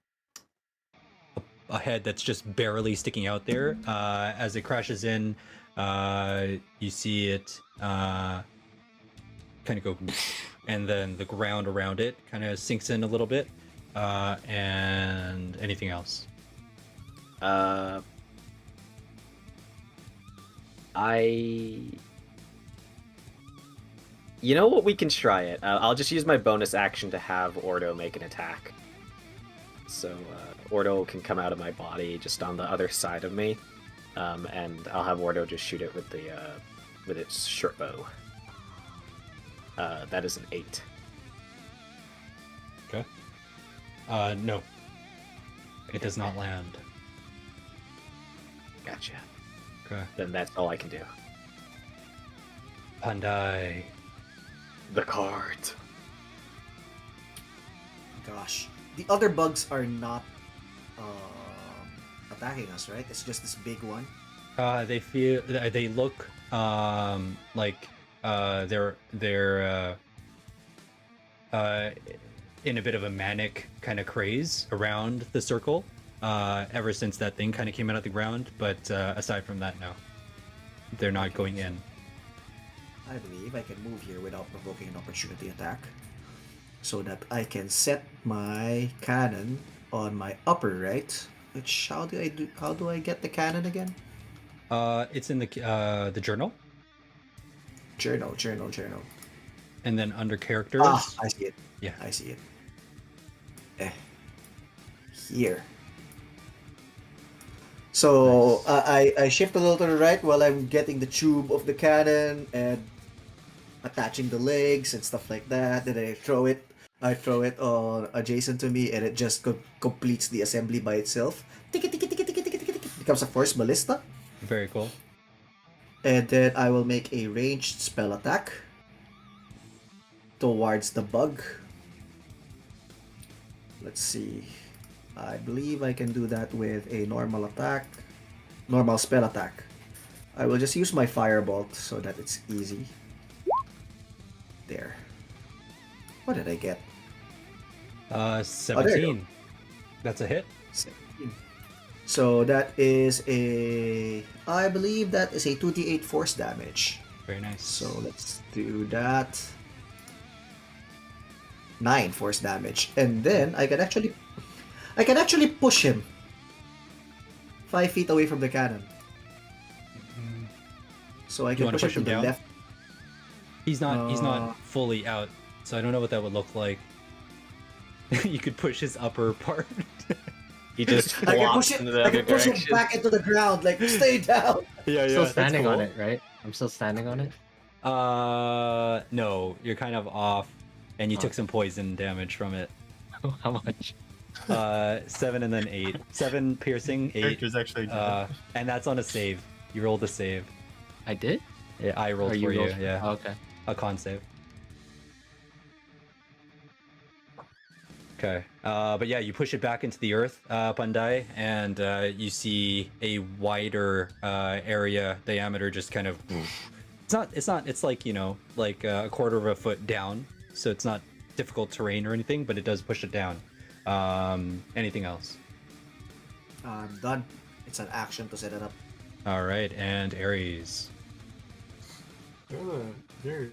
Speaker 2: head that's just barely sticking out there. As it crashes in, you see it kind of go, and then the ground around it kind of sinks in a little bit. And anything else?
Speaker 4: You know what? We can try it. I'll just use my bonus action to have Ordo make an attack. So Ordo can come out of my body just on the other side of me, and I'll have Ordo just shoot it with the with its short bow. That is an 8.
Speaker 2: Okay. No. It does not land.
Speaker 4: Gotcha.
Speaker 2: Okay.
Speaker 4: Then that's all I can do.
Speaker 2: Pandai.
Speaker 4: The card.
Speaker 1: Gosh. The other bugs are not attacking us, right? It's just this big one.
Speaker 2: They look like they're in a bit of a manic kind of craze around the circle ever since that thing kind of came out of the ground, but aside from that, no, they're not going in.
Speaker 1: I believe I can move here without provoking an opportunity attack, so that I can set my cannon on my upper right. Which how do I get the cannon again?
Speaker 2: It's in the journal,
Speaker 1: Journal.
Speaker 2: and then under characters.
Speaker 1: Ah, I see it.
Speaker 2: Yeah.
Speaker 1: I see it. Here. So
Speaker 2: Nice.
Speaker 1: I shift a little to the right while I'm getting the tube of the cannon and attaching the legs and stuff like that. Then I throw it on adjacent to me, and it just completes the assembly by itself. Becomes a force ballista.
Speaker 2: Very cool.
Speaker 1: And then I will make a ranged spell attack towards the bug. Let's see. I believe I can do that with a normal spell attack. I will just use my firebolt so that it's easy. There. What did I get?
Speaker 2: 17. That's a hit.
Speaker 1: 17. So that is I believe that is a 2d8 force damage.
Speaker 2: Very nice.
Speaker 1: So let's do that. 9 force damage. And then I can actually push him 5 feet away from the cannon. So I
Speaker 2: You
Speaker 1: can
Speaker 2: wanna
Speaker 1: push him to the
Speaker 2: down?
Speaker 1: left.
Speaker 2: He's
Speaker 1: Uh,
Speaker 2: not fully out, so I don't know what that would look like. You could push his upper part.
Speaker 4: He just
Speaker 1: I can
Speaker 4: flops
Speaker 1: push it.
Speaker 4: into the
Speaker 1: I
Speaker 4: other
Speaker 1: can push him
Speaker 4: direction.
Speaker 1: back into the ground. Like stay down.
Speaker 2: Yeah,
Speaker 3: Still standing on it, right? I'm still standing on it.
Speaker 2: No, you're kind of off, and you
Speaker 3: Oh.
Speaker 2: took some poison damage from it.
Speaker 3: How much?
Speaker 2: 7 and then 8. 7 piercing, 8.
Speaker 6: Character's actually dead.
Speaker 2: And that's on a save. You rolled a save.
Speaker 3: I did?
Speaker 2: Yeah, I rolled
Speaker 3: Or
Speaker 2: for you.
Speaker 3: rolled-
Speaker 2: Yeah,
Speaker 3: Oh, okay.
Speaker 2: a con save. Okay, but yeah, you push it back into the earth, Pandai, and you see a wider area diameter just kind of. It's like, you know, like a quarter of a foot down, so it's not difficult terrain or anything, but it does push it down. Anything else?
Speaker 1: I'm done. It's an action to set it up.
Speaker 2: All right, and Ares.
Speaker 6: There's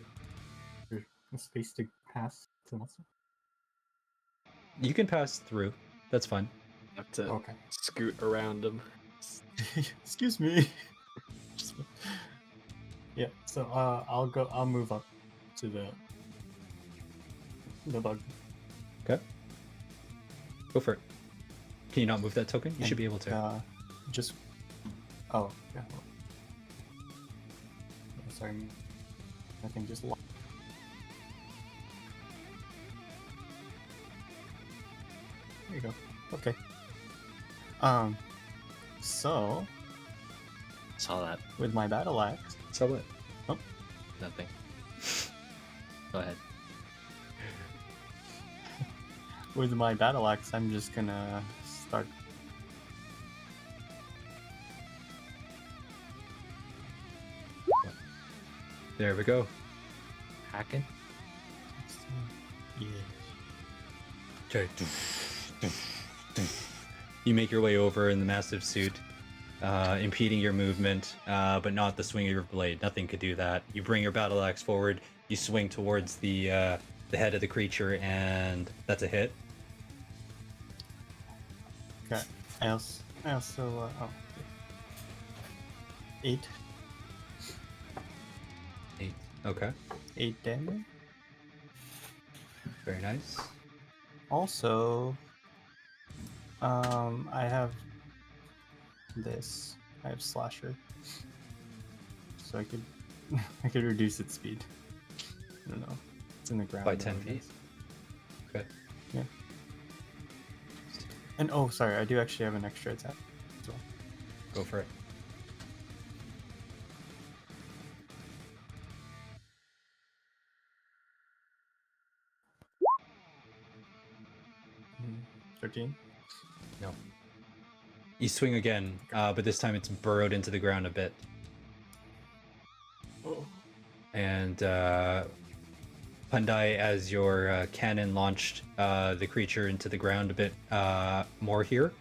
Speaker 6: a space to pass to muscle.
Speaker 2: You can pass through. That's fine.
Speaker 4: Have to
Speaker 6: Okay.
Speaker 4: scoot around him.
Speaker 6: Excuse me. Yeah. So I'll move up to the bug.
Speaker 2: Okay. Go for it. Can you not move that token? You should be able to.
Speaker 6: Just. Oh yeah. Sorry. I think just. There you go. Okay. So
Speaker 3: Saw that.
Speaker 6: with my battle axe,
Speaker 2: So what?
Speaker 3: Nothing. Go ahead.
Speaker 6: with my battle axe, I'm just gonna start.
Speaker 2: There we go.
Speaker 3: Hacking.
Speaker 6: Yeah.
Speaker 2: Okay. You make your way over in the massive suit, impeding your movement, but not the swing of your blade. Nothing could do that. You bring your battle axe forward. You swing towards the head of the creature, and that's a hit.
Speaker 6: Okay. I also oh. 8
Speaker 2: Okay.
Speaker 6: 8 damage.
Speaker 2: Very nice.
Speaker 6: Also, I have this. I have slasher, so I could I could reduce its speed. I don't know. It's in the ground.
Speaker 2: By 10 feet. Okay.
Speaker 6: Yeah. And oh, sorry, I do actually have an extra attack as well.
Speaker 2: Go for it.
Speaker 6: Mm, 13.
Speaker 2: No. You swing again, but this time it's burrowed into the ground a bit.
Speaker 6: Oh.
Speaker 2: And Pandai, as your cannon launched the creature into the ground a bit more here,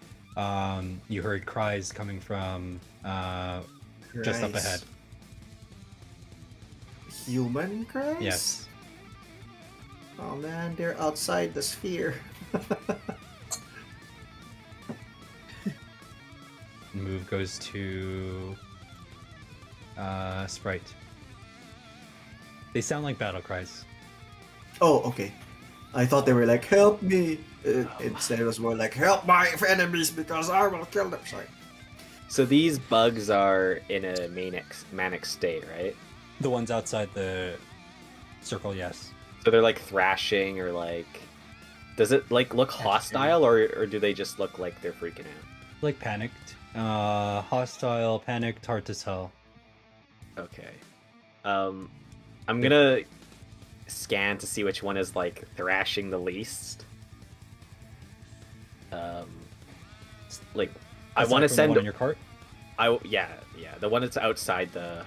Speaker 2: you heard cries coming from just up
Speaker 1: Cries.
Speaker 2: ahead.
Speaker 1: Human cries?
Speaker 2: Yes.
Speaker 1: Oh man, they're outside the sphere.
Speaker 2: Move goes to Sprite. They sound like battle cries.
Speaker 1: Oh, okay. I thought they were like, help me. Instead, it was more like, help my enemies because I will kill them. Sorry.
Speaker 4: So these bugs are in a manic state, right?
Speaker 2: The ones outside the circle, yes.
Speaker 4: So they're like thrashing or like. Does it like look hostile or do they just look like they're freaking out?
Speaker 2: Like panicked. Hostile, panicked, hard to tell.
Speaker 4: Okay. I'm gonna scan to see which one is like thrashing the least. Like I want to
Speaker 2: Aside from the
Speaker 4: send
Speaker 2: one on your cart.
Speaker 4: yeah, the one that's outside the.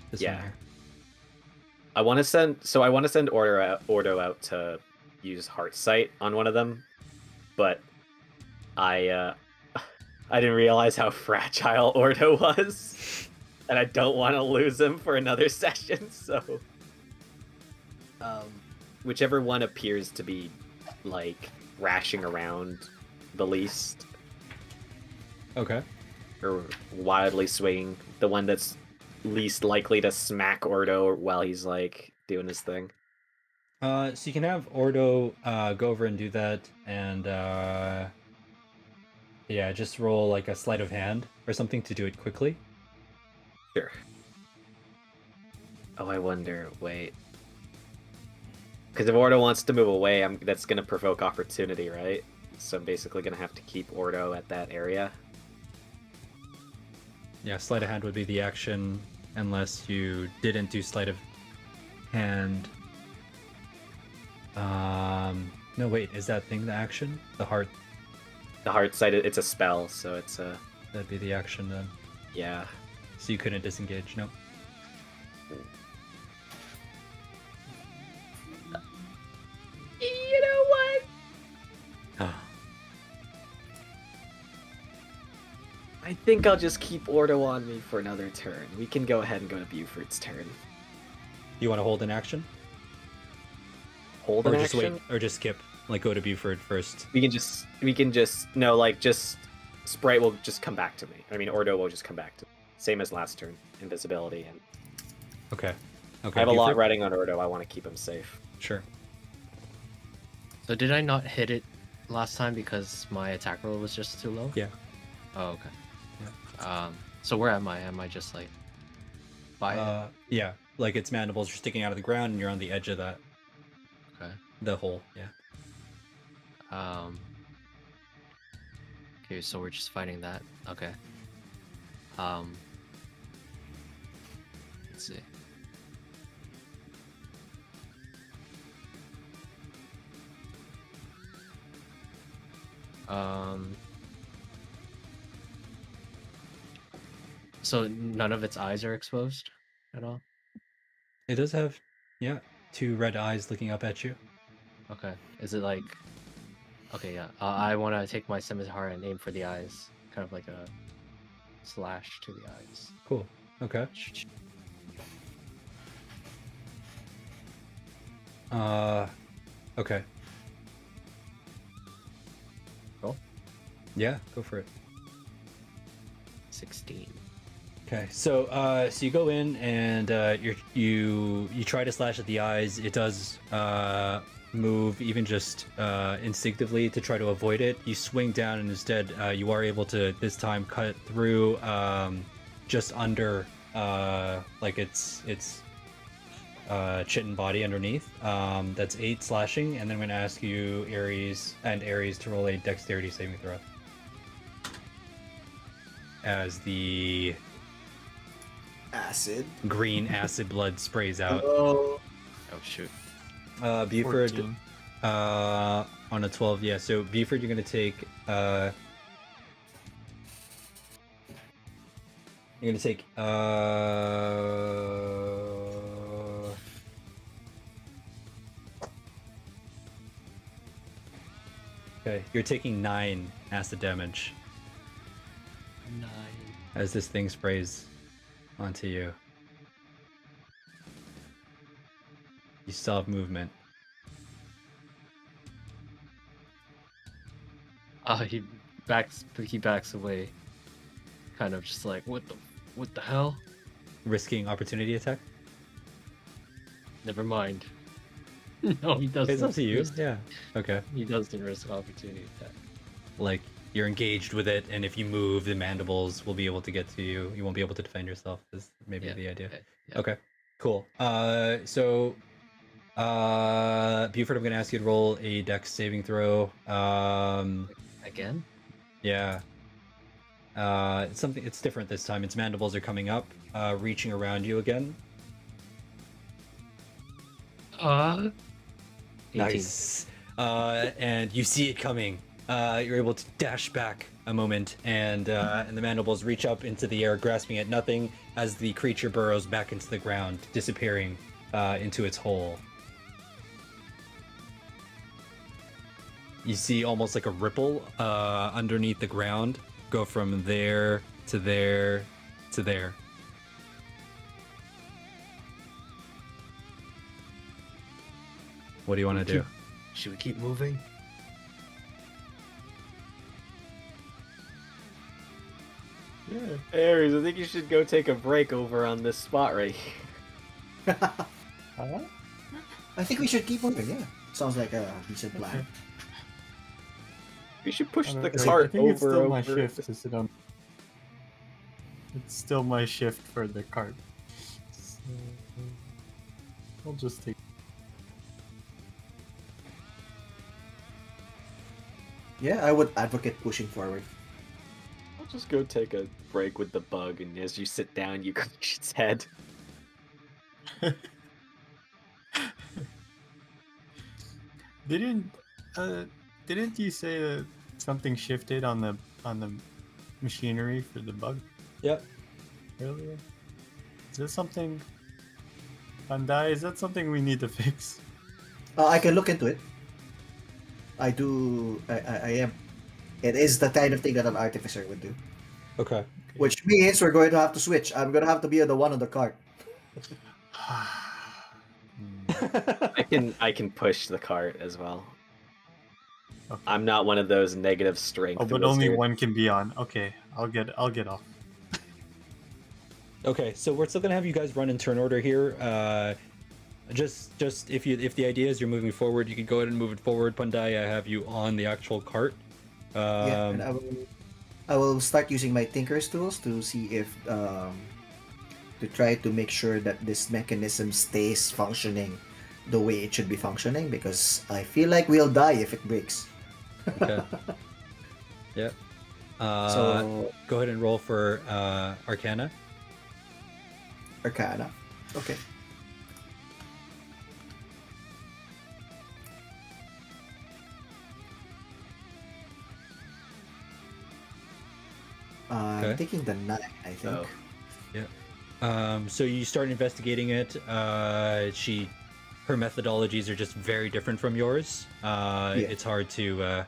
Speaker 2: This
Speaker 4: Yeah.
Speaker 2: one here.
Speaker 4: I want to send Ordo out to use Heart Sight on one of them, but I didn't realize how fragile Ordo was, and I don't want to lose him for another session. So, whichever one appears to be like thrashing around the least,
Speaker 2: Okay.
Speaker 4: or wildly swinging, the one that's least likely to smack Ordo while he's like doing his thing.
Speaker 2: So you can have Ordo go over and do that, and yeah, just roll like a sleight of hand or something to do it quickly.
Speaker 4: Sure. Oh, I wonder. Wait. Because if Ordo wants to move away, that's going to provoke opportunity, right? So I'm basically going to have to keep Ordo at that area.
Speaker 2: Yeah, sleight of hand would be the action, unless you didn't do sleight of hand. No, wait, is that thing the action? The heart?
Speaker 4: The Heart Sight, it's a spell, so it's a...
Speaker 2: That'd be the action then.
Speaker 4: Yeah.
Speaker 2: So you couldn't disengage, no.
Speaker 4: You know what? I think I'll just keep Ordo on me for another turn. We can go ahead and go to Buford's turn.
Speaker 2: You want to hold an action?
Speaker 4: Hold
Speaker 2: Or
Speaker 4: an
Speaker 2: just
Speaker 4: action?
Speaker 2: wait, or just skip. Like go to Buford first.
Speaker 4: We can just no, like just Sprite will just come back to me. I mean, Ordo will just come back to me. Same as last turn, invisibility, and
Speaker 2: Okay. Okay.
Speaker 4: I have a lot
Speaker 2: Buford?
Speaker 4: riding on Ordo. I want to keep him safe.
Speaker 2: Sure.
Speaker 3: So did I not hit it last time because my attack roll was just too low?
Speaker 2: Yeah.
Speaker 3: Oh, okay. Yeah. So where am I? Am I just like by it?
Speaker 2: Yeah. Like its mandibles are sticking out of the ground, and you're on the edge of that.
Speaker 3: Okay.
Speaker 2: The hole. Yeah.
Speaker 3: Okay, so we're just fighting that. Okay. Let's see. So none of its eyes are exposed at all?
Speaker 2: It does have, yeah, 2 red eyes looking up at you.
Speaker 3: Okay. Is it like... Okay, yeah. I want to take my scimitar and aim for the eyes. Kind of like a slash to the eyes.
Speaker 2: Cool. Okay. Okay.
Speaker 3: Roll.
Speaker 2: Yeah, go for it.
Speaker 3: 16.
Speaker 2: Okay, so so you go in and you try to slash at the eyes. It does move, even just instinctively, to try to avoid it. You swing down, and instead you are able to this time cut through just under like its chitin body underneath. That's 8 slashing, and then I'm going to ask you, Ares, to roll a dexterity saving throw. As the
Speaker 1: Acid.
Speaker 2: green acid blood sprays out.
Speaker 1: Oh.
Speaker 3: Oh, shoot.
Speaker 2: Buford,
Speaker 6: 14.
Speaker 2: on a 12, yeah. So Buford, you're gonna take okay, you're taking 9 acid damage
Speaker 3: 9.
Speaker 2: as this thing sprays onto you. You still have movement.
Speaker 3: He backs away. Kind of just like, what the hell?
Speaker 2: Risking opportunity attack?
Speaker 3: Never mind. No, he doesn't.
Speaker 2: It's up to you.
Speaker 3: risk-
Speaker 2: Yeah. Okay.
Speaker 3: He doesn't risk opportunity attack.
Speaker 2: Like, you're engaged with it, and if you move, the mandibles will be able to get to you. You won't be able to defend yourself, is maybe
Speaker 3: Yeah,
Speaker 2: the idea.
Speaker 3: okay, yeah.
Speaker 2: Okay, cool. So, Buford, I'm going to ask you to roll a dex saving throw.
Speaker 3: Again?
Speaker 2: Yeah. It's different this time. Its mandibles are coming up, reaching around you again.
Speaker 3: 18.
Speaker 2: Nice. And you see it coming. You're able to dash back a moment, and the mandibles reach up into the air, grasping at nothing as the creature burrows back into the ground, disappearing into its hole. You see almost like a ripple underneath the ground go from there to there to there. What do you want to do?
Speaker 7: Should we keep moving?
Speaker 6: Yeah.
Speaker 4: Ares, I think you should go take a break over on this spot right here.
Speaker 1: I think we should keep moving, yeah. Sounds like a decent plan.
Speaker 4: We should push the
Speaker 6: I
Speaker 4: cart
Speaker 6: think it's still
Speaker 4: over.
Speaker 6: my shift to sit on. It's still my shift for the cart. So, I'll just take.
Speaker 1: Yeah, I would advocate pushing forward.
Speaker 4: I'll just go take a break with the bug, and as you sit down, you crush its head.
Speaker 6: Didn't you say that something shifted on the machinery for the bug
Speaker 2: Yep.
Speaker 6: earlier? Is that something? Bandai, is that something we need to fix?
Speaker 1: I can look into it. I do. I am. It is the kind of thing that an artificer would do.
Speaker 2: Okay.
Speaker 1: Which means we're going to have to switch. I'm going to have to be the one on the cart.
Speaker 4: I can push the cart as well.
Speaker 6: Okay.
Speaker 4: I'm not one of those negative strength.
Speaker 6: Oh, but only
Speaker 4: wizards.
Speaker 6: one can be on. Okay, I'll get off.
Speaker 2: Okay, so we're still gonna have you guys run in turn order here. Just if the idea is you're moving forward, you can go ahead and move it forward. Pandai, I have you on the actual cart.
Speaker 1: Yeah, and I will start using my Tinker's tools to see if to try to make sure that this mechanism stays functioning the way it should be functioning, because I feel like we'll die if it breaks.
Speaker 2: Okay. Yeah.
Speaker 1: So
Speaker 2: Go ahead and roll for Arcana.
Speaker 1: Arcana. Okay. I'm
Speaker 2: Okay.
Speaker 1: taking the 9, I think.
Speaker 4: Oh.
Speaker 2: So you start investigating it. Her methodologies are just very different from yours. It's hard to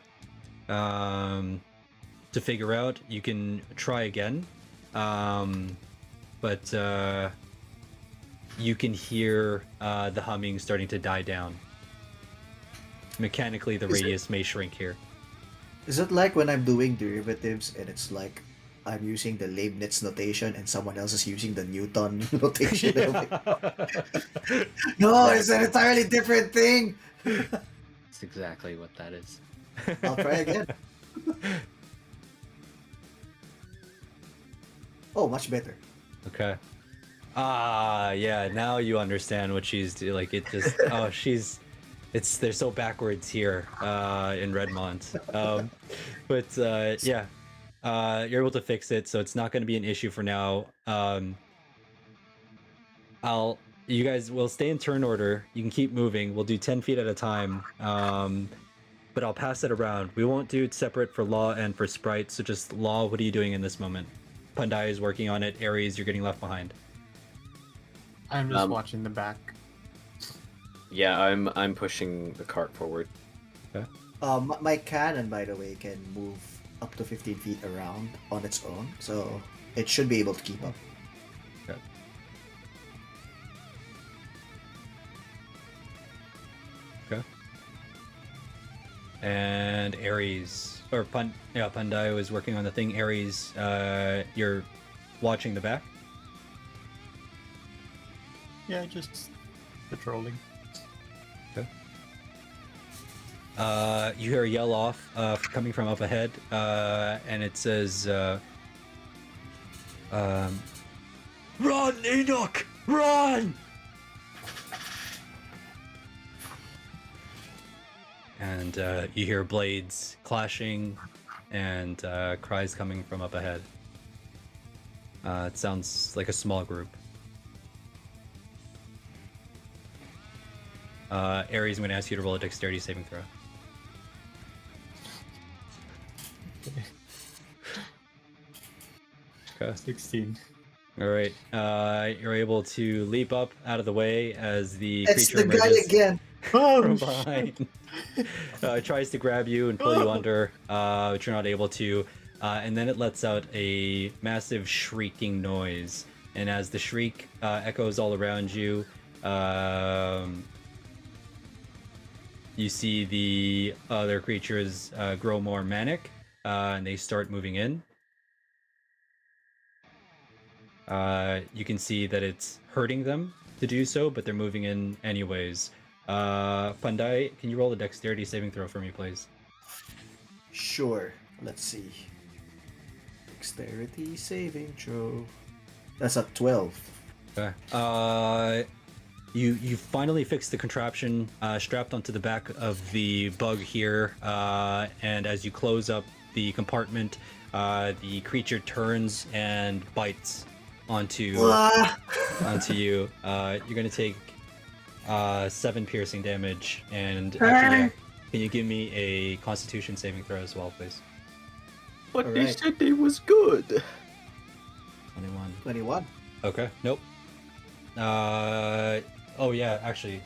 Speaker 2: figure out. You can try again, but you can hear the humming starting to die down. Mechanically, the radius may shrink here.
Speaker 1: Is it like when I'm doing derivatives and it's like I'm using the Leibniz notation and someone else is using the Newton notation? No, it's an entirely different thing.
Speaker 3: That's exactly what that is.
Speaker 1: I'll try again. Oh, much better.
Speaker 2: Okay. Yeah. Now you understand what she's doing. Like it just. They're so backwards here in Redmont. But yeah, you're able to fix it, so it's not going to be an issue for now. You guys will stay in turn order. You can keep moving. We'll do 10 feet at a time. But I'll pass it around. We won't do it separate for Law and for Sprite. So just Law, what are you doing in this moment? Pandai is working on it. Ares, you're getting left behind.
Speaker 6: I'm just watching the back.
Speaker 4: Yeah, I'm pushing the cart forward.
Speaker 2: Okay.
Speaker 1: My cannon, by the way, can move up to 15 feet around on its own, so it should be able to keep up.
Speaker 2: Okay. Okay. And Ares, or Pandai was working on the thing. Ares, you're watching the back.
Speaker 6: Yeah, just patrolling.
Speaker 2: Okay. You hear a yell off coming from up ahead, and it says, "Run, Enoch! Run!" And you hear blades clashing and cries coming from up ahead. It sounds like a small group. Ares, I'm going to ask you to roll a dexterity saving throw. Okay.
Speaker 6: 16.
Speaker 2: All right. You're able to leap up out of the way as the
Speaker 1: It's
Speaker 2: creature
Speaker 1: the guy
Speaker 2: emerges
Speaker 1: again.
Speaker 2: from behind. It tries to grab you and pull you under, but you're not able to. And then it lets out a massive shrieking noise. And as the shriek echoes all around you, you see the other creatures grow more manic, and they start moving in. You can see that it's hurting them to do so, but they're moving in anyways. Pandai, can you roll a dexterity saving throw for me, please?
Speaker 1: Sure. Let's see. Dexterity saving throw. That's a 12.
Speaker 2: Okay. You finally fixed the contraption strapped onto the back of the bug here, and as you close up the compartment, the creature turns and bites onto you. You're gonna take 7 piercing damage, and actually, yeah, can you give me a Constitution saving throw as well, please?
Speaker 4: But they
Speaker 1: Alright.
Speaker 4: said it was good.
Speaker 2: 21.
Speaker 1: 21.
Speaker 2: Okay. Nope. Oh yeah, actually.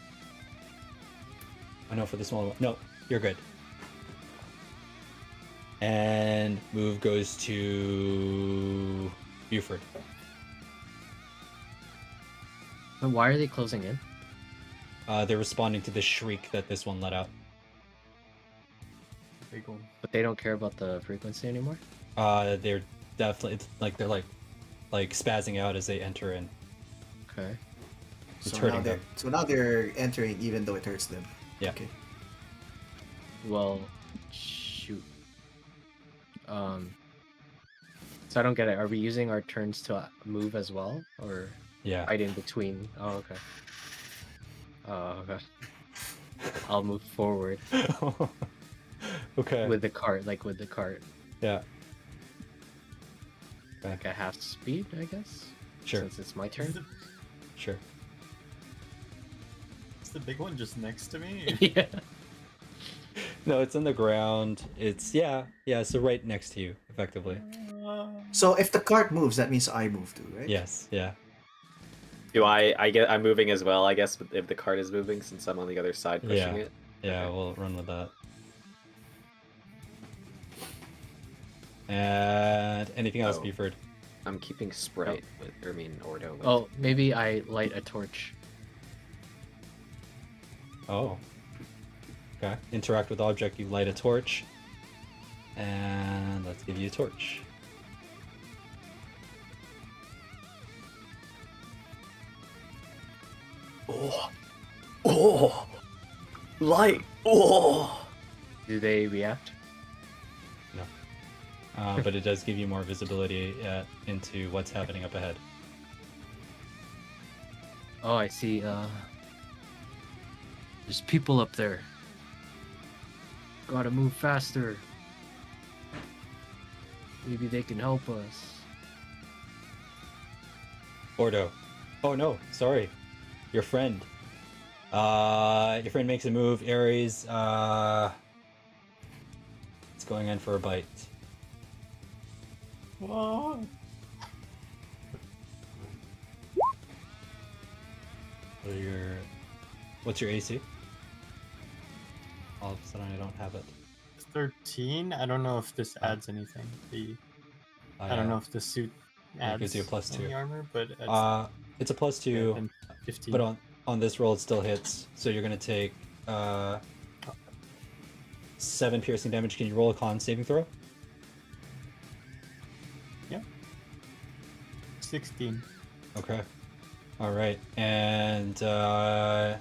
Speaker 2: I know for the smaller one. No, you're good. And move goes to Buford.
Speaker 3: But why are they closing in?
Speaker 2: They're responding to the shriek that this one let out.
Speaker 6: Big one.
Speaker 3: But they don't care about the frequency anymore?
Speaker 2: They're definitely they're like spazzing out as they enter in.
Speaker 3: Okay.
Speaker 2: It's
Speaker 1: So
Speaker 2: hurting
Speaker 1: now,
Speaker 2: them.
Speaker 1: so now they're entering even though it hurts them.
Speaker 2: Yeah.
Speaker 1: Okay.
Speaker 3: Well, shoot. So I don't get it. Are we using our turns to move as well? Or
Speaker 2: Yeah.
Speaker 3: right in between? Oh, okay. Okay. I'll move forward
Speaker 2: Okay.
Speaker 3: with the cart, with the cart.
Speaker 2: Yeah.
Speaker 3: Like a half speed, I guess?
Speaker 2: Sure.
Speaker 3: Since it's my turn?
Speaker 2: Sure.
Speaker 6: Is the big one just next to me?
Speaker 3: Yeah.
Speaker 2: No, it's on the ground. It's yeah. So right next to you, effectively.
Speaker 1: So if the cart moves, that means I move too, right?
Speaker 2: Yes, yeah.
Speaker 4: Do I'm moving as well, I guess, if the cart is moving, since I'm on the other side pushing
Speaker 2: Yeah.
Speaker 4: it.
Speaker 2: Yeah,
Speaker 4: Okay.
Speaker 2: we'll run with that. And anything else,
Speaker 4: Oh.
Speaker 2: Buford?
Speaker 4: I'm keeping Sprite with, Ordo with.
Speaker 3: Oh, maybe I light a torch.
Speaker 2: Oh. Okay. Interact with object, you light a torch. And let's give you a torch.
Speaker 4: Oh, light. Oh.
Speaker 3: Do they react?
Speaker 2: But it does give you more visibility into what's happening up ahead.
Speaker 3: Oh, I see. There's people up there. Gotta move faster. Maybe they can help us.
Speaker 2: Ordo. Oh no, sorry. Your friend. Your friend makes a move. Ares, it's going in for a bite.
Speaker 6: What?
Speaker 2: What's your AC? All of a sudden I don't have it.
Speaker 6: 13? I don't know if this adds anything. I don't know if the suit adds
Speaker 2: gives you a +2.
Speaker 6: any armor, but
Speaker 2: It's a +2,
Speaker 6: and 15.
Speaker 2: but on this roll it still hits. So you're gonna take 7 piercing damage. Can you roll a con saving throw?
Speaker 6: 16.
Speaker 2: Okay. All right, and there's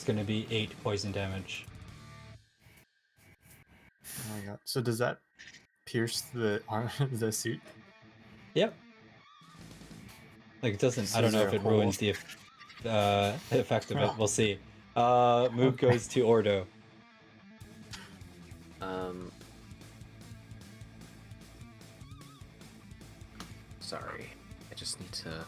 Speaker 2: gonna be 8 poison damage.
Speaker 6: Oh my god. So does that pierce the armor, the suit?
Speaker 2: Yep. Like it doesn't.
Speaker 6: So
Speaker 2: I don't
Speaker 6: is
Speaker 2: know
Speaker 6: there
Speaker 2: if
Speaker 6: a
Speaker 2: it ruins the effect of it. We'll see. Move goes to Ordo.
Speaker 4: Sorry. I just need to.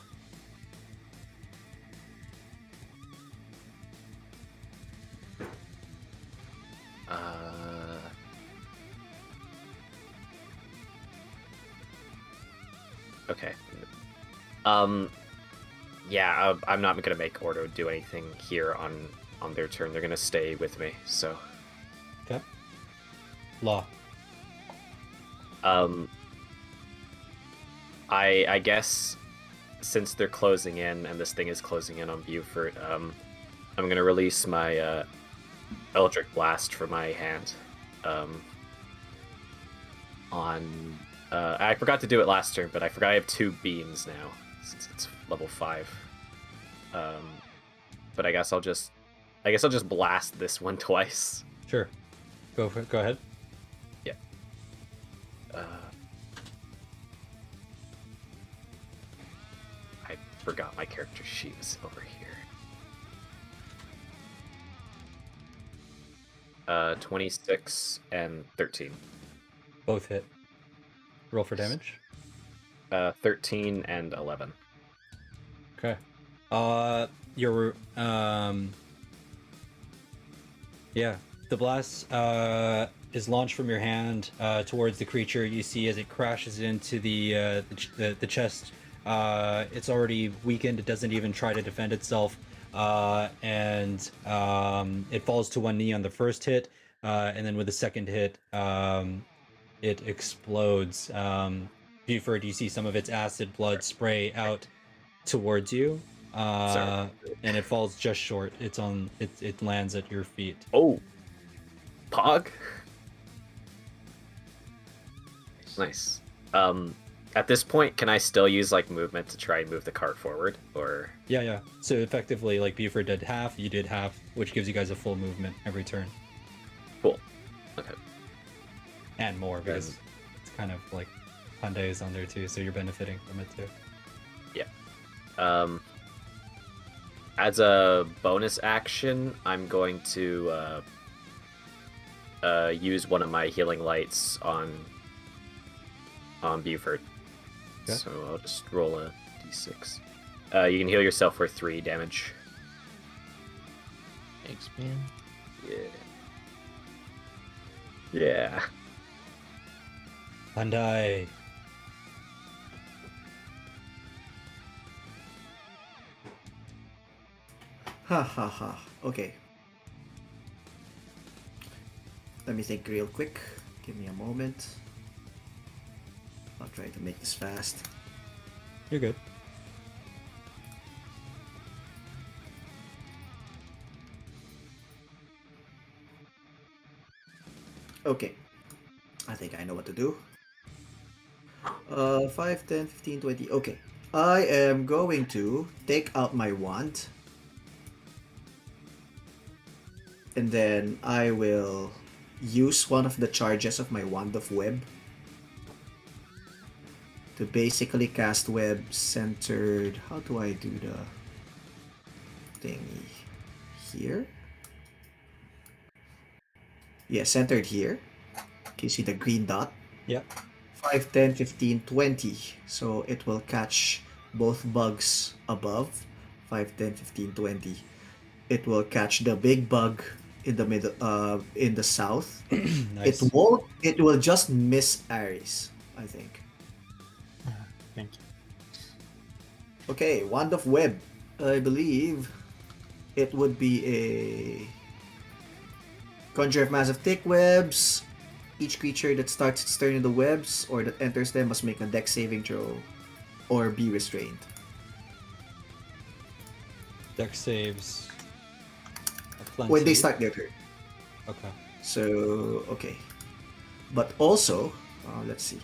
Speaker 4: Okay. Yeah, I'm not gonna make Ordo do anything here on their turn. They're gonna stay with me. So.
Speaker 2: Okay. Law.
Speaker 4: I guess since they're closing in and this thing is closing in on Buford, I'm gonna release my Eldritch Blast from my hand. I forgot to do it last turn, but I forgot I have 2 beams now since it's level 5. But I guess I'll just blast this one twice.
Speaker 2: Sure. Go ahead.
Speaker 4: Yeah. I forgot my character sheet was over here. 26 and 13.
Speaker 2: Both hit. Roll for damage.
Speaker 4: 13 and 11.
Speaker 2: Okay. Your yeah, the blast is launched from your hand towards the creature. You see as it crashes into the chest. It's already weakened. It doesn't even try to defend itself, and it falls to one knee on the first hit, and then with the second hit, it explodes. Buford, you see some of its acid blood spray out towards you, and it falls just short. It lands at your feet.
Speaker 4: Oh, Pog. Nice. At this point, can I still use like movement to try and move the cart forward, or?
Speaker 2: Yeah. So effectively, like Buford did half, you did half, which gives you guys a full movement every turn.
Speaker 4: Cool. Okay.
Speaker 2: And more, because it's kind of like Hyundai is on there too, so you're benefiting from it too.
Speaker 4: Yeah. As a bonus action, I'm going to use one of my healing lights on Buford.
Speaker 2: Okay.
Speaker 4: So I'll just roll a d6. You can heal yourself for 3 damage.
Speaker 3: Thanks, man.
Speaker 4: Yeah.
Speaker 2: Hyundai.
Speaker 1: Ha ha ha. Okay. Let me think real quick. Give me a moment. I'll try to make this fast.
Speaker 2: You're good.
Speaker 1: Okay. I think I know what to do. 5, 10, 15, 20. Okay. I am going to take out my wand. And then I will use one of the charges of my Wand of Web to basically cast web centered. How do I do the thingy? Here? Yeah, centered here. Can you see the green dot?
Speaker 2: Yeah.
Speaker 1: 5, 10, 15, 20. So it will catch both bugs above. 5, 10, 15, 20. It will catch the big bug in the middle, in the south.
Speaker 2: Nice.
Speaker 1: It won't. It will just miss Ares, I think.
Speaker 6: Thank you.
Speaker 1: Okay, Wand of Web. I believe it would be a conjure of massive thick webs. Each creature that starts its turn in the webs or that enters them must make a dex saving throw or be restrained.
Speaker 2: Dex saves. are
Speaker 1: When they
Speaker 2: plenty.
Speaker 1: start their turn.
Speaker 2: Okay.
Speaker 1: So, okay. But also, let's see.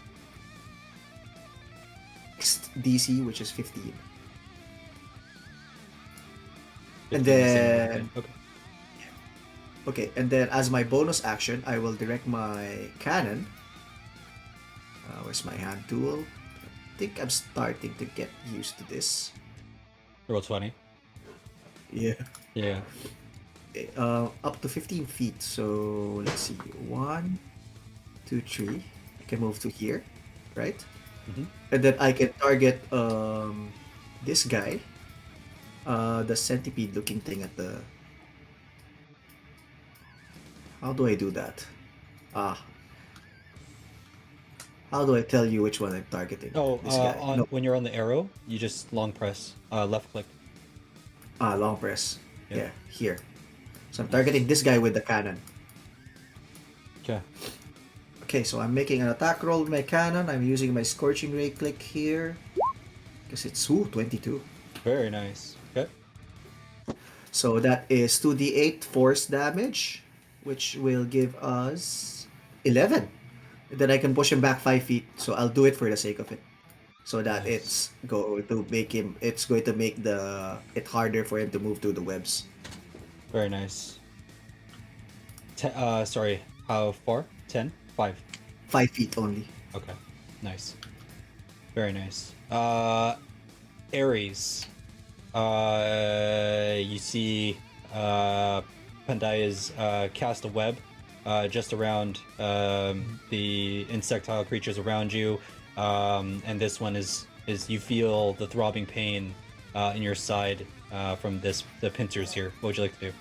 Speaker 1: Next DC, which is 15. And
Speaker 2: 15 is the same
Speaker 1: then,
Speaker 2: thing. Okay.
Speaker 1: okay, and then as my bonus action, I will direct my cannon. Where's my hand tool? I think I'm starting to get used to this.
Speaker 2: Roll 20.
Speaker 1: Yeah.
Speaker 2: Yeah.
Speaker 1: Up to 15 feet. So let's see. 1, 2, 3. I can move to here, right?
Speaker 2: Mhm.
Speaker 1: And then I can target this guy. The centipede looking thing at the... How do I do that? How do I tell you which one I'm targeting?
Speaker 2: Oh,
Speaker 1: This guy. No.
Speaker 2: when you're on the arrow, you just long press, left click.
Speaker 1: Long press.
Speaker 2: Yeah.
Speaker 1: Yeah, here. So I'm targeting this guy with the cannon.
Speaker 2: Okay.
Speaker 1: Okay, so I'm making an attack roll with my cannon. I'm using my Scorching Ray click here. Because it's 22.
Speaker 2: Very nice. Okay.
Speaker 1: So that is 2d8 force damage, which will give us 11. And then I can push him back 5 feet. So I'll do it for the sake of it. So that
Speaker 2: Nice.
Speaker 1: it's going to make him... It's going to make it harder for him to move through the webs.
Speaker 2: Very nice. Sorry. How far? 10? 5.
Speaker 1: 5 feet only.
Speaker 2: Okay. Nice. Very nice. Ares. You see Pandaya's cast a web just around the insectile creatures around you, and this one is you feel the throbbing pain in your side from the pincers here. What would you like to do?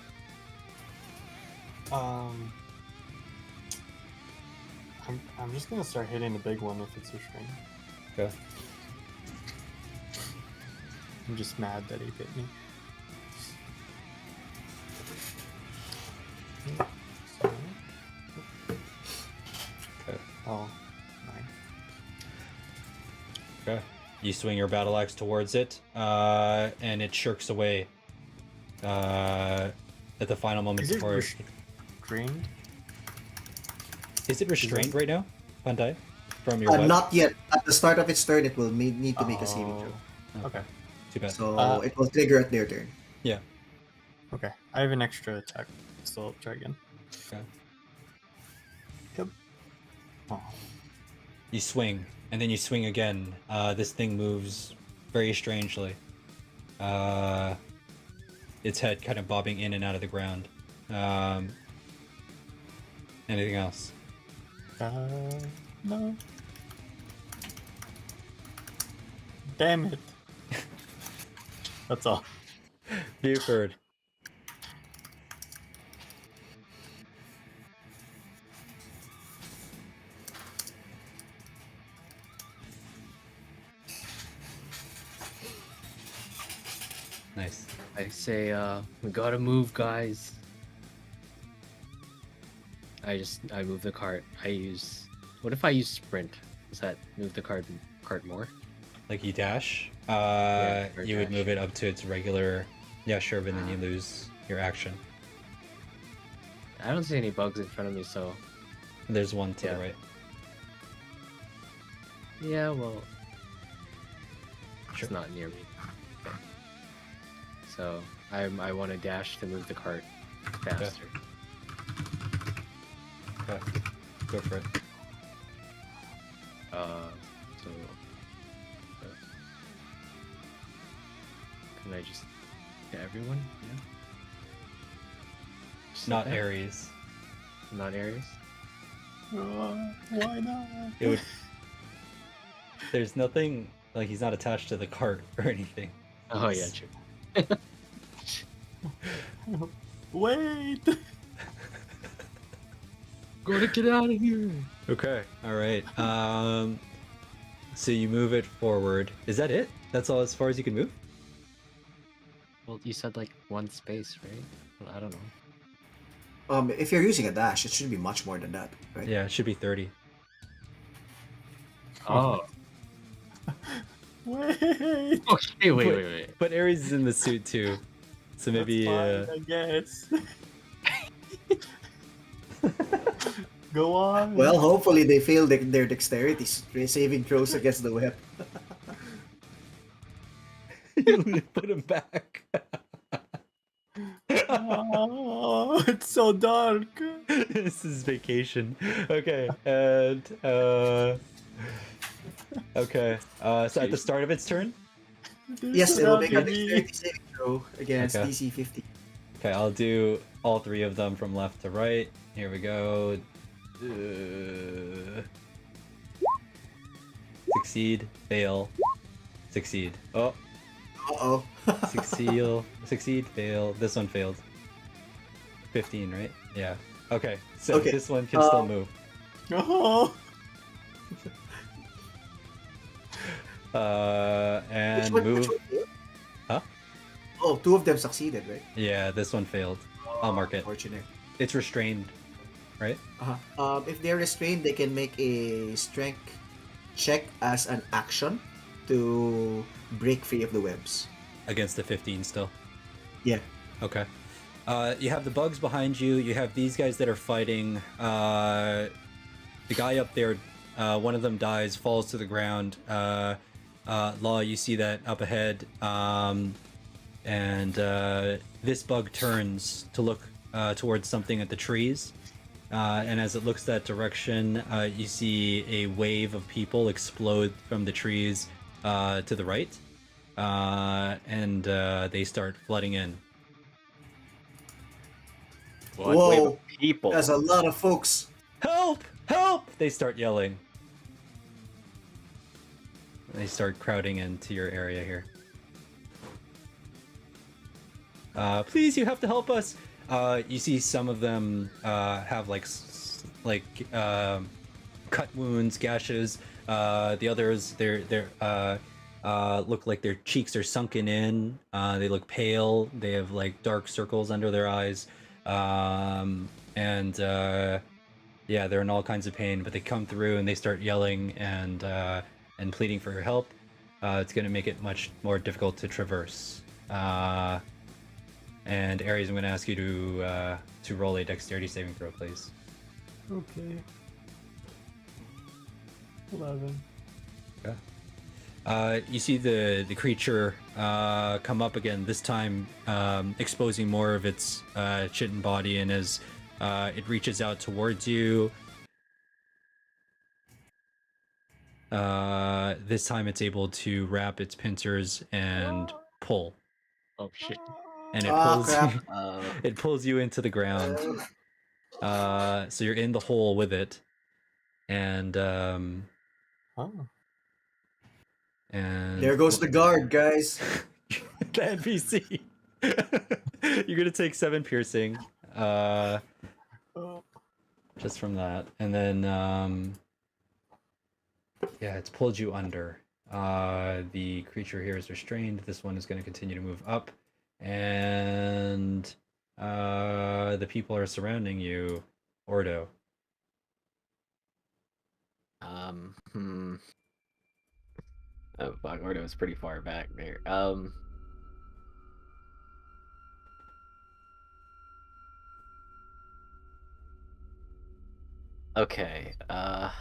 Speaker 6: I'm just gonna start hitting the big one if it's restrained.
Speaker 2: Okay.
Speaker 6: I'm just mad that he bit me.
Speaker 2: Okay.
Speaker 6: Oh, 9.
Speaker 2: Okay. You swing your battle axe towards it, and it shirks away at the final moment
Speaker 6: Is it
Speaker 2: before.
Speaker 6: restrained?
Speaker 2: Is it restrained right now, Pandai? From your web?
Speaker 1: Not yet. At the start of its turn, it will need to make a saving throw.
Speaker 6: Okay.
Speaker 2: Too bad.
Speaker 1: So it will trigger at their turn.
Speaker 2: Yeah.
Speaker 6: Okay. I have an extra attack. Still try again.
Speaker 2: Okay.
Speaker 6: Yep. Oh.
Speaker 2: You swing, and then you swing again. This thing moves very strangely. Its head kind of bobbing in and out of the ground. Anything else?
Speaker 6: No. Damn it. That's all.
Speaker 2: Buford. Nice.
Speaker 3: I say, we gotta move, guys. I move the cart. What if I use sprint? Does that move the cart more?
Speaker 2: Like you dash,
Speaker 3: or
Speaker 2: you would
Speaker 3: dash.
Speaker 2: move it up to its regular. Yeah, sure, but then you lose your action.
Speaker 3: I don't see any bugs in front of me, so
Speaker 2: There's one to
Speaker 3: Yeah.
Speaker 2: the right.
Speaker 3: yeah, well,
Speaker 2: Sure.
Speaker 3: it's not near me. Okay. So I want to dash to move the cart faster.
Speaker 2: Okay. Go for it.
Speaker 3: So can I just get everyone? Yeah. Just like
Speaker 2: Not
Speaker 3: that?
Speaker 2: Ares.
Speaker 3: Not Aries.
Speaker 6: Why not?
Speaker 2: It would. There's nothing like he's not attached to the cart or anything.
Speaker 3: Oh yeah, true.
Speaker 6: Wait.
Speaker 3: Gotta get out of here.
Speaker 2: Okay. All right. So you move it forward. Is that it? That's all as far as you can move?
Speaker 3: Well, you said like one space, right? Well, I don't know.
Speaker 1: If you're using a dash, it should be much more than that, right?
Speaker 2: Yeah, it should be 30.
Speaker 3: Oh.
Speaker 6: Wait.
Speaker 3: Okay, wait.
Speaker 2: But Ares is in the suit too, so maybe.
Speaker 6: That's fine, I guess. Go on.
Speaker 1: Well, hopefully they fail their dexterity saving throws against the web.
Speaker 2: You put him back.
Speaker 6: Oh, it's so dark.
Speaker 2: This is vacation. Okay, and okay. So at the start of its turn.
Speaker 1: Yes, it'll make a
Speaker 6: surrounding me.
Speaker 1: dexterity saving throw against
Speaker 2: Okay.
Speaker 1: DC 50.
Speaker 2: Okay, I'll do all three of them from left to right. Here we go. Succeed, fail, succeed. Oh,
Speaker 1: Uh-oh.
Speaker 2: succeed, fail. This one failed. 15, right? Yeah. Okay, so
Speaker 1: Okay,
Speaker 2: this one can still move.
Speaker 6: Oh.
Speaker 2: And
Speaker 1: Which
Speaker 2: move.
Speaker 1: one failed?
Speaker 2: Huh?
Speaker 1: Oh, two of them succeeded, right?
Speaker 2: Yeah, this one failed. I'll mark it.
Speaker 1: Unfortunate.
Speaker 2: It's restrained, right?
Speaker 1: If they're restrained, they can make a strength check as an action to break free of the webs.
Speaker 2: Against the 15 still.
Speaker 1: Yeah.
Speaker 2: Okay. You have the bugs behind you. You have these guys that are fighting. The guy up there, one of them dies, falls to the ground. Law, you see that up ahead. And this bug turns to look towards something at the trees. And as it looks that direction, you see a wave of people explode from the trees to the right. And they start flooding in.
Speaker 4: What
Speaker 1: Whoa.
Speaker 4: wave of people?
Speaker 1: That's a lot of folks.
Speaker 2: Help! Help! They start yelling. They start crowding into your area here. Please, you have to help us. You see some of them have cut wounds, gashes. The others, they're look like their cheeks are sunken in. They look pale. They have like dark circles under their eyes. Yeah, they're in all kinds of pain, but they come through and they start yelling and pleading for your help. It's going to make it much more difficult to traverse. And Ares, I'm going to ask you to roll a dexterity saving throw, please.
Speaker 6: Okay. 11.
Speaker 2: Okay. You see the creature come up again, this time exposing more of its chitin body, and as it reaches out towards you, this time it's able to wrap its pincers and pull.
Speaker 3: Oh shit.
Speaker 2: And it
Speaker 1: Ah,
Speaker 2: pulls
Speaker 1: crap.
Speaker 2: it pulls you into the ground. So you're in the hole with it. And
Speaker 6: Oh.
Speaker 2: and
Speaker 1: There goes the guard, guys.
Speaker 2: the NPC. You're gonna take 7 piercing, just from that, and then yeah, it's pulled you under. The creature here is restrained. This one is going to continue to move up, and the people are surrounding you, Ordo.
Speaker 4: Oh, fuck, Ordo is pretty far back there. Okay, oh,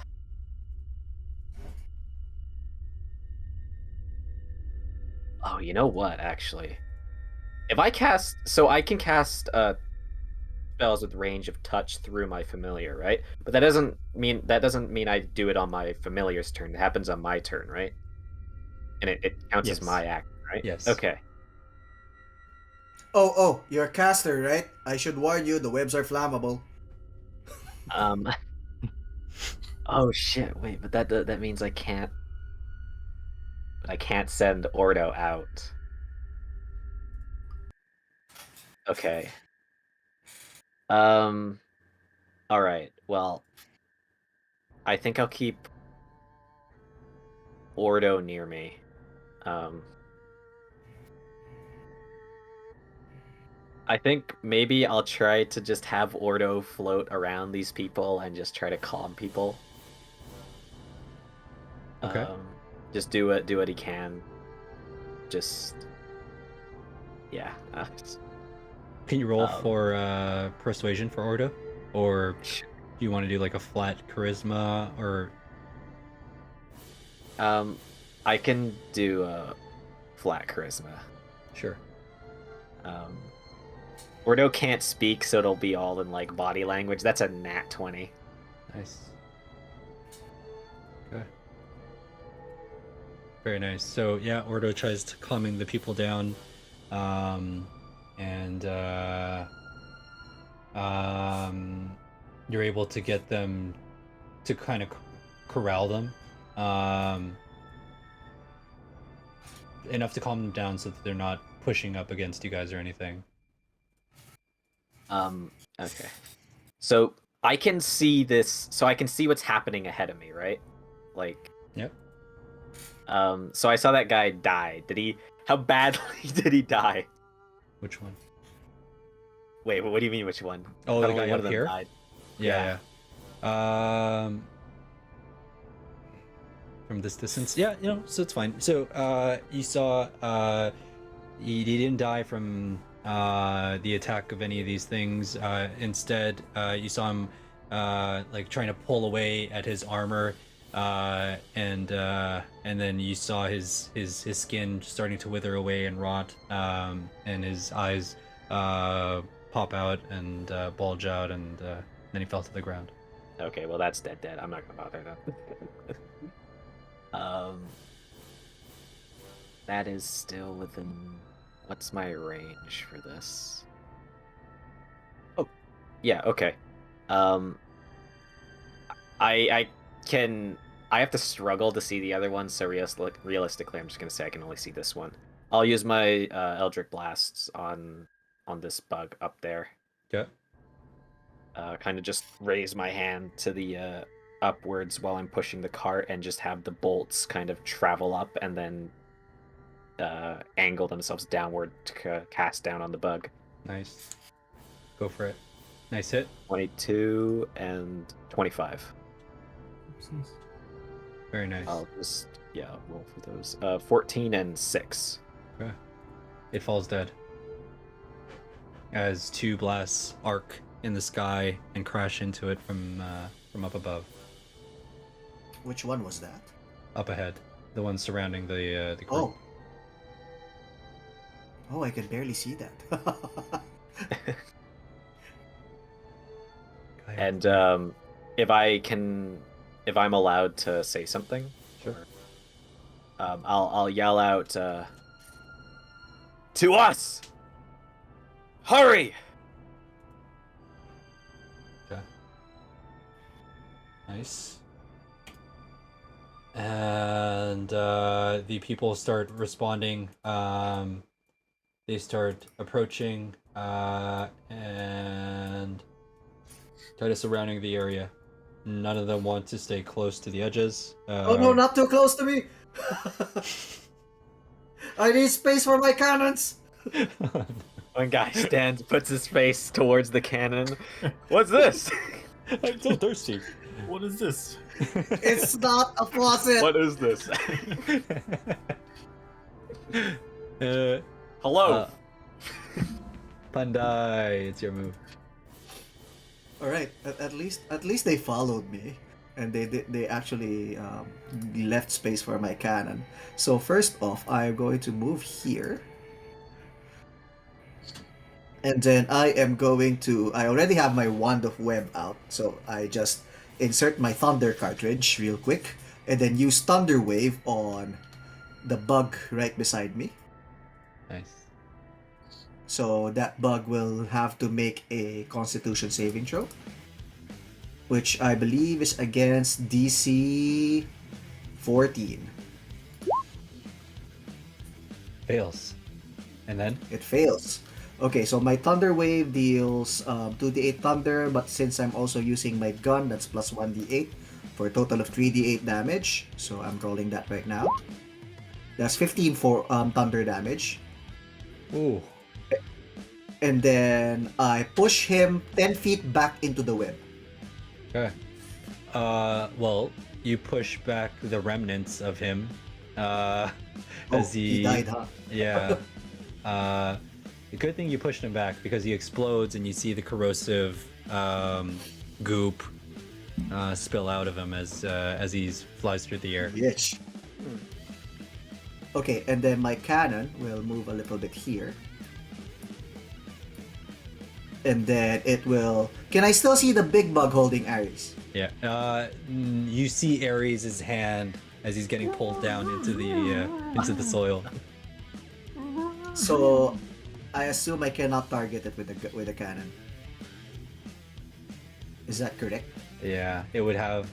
Speaker 4: you know what, actually? If I cast... So I can cast, spells with range of touch through my familiar, right? But that doesn't mean I do it on my familiar's turn. It happens on my turn, right? And it counts as
Speaker 2: Yes.
Speaker 4: my act, right?
Speaker 2: Yes.
Speaker 4: Okay.
Speaker 1: Oh, you're a caster, right? I should warn you, the webs are flammable.
Speaker 4: Oh shit! Wait, but that means I can't. I can't send Ordo out. Okay. All right. Well, I think I'll keep Ordo near me. I think maybe I'll try to just have Ordo float around these people and just try to calm people.
Speaker 2: Okay.
Speaker 4: Just do what he can. Just yeah.
Speaker 2: Can you roll
Speaker 4: Um,
Speaker 2: for persuasion for Ordo, or
Speaker 4: Sure.
Speaker 2: do you want to do like a flat charisma, or
Speaker 4: I can do a flat charisma.
Speaker 2: sure?
Speaker 4: Ordo can't speak, so it'll be all in like body language. That's a nat 20.
Speaker 2: Nice. Okay. Very nice. So yeah, Ordo tries to calming the people down, and you're able to get them to kind of corral them, enough to calm them down so that they're not pushing up against you guys or anything.
Speaker 4: Okay. So I can see this. So I can see what's happening ahead of me, right? Like.
Speaker 2: Yep.
Speaker 4: So I saw that guy die. How badly did he die?
Speaker 2: Which one?
Speaker 4: Wait, what do you mean which one?
Speaker 2: Oh,
Speaker 4: Not
Speaker 2: the
Speaker 4: only
Speaker 2: guy
Speaker 4: one
Speaker 2: up
Speaker 4: of them
Speaker 2: here?
Speaker 4: died.
Speaker 2: Yeah. From this distance, yeah, so it's fine. So you saw he didn't die from the attack of any of these things. Instead, you saw him like trying to pull away at his armor, and then you saw his skin starting to wither away and rot, and his eyes pop out and bulge out, and then he fell to the ground.
Speaker 4: Okay, well that's dead. I'm not gonna bother then. That is still within. What's my range for this? Oh, yeah. Okay. I can. I have to struggle to see the other one, so realistically, I'm just gonna say I can only see this one. I'll use my Eldritch Blasts on this bug up there.
Speaker 2: Okay.
Speaker 4: Kind of just raise my hand to the upwards while I'm pushing the cart and just have the bolts kind of travel up and then angle themselves downward to cast down on the bug.
Speaker 2: Nice. Go for it. Nice hit.
Speaker 4: 22 and 25.
Speaker 6: Oopsies.
Speaker 2: Very nice.
Speaker 4: I'll just roll for those. 14 and 6.
Speaker 2: Okay. It falls dead as two blasts arc in the sky and crash into it from up above.
Speaker 1: Which one was that?
Speaker 2: Up ahead, the one surrounding the group.
Speaker 1: Oh. Oh, I can barely see that.
Speaker 4: And if I'm allowed to say something,
Speaker 2: Sure.
Speaker 4: I'll yell out to us. Hurry!
Speaker 2: Okay. Nice. And the people start responding. They start approaching and try to surrounding the area. None of them want to stay close to the edges.
Speaker 1: Oh no, not too close to me! I need space for my cannons!
Speaker 4: One guy stands, puts his face towards the cannon. What's this?
Speaker 2: I'm so thirsty.
Speaker 6: What is this?
Speaker 1: It's not a faucet!
Speaker 4: What is this?
Speaker 2: uh,
Speaker 4: Hello.
Speaker 2: Pandai, it's your move.
Speaker 1: Alright, at least they followed me. And they actually left space for my cannon. So first off, I'm going to move here. And then I am going to... I already have my Wand of Web out. So I just insert my Thunder cartridge real quick. And then use Thunder Wave on the bug right beside me.
Speaker 2: Nice.
Speaker 1: So that bug will have to make a Constitution saving throw. Which I believe is against DC 14.
Speaker 2: Fails. And then?
Speaker 1: It fails. Okay, so my Thunder Wave deals 2d8 thunder, but since I'm also using my gun, that's plus 1d8 for a total of 3d8 damage. So I'm rolling that right now. That's 15 for thunder damage.
Speaker 2: Ooh.
Speaker 1: And then I push him 10 feet back into the web.
Speaker 2: Okay. Well, you push back the remnants of him. As
Speaker 1: he died, huh?
Speaker 2: Yeah. The good thing you pushed him back because he explodes and you see the corrosive goop spill out of him as he flies through the air.
Speaker 1: Bitch. Okay, and then my cannon will move a little bit here. And then it will... Can I still see the big bug holding Ares?
Speaker 2: Yeah. You see Ares' hand as he's getting pulled down into the soil.
Speaker 1: So, I assume I cannot target it with a cannon. Is that correct?
Speaker 2: Yeah, it would have.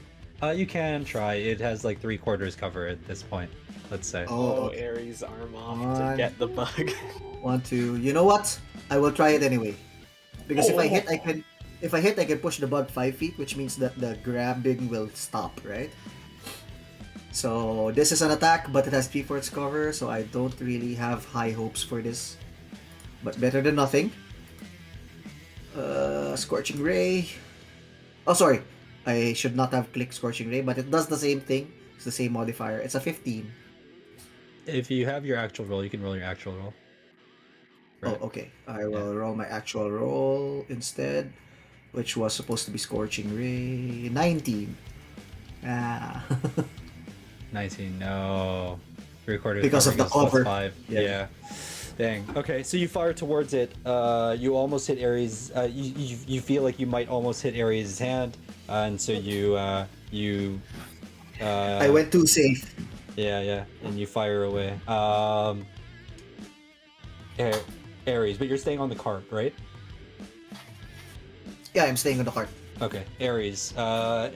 Speaker 2: You can try. It has like 3/4 cover at this point. Let's say.
Speaker 4: Oh,
Speaker 1: okay.
Speaker 4: Ares' arm off
Speaker 1: One.
Speaker 4: to get the bug.
Speaker 1: 1, 2. You know what? I will try it anyway. Because if I hit, I can push the bug 5 feet, which means that the grabbing will stop, right? So this is an attack, but it has 3/4 cover, so I don't really have high hopes for this. But better than nothing. Scorching Ray. Oh, sorry. I should not have clicked Scorching Ray, but it does the same thing. It's the same modifier. It's a 15.
Speaker 2: If you have your actual roll, you can roll your actual roll. Right.
Speaker 1: Oh, okay. I will roll my actual roll instead, which was supposed to be Scorching Ray. 19. Ah.
Speaker 2: 19. No. 3/4
Speaker 1: Because of the
Speaker 2: goes plus
Speaker 1: cover.
Speaker 2: 5.
Speaker 1: Yeah.
Speaker 2: Yeah. Dang. Okay, so you fire towards it. You almost hit Ares. You feel like you might almost hit Ares' hand, and so you.
Speaker 1: I went too safe.
Speaker 2: Yeah, and you fire away. Ares, but you're staying on the cart, right?
Speaker 1: Yeah, I'm staying on the cart.
Speaker 2: Okay, Ares.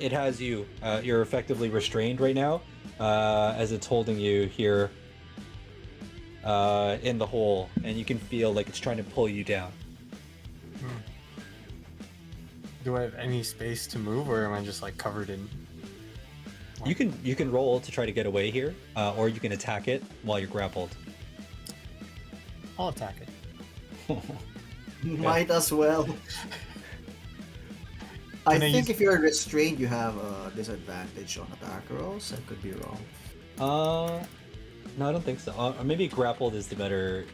Speaker 2: It has you. You're effectively restrained right now, as it's holding you here. In the hole, and you can feel like it's trying to pull you down.
Speaker 6: Do I have any space to move, or am I just like covered in?
Speaker 2: You can roll to try to get away here, or you can attack it while you're grappled.
Speaker 6: I'll attack it.
Speaker 1: Might as well. I
Speaker 6: Can I
Speaker 1: think
Speaker 6: use-
Speaker 1: if you're restrained, you have a disadvantage on attack rolls. I could be wrong.
Speaker 2: No, I don't think so. Maybe grappled is the better.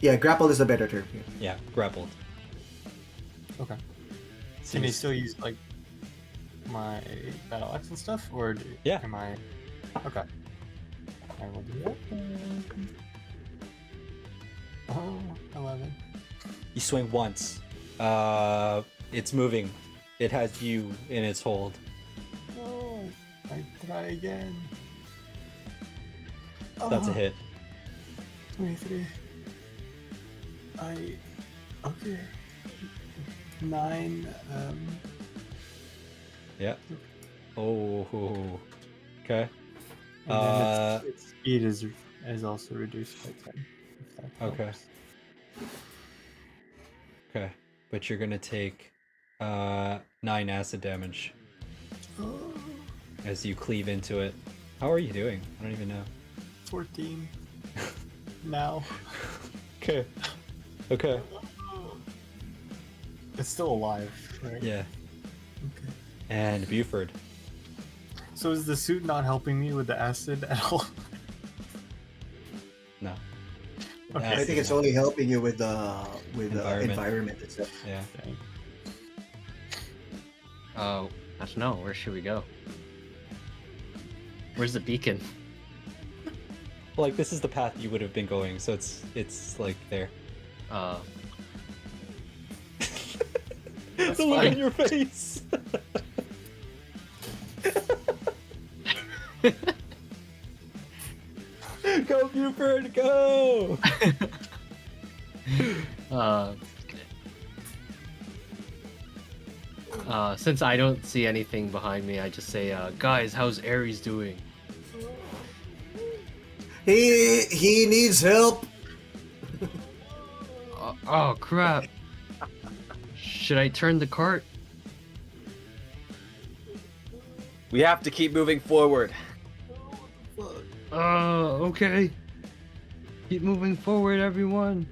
Speaker 1: Yeah, grapple is the better term here.
Speaker 2: Yeah, grappled.
Speaker 6: Okay.
Speaker 2: So
Speaker 6: Can
Speaker 2: you
Speaker 6: I still use like my battle axe and stuff, or
Speaker 2: Yeah.
Speaker 6: am I? Okay. I will do that. Oh, 11.
Speaker 2: You swing once. It's moving. It has you in its hold.
Speaker 6: Oh, I try again.
Speaker 2: That's a hit.
Speaker 6: 23. Okay. 9.
Speaker 2: Yeah. Oh. Okay.
Speaker 6: And then its speed is also reduced by 10. If that
Speaker 2: Okay.
Speaker 6: helps.
Speaker 2: Okay. But you're gonna take 9 acid damage
Speaker 6: Oh.
Speaker 2: as you cleave into it. How are you doing? I don't even know.
Speaker 6: 14. Now.
Speaker 2: Okay. Okay.
Speaker 6: It's still alive, right?
Speaker 2: Yeah.
Speaker 6: Okay.
Speaker 2: And Buford.
Speaker 6: So is the suit not helping me with the acid at all?
Speaker 2: No.
Speaker 6: Okay.
Speaker 1: I think it's only helping you with the
Speaker 2: Environment.
Speaker 1: environment itself.
Speaker 2: Yeah.
Speaker 6: Dang.
Speaker 3: Oh, I don't know. Where should we go? Where's the beacon?
Speaker 2: Like this is the path you would have been going, so it's like there. The look
Speaker 3: fine.
Speaker 2: on your face. Go Buford, go!
Speaker 3: Since I don't see anything behind me, I just say, guys, how's Ares doing?
Speaker 1: He needs help.
Speaker 3: Oh, crap. Should I turn the cart?
Speaker 4: We have to keep moving forward.
Speaker 3: Okay. Keep moving forward, everyone.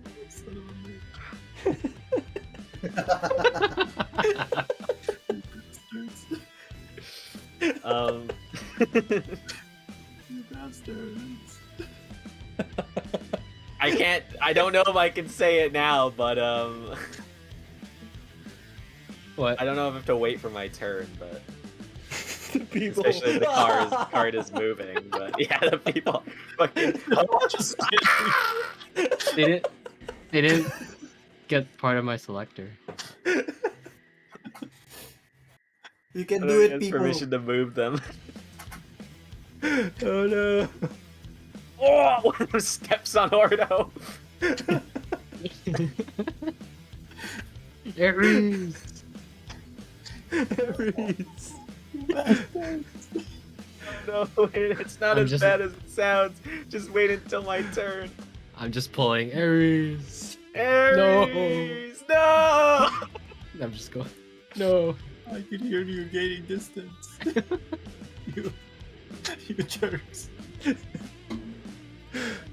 Speaker 4: Um,
Speaker 6: You bastards.
Speaker 4: I don't know if I can say it now, but
Speaker 3: What?
Speaker 4: I don't know if I have to wait for my turn, but
Speaker 2: The people.
Speaker 4: especially if the cart is moving. But yeah, the people fucking.
Speaker 6: Just
Speaker 3: They didn't get part of my selector.
Speaker 1: You can
Speaker 4: I
Speaker 1: do
Speaker 4: don't
Speaker 1: it,
Speaker 4: get
Speaker 1: people.
Speaker 4: permission to move them.
Speaker 2: Oh no.
Speaker 4: Oh, one of them steps on Ordo.
Speaker 3: Ares!
Speaker 2: Ares.
Speaker 4: No, wait, it's not
Speaker 3: I'm
Speaker 4: as
Speaker 3: just-
Speaker 4: bad as it sounds. Just wait until my turn.
Speaker 3: I'm just pulling Ares.
Speaker 4: Ares, no!
Speaker 3: I'm just going. No.
Speaker 6: I can hear you gaining distance. you jerks.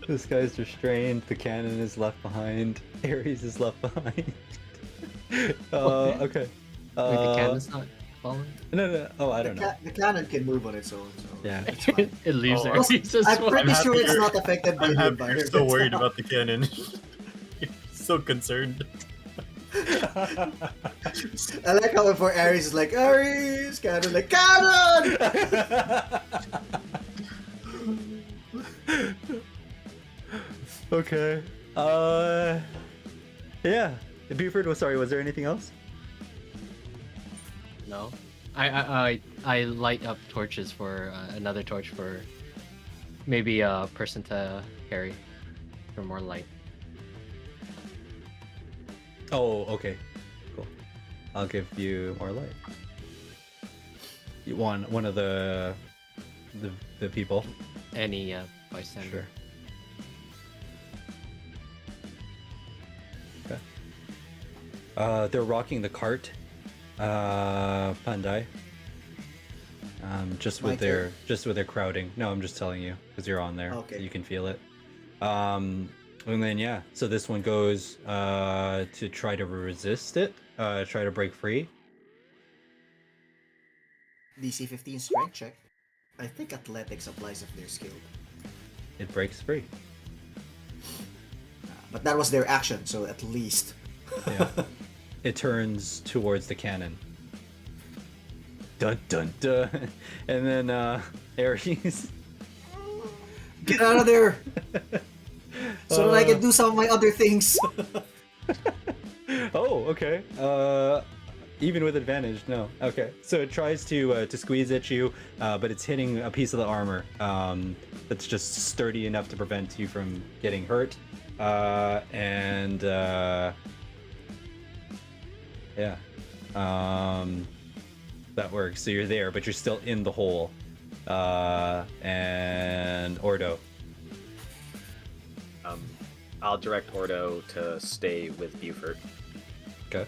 Speaker 2: This guy's restrained. The cannon is left behind. Ares is left behind. Okay.
Speaker 3: Wait, the cannon's not falling?
Speaker 2: No. Oh, I don't know.
Speaker 1: The cannon can move on its own. So
Speaker 2: Yeah.
Speaker 1: it's fine.
Speaker 3: It leaves
Speaker 6: Oh.
Speaker 3: Ares as
Speaker 1: I'm
Speaker 3: well.
Speaker 1: pretty
Speaker 6: I'm
Speaker 1: sure
Speaker 6: happy
Speaker 1: it's
Speaker 6: you're-
Speaker 1: not affected by
Speaker 6: I'm
Speaker 1: the
Speaker 6: happy
Speaker 1: environment.
Speaker 6: you're so worried about the cannon. You're so concerned.
Speaker 1: I like how before Ares is like, Ares! Cannon like, cannon!
Speaker 2: Okay. Yeah. Buford, was sorry. Was there anything else?
Speaker 3: No. I light up torches for another torch for maybe a person to carry for more light.
Speaker 2: Oh, okay. Cool. I'll give you more light. You want one of the people?
Speaker 3: Any bystander.
Speaker 2: Sure. Okay. They're rocking the cart. Pandai. Just with
Speaker 1: My
Speaker 2: their
Speaker 1: turn?
Speaker 2: crowding. No, I'm just telling you because you're on there.
Speaker 1: Okay.
Speaker 2: So you can feel it. And then yeah, so this one goes to try to resist it, try to break free.
Speaker 1: DC 15 strength check. I think athletics applies if they're skilled.
Speaker 2: It breaks free.
Speaker 1: But that was their action, so at least.
Speaker 2: Yeah. It turns towards the cannon. Dun dun dun. And then Ares.
Speaker 1: Get out of there! So that I can do some of my other things.
Speaker 2: Oh, okay. Even with advantage, no. Okay, so it tries to squeeze at you, but it's hitting a piece of the armor that's just sturdy enough to prevent you from getting hurt. Yeah, that works. So you're there, but you're still in the hole. And Ordo.
Speaker 4: I'll direct Ordo to stay with Buford.
Speaker 2: Okay.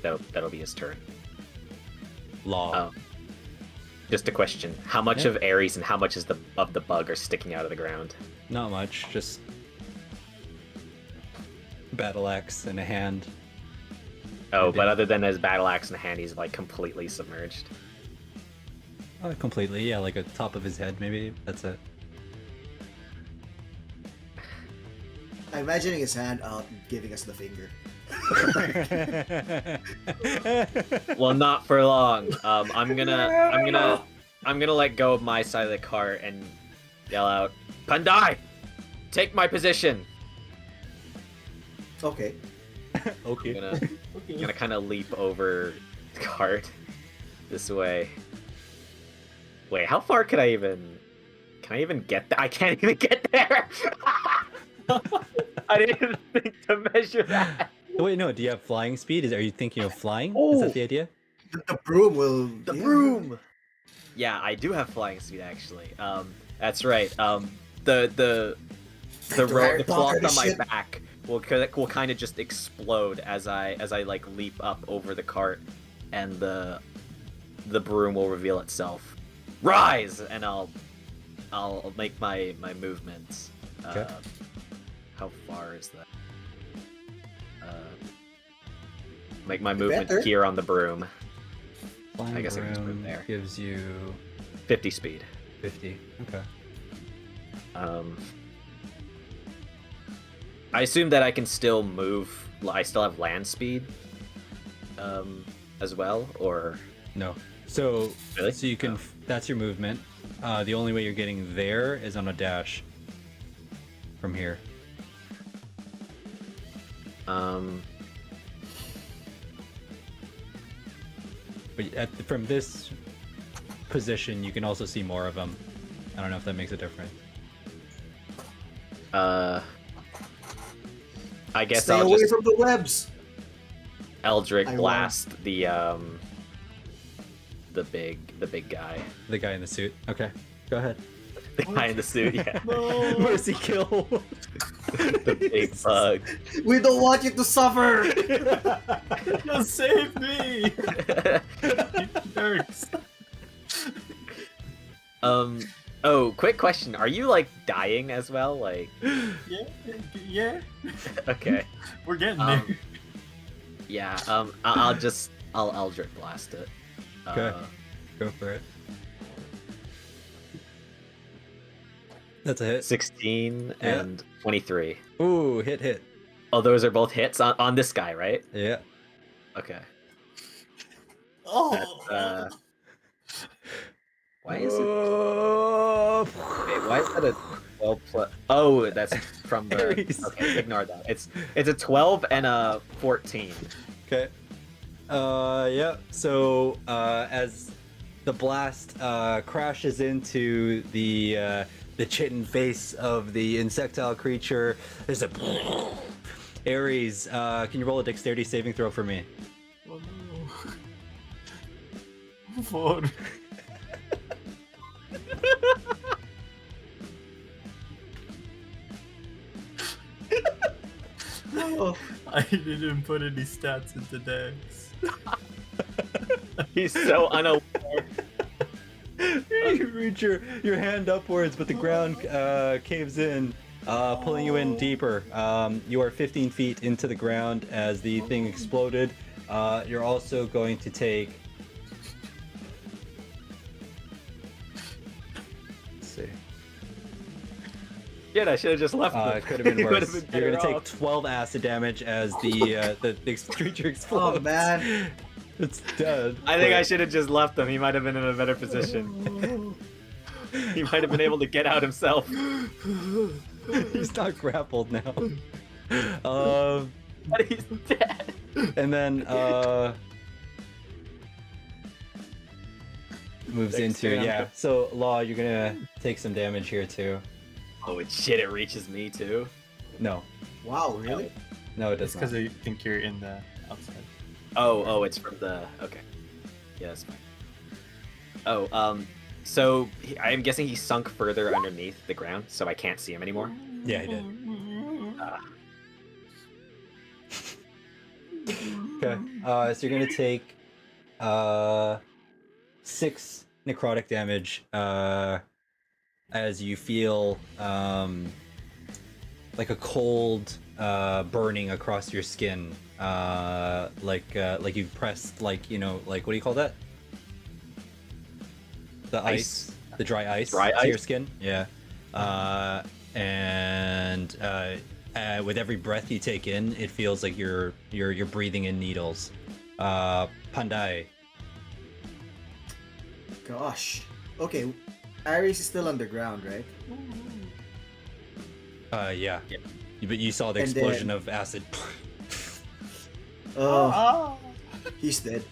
Speaker 4: That'll be his turn.
Speaker 2: Law.
Speaker 4: Just a question: how much
Speaker 2: Yeah.
Speaker 4: of Ares and how much is of the bug are sticking out of the ground?
Speaker 2: Not much, just battle axe in a hand.
Speaker 4: Oh,
Speaker 2: Maybe.
Speaker 4: but other than his battle axe in hand, he's like completely submerged.
Speaker 2: Completely, yeah, like a top of his head, maybe. That's it.
Speaker 1: I'm imagining his hand out giving us the finger.
Speaker 4: Well, not for long. I'm gonna let go of my side of the cart and yell out, "Pandai, take my position."
Speaker 1: Okay.
Speaker 2: Okay.
Speaker 4: I'm gonna kind of leap over the cart this way. Wait, how far can I even get there? I can't even get there. I didn't even think to measure that.
Speaker 2: Wait, no. Do you have flying speed? Are you thinking of flying? Is
Speaker 4: Oh.
Speaker 2: that the idea?
Speaker 1: The broom will.
Speaker 4: The
Speaker 1: yeah.
Speaker 4: broom. Yeah, I do have flying speed actually. That's right. The
Speaker 1: Harry
Speaker 4: cloth
Speaker 1: Potter
Speaker 4: on my
Speaker 1: shit.
Speaker 4: back will kind of just explode as I like leap up over the cart, and the broom will reveal itself. Rise, and I'll make my movements.
Speaker 2: Okay.
Speaker 4: How far is that? Make my movement
Speaker 1: better.
Speaker 4: here on the broom.
Speaker 2: Flying
Speaker 4: I guess I can just move
Speaker 2: broom
Speaker 4: there.
Speaker 2: gives you
Speaker 4: 50 speed.
Speaker 2: 50. Okay.
Speaker 4: I assume that I can still move. I still have land speed, as well, or
Speaker 2: No. So,
Speaker 4: Really?
Speaker 2: so you can.
Speaker 4: Oh.
Speaker 2: That's your movement. The only way you're getting there is on a dash. From here. But from this position, you can also see more of them. I don't know if that makes a difference.
Speaker 4: I guess
Speaker 1: Stay
Speaker 4: I'll
Speaker 1: away
Speaker 4: just
Speaker 1: from the webs.
Speaker 4: Eldritch
Speaker 1: I
Speaker 4: blast the big guy.
Speaker 2: The guy in the suit. Okay, go ahead.
Speaker 4: The guy in the suit, yeah.
Speaker 2: Mercy kill.
Speaker 4: The big bug.
Speaker 1: We don't want you to suffer.
Speaker 6: Just save me! Jerks.
Speaker 4: Oh, quick question. Are you like dying as well? Like
Speaker 6: Yeah.
Speaker 4: okay.
Speaker 6: We're getting there.
Speaker 4: Yeah, I'll Eldritch blast it.
Speaker 2: Okay. Go for it. That's a hit.
Speaker 4: 16
Speaker 2: Yeah.
Speaker 4: and 23.
Speaker 2: Ooh, hit.
Speaker 4: Oh, those are both hits on this guy, right?
Speaker 2: Yeah.
Speaker 4: Okay.
Speaker 1: Oh.
Speaker 4: That's, why is it?
Speaker 2: Oh.
Speaker 4: Wait, why is that a 12 plus? Oh, that's from the.
Speaker 2: Ares.
Speaker 4: Okay, ignore that. It's a 12 and a 14.
Speaker 2: Okay. Yeah. So, as the blast crashes into the chitin face of the insectile creature, there's a Ares. Can you roll a dexterity saving throw for me?
Speaker 6: Oh no. 4.
Speaker 1: No.
Speaker 6: I didn't put any stats into Dex.
Speaker 4: He's so unaware.
Speaker 2: You reach your hand upwards, but the ground caves in, pulling you in deeper. You are 15 feet into the ground as the thing exploded. You're also going to take. Let's see.
Speaker 4: Shit, I should have just left him.
Speaker 2: It could have been
Speaker 4: He would've
Speaker 2: worse.
Speaker 4: been
Speaker 2: You're
Speaker 4: better
Speaker 2: gonna take
Speaker 4: off.
Speaker 2: 12 acid damage as the creature explodes.
Speaker 1: Oh man.
Speaker 2: It's dead.
Speaker 4: I think I
Speaker 2: but-
Speaker 4: should have just left him. He might have been in a better position. He might have been able to get out himself.
Speaker 2: He's not grappled now.
Speaker 4: But he's dead.
Speaker 2: And then moves into
Speaker 4: Dexterity.
Speaker 2: yeah. So Law, you're gonna take some damage here too.
Speaker 4: Oh shit! It reaches me too.
Speaker 2: No,
Speaker 1: Wow, really?
Speaker 2: no, it
Speaker 6: It's
Speaker 2: does
Speaker 6: because
Speaker 2: not.
Speaker 6: I think you're in the outside.
Speaker 4: Oh, it's from the. Okay. Yeah, that's fine. Oh, so I'm guessing he sunk further underneath the ground, so I can't see him anymore.
Speaker 2: Yeah, he did. Okay. So you're gonna take 6 necrotic damage as you feel like a cold burning across your skin, like you've pressed, like, you know, like, what do you call that? The ice, the dry ice
Speaker 4: Dry
Speaker 2: to your
Speaker 4: ice?
Speaker 2: skin. Yeah. And with every breath you take in, it feels like you're breathing in needles. Pandai.
Speaker 1: Gosh. Okay, Ares is still underground, right?
Speaker 2: Yeah.
Speaker 4: Yep.
Speaker 2: But you saw the
Speaker 1: And
Speaker 2: explosion
Speaker 1: then-
Speaker 2: of acid.
Speaker 1: Oh, he's dead.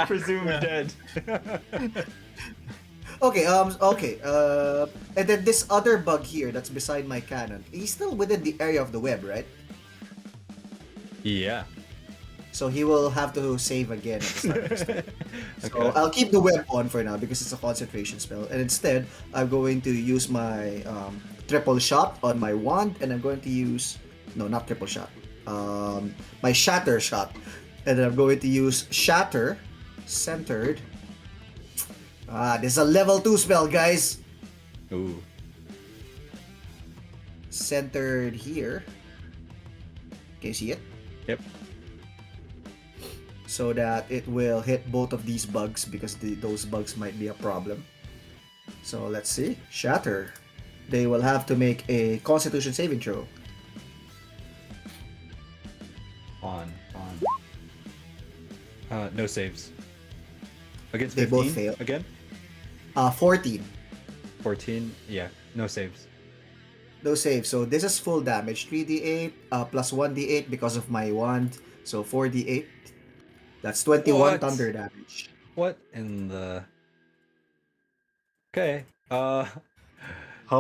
Speaker 6: Presumed dead.
Speaker 1: Okay, and then this other bug here that's beside my cannon, he's still within the area of the web, right?
Speaker 2: Yeah.
Speaker 1: So he will have to save again at the start of his turn. So
Speaker 2: Okay.
Speaker 1: I'll keep the web on for now because it's a concentration spell. And instead, I'm going to use my triple shot on my wand, and I'm going to use... No, not triple shot. My shatter shot. And then I'm going to use shatter, centered. This is a level 2 spell, guys.
Speaker 2: Ooh.
Speaker 1: Centered here. Can you see it?
Speaker 2: Yep.
Speaker 1: So that it will hit both of these bugs because those bugs might be a problem. So let's see. Shatter. They will have to make a Constitution saving throw.
Speaker 2: On. No saves. Against
Speaker 1: They
Speaker 2: 15?
Speaker 1: both fail.
Speaker 2: Again?
Speaker 1: 14.
Speaker 2: 14? Yeah. No saves.
Speaker 1: No save. So this is full damage. 3d8 plus 1d8 because of my wand. So 4d8. That's 21
Speaker 2: What?
Speaker 1: thunder damage.
Speaker 2: What in the... Okay.
Speaker 4: How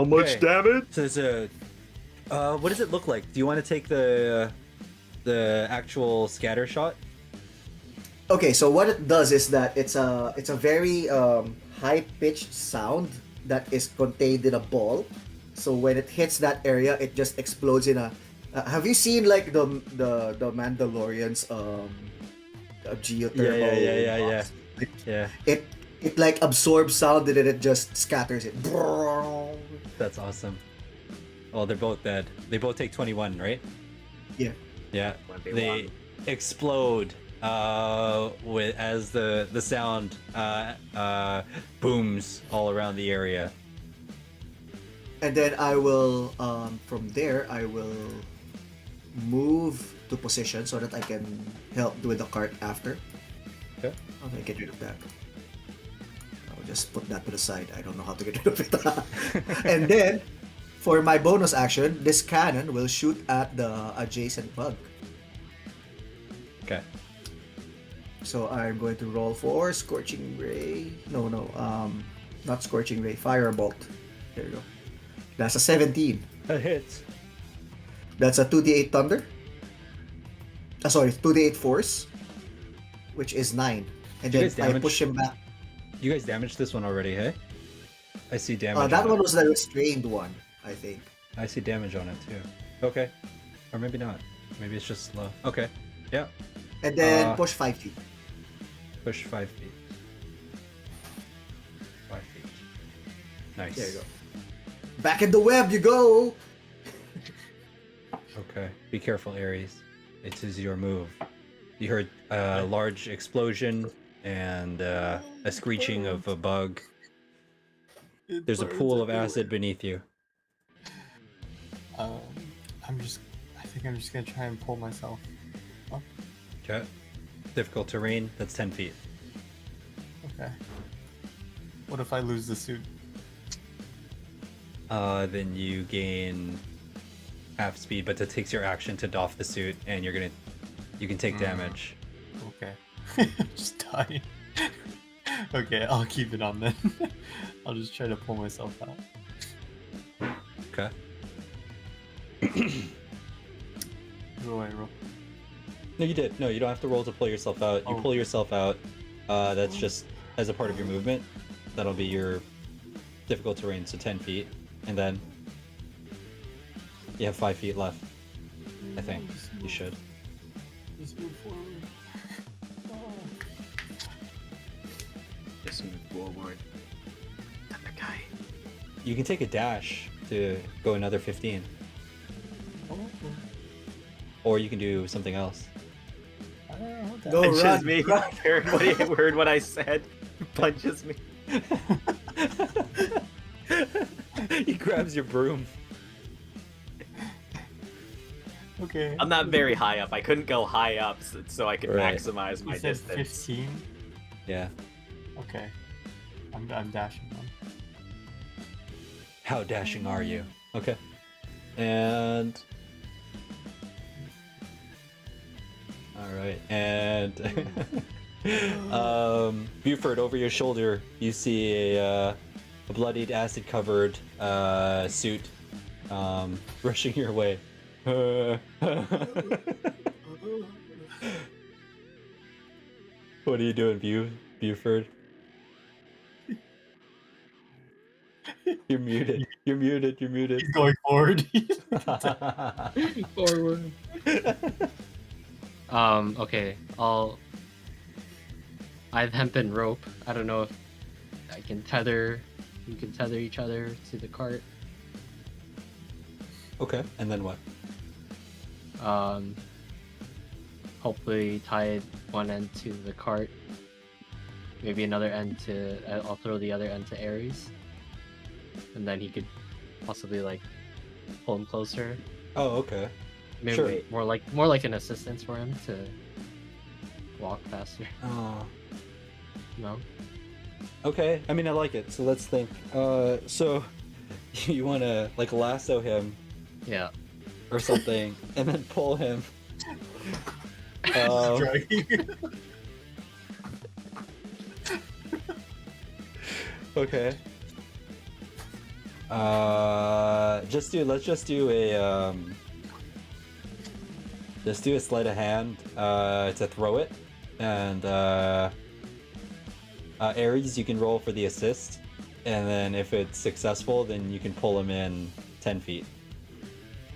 Speaker 2: much
Speaker 4: damage?
Speaker 2: So it's a... what does it look like? Do you want to take the actual scatter shot?
Speaker 1: Okay, so what it does is that it's a very high-pitched sound that is contained in a ball. So when it hits that area, it just explodes in a... have you seen like the Mandalorian's geothermal?
Speaker 2: Yeah.
Speaker 1: box?
Speaker 2: Yeah.
Speaker 1: It like absorbs sound and then it just scatters it.
Speaker 2: That's awesome. Oh, they're both dead. They both take 21, right?
Speaker 1: Yeah.
Speaker 2: Yeah.
Speaker 4: 21.
Speaker 2: They explode with as the sound booms all around the area.
Speaker 1: And then I will from there I will move to position so that I can help with the cart after.
Speaker 2: Okay.
Speaker 1: Okay, get rid of that. I'll just put that to the side. I don't know how to get rid of it. And then, for my bonus action, this cannon will shoot at the adjacent bug.
Speaker 2: Okay.
Speaker 1: So I'm going to roll for Scorching Ray. No, not Scorching Ray. Firebolt. There you go. That's a 17.
Speaker 2: That hits.
Speaker 1: That's a 2d8 thunder. Sorry, 2d8 force, which is 9. And
Speaker 2: You
Speaker 1: then
Speaker 2: guys
Speaker 1: I
Speaker 2: damage-
Speaker 1: push him back.
Speaker 2: You guys damaged this one already, hey? I see damage.
Speaker 1: That
Speaker 2: on
Speaker 1: one
Speaker 2: it.
Speaker 1: was the restrained one, I think.
Speaker 2: I see damage on it too. Okay. Or maybe not. Maybe it's just slow. Okay. Yeah.
Speaker 1: And then
Speaker 2: Uh,
Speaker 1: push 5 feet.
Speaker 2: Push 5 feet. 5 feet. Nice.
Speaker 1: There you go. Back in the web you go!
Speaker 2: Okay. Be careful, Ares. It is your move. You heard a large explosion and a screeching of a bug. There's a pool of acid beneath you.
Speaker 6: I think I'm just gonna try and pull myself up.
Speaker 2: Okay. Difficult terrain. That's 10 feet.
Speaker 6: Okay. What if I lose the suit?
Speaker 2: Then you gain half speed, but that takes your action to doff the suit, and you can take damage.
Speaker 6: Okay. Just die. Okay, I'll keep it on then. I'll just try to pull myself out.
Speaker 2: Okay.
Speaker 6: Who do I roll?
Speaker 2: No, you did. No, you don't have to roll to pull yourself out. You
Speaker 6: Oh.
Speaker 2: pull yourself out. That's just as a part of your movement. That'll be your difficult terrain, so 10 feet. And then you have 5 feet left. I think you should.
Speaker 6: Just move forward.
Speaker 4: forward. Thunder guy.
Speaker 2: You can take a dash to go another 15. Or you can do something else.
Speaker 6: I don't know what that
Speaker 1: Go
Speaker 6: is.
Speaker 4: Punches
Speaker 1: run.
Speaker 4: me. Heard what I said. Punches me.
Speaker 2: He grabs your broom.
Speaker 6: Okay.
Speaker 4: I'm not very high up. I couldn't go high up so I could
Speaker 2: Right.
Speaker 4: maximize my
Speaker 6: You said
Speaker 4: distance.
Speaker 6: 15?
Speaker 2: Yeah.
Speaker 6: Okay. I'm dashing one.
Speaker 2: How dashing are you? Okay. And all right. And Buford, over your shoulder, you see a bloodied, acid-covered suit rushing your way. What are you doing, Buford? You're muted. You're muted. You're muted.
Speaker 6: He's going forward.
Speaker 3: Forward. Okay. I have hempen rope. I don't know if I can tether. You can tether each other to the cart.
Speaker 2: Okay. And then what?
Speaker 3: Hopefully tie one end to the cart. Maybe another end to. I'll throw the other end to Ares, and then he could possibly like pull him closer.
Speaker 2: Oh, okay.
Speaker 3: Maybe
Speaker 2: Sure.
Speaker 3: more like an assistance for him to walk faster.
Speaker 2: Oh.
Speaker 3: No.
Speaker 2: Okay. I mean, I like it. So let's think. So you want to like lasso him
Speaker 3: Yeah.
Speaker 2: or something, and then pull him.
Speaker 6: Dragging.
Speaker 2: Okay. Let's just do a sleight of hand to throw it, and Ares, you can roll for the assist, and then if it's successful, then you can pull him in 10 feet.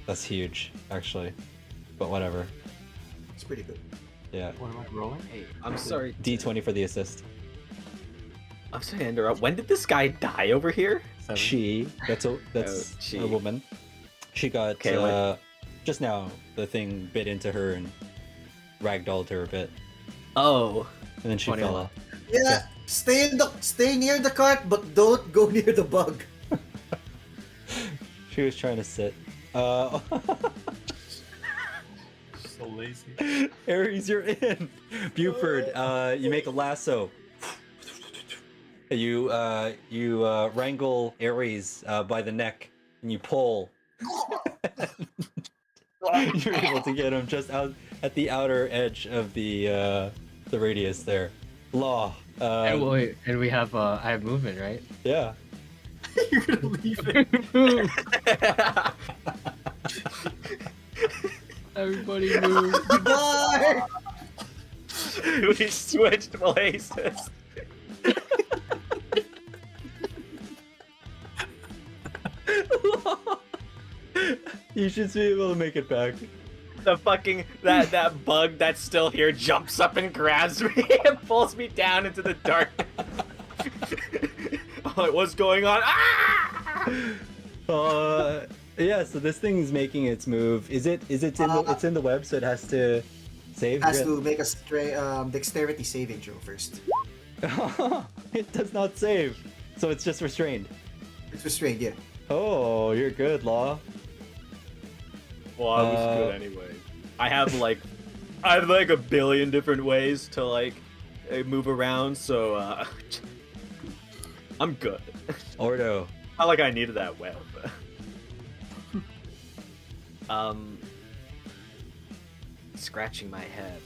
Speaker 2: That's huge, actually, but whatever.
Speaker 1: It's pretty good.
Speaker 2: Yeah.
Speaker 6: What am I rolling?
Speaker 4: Hey, I'm sorry.
Speaker 2: D20 for the assist.
Speaker 4: I'm sorry to interrupt. When did this guy die over here?
Speaker 6: 7.
Speaker 2: She. That's
Speaker 4: she.
Speaker 2: a woman. She got
Speaker 4: Okay,
Speaker 2: just now. The thing bit into her and ragdolled her a bit,
Speaker 4: Oh.
Speaker 2: and then she
Speaker 3: 21.
Speaker 2: fell off.
Speaker 1: Yeah, stay near the cart, but don't go near the bug.
Speaker 2: She was trying to sit.
Speaker 6: So lazy.
Speaker 2: Ares, you're in. Buford, you make a lasso. You wrangle Ares by the neck, and you pull. You're able to get him just out at the outer edge of the radius there. Law.
Speaker 3: And wait, and we have I have movement, right?
Speaker 2: Yeah.
Speaker 6: You're gonna leave it.
Speaker 3: Everybody move.
Speaker 1: Goodbye!
Speaker 4: We switched places.
Speaker 2: You should be able to make it back.
Speaker 4: The fucking that bug that's still here jumps up and grabs me and pulls me down into the dark. Oh, what's going on? Ah!
Speaker 2: Yeah. So this thing's making its move. It's in the web, so it has to save.
Speaker 1: Has to make a dexterity saving throw first.
Speaker 2: It does not save, so it's just restrained.
Speaker 1: It's restrained, yeah.
Speaker 2: Oh, you're good, Law.
Speaker 4: Well, I was good anyway. I have like a billion different ways to like move around, so I'm good.
Speaker 2: Ordo.
Speaker 4: Not like I needed that web. Scratching my head.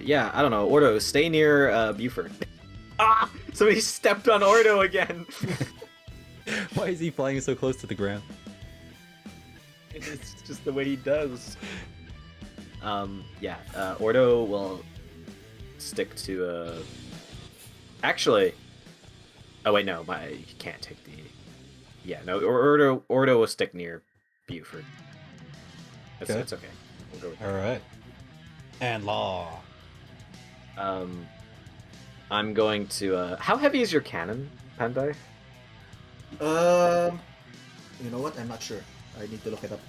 Speaker 4: Yeah, I don't know. Ordo, stay near Buford. Ah! Somebody stepped on Ordo again.
Speaker 2: Why is he flying so close to the ground?
Speaker 4: It's just the way he does. Ordo will stick to Actually, oh wait, no, he can't take the. Yeah, no, Ordo will stick near Buford. It's okay. We'll go with that.
Speaker 2: All right. And law.
Speaker 4: I'm going to. How heavy is your cannon, Pandai?
Speaker 1: You know what? I'm not sure. I need to look it up.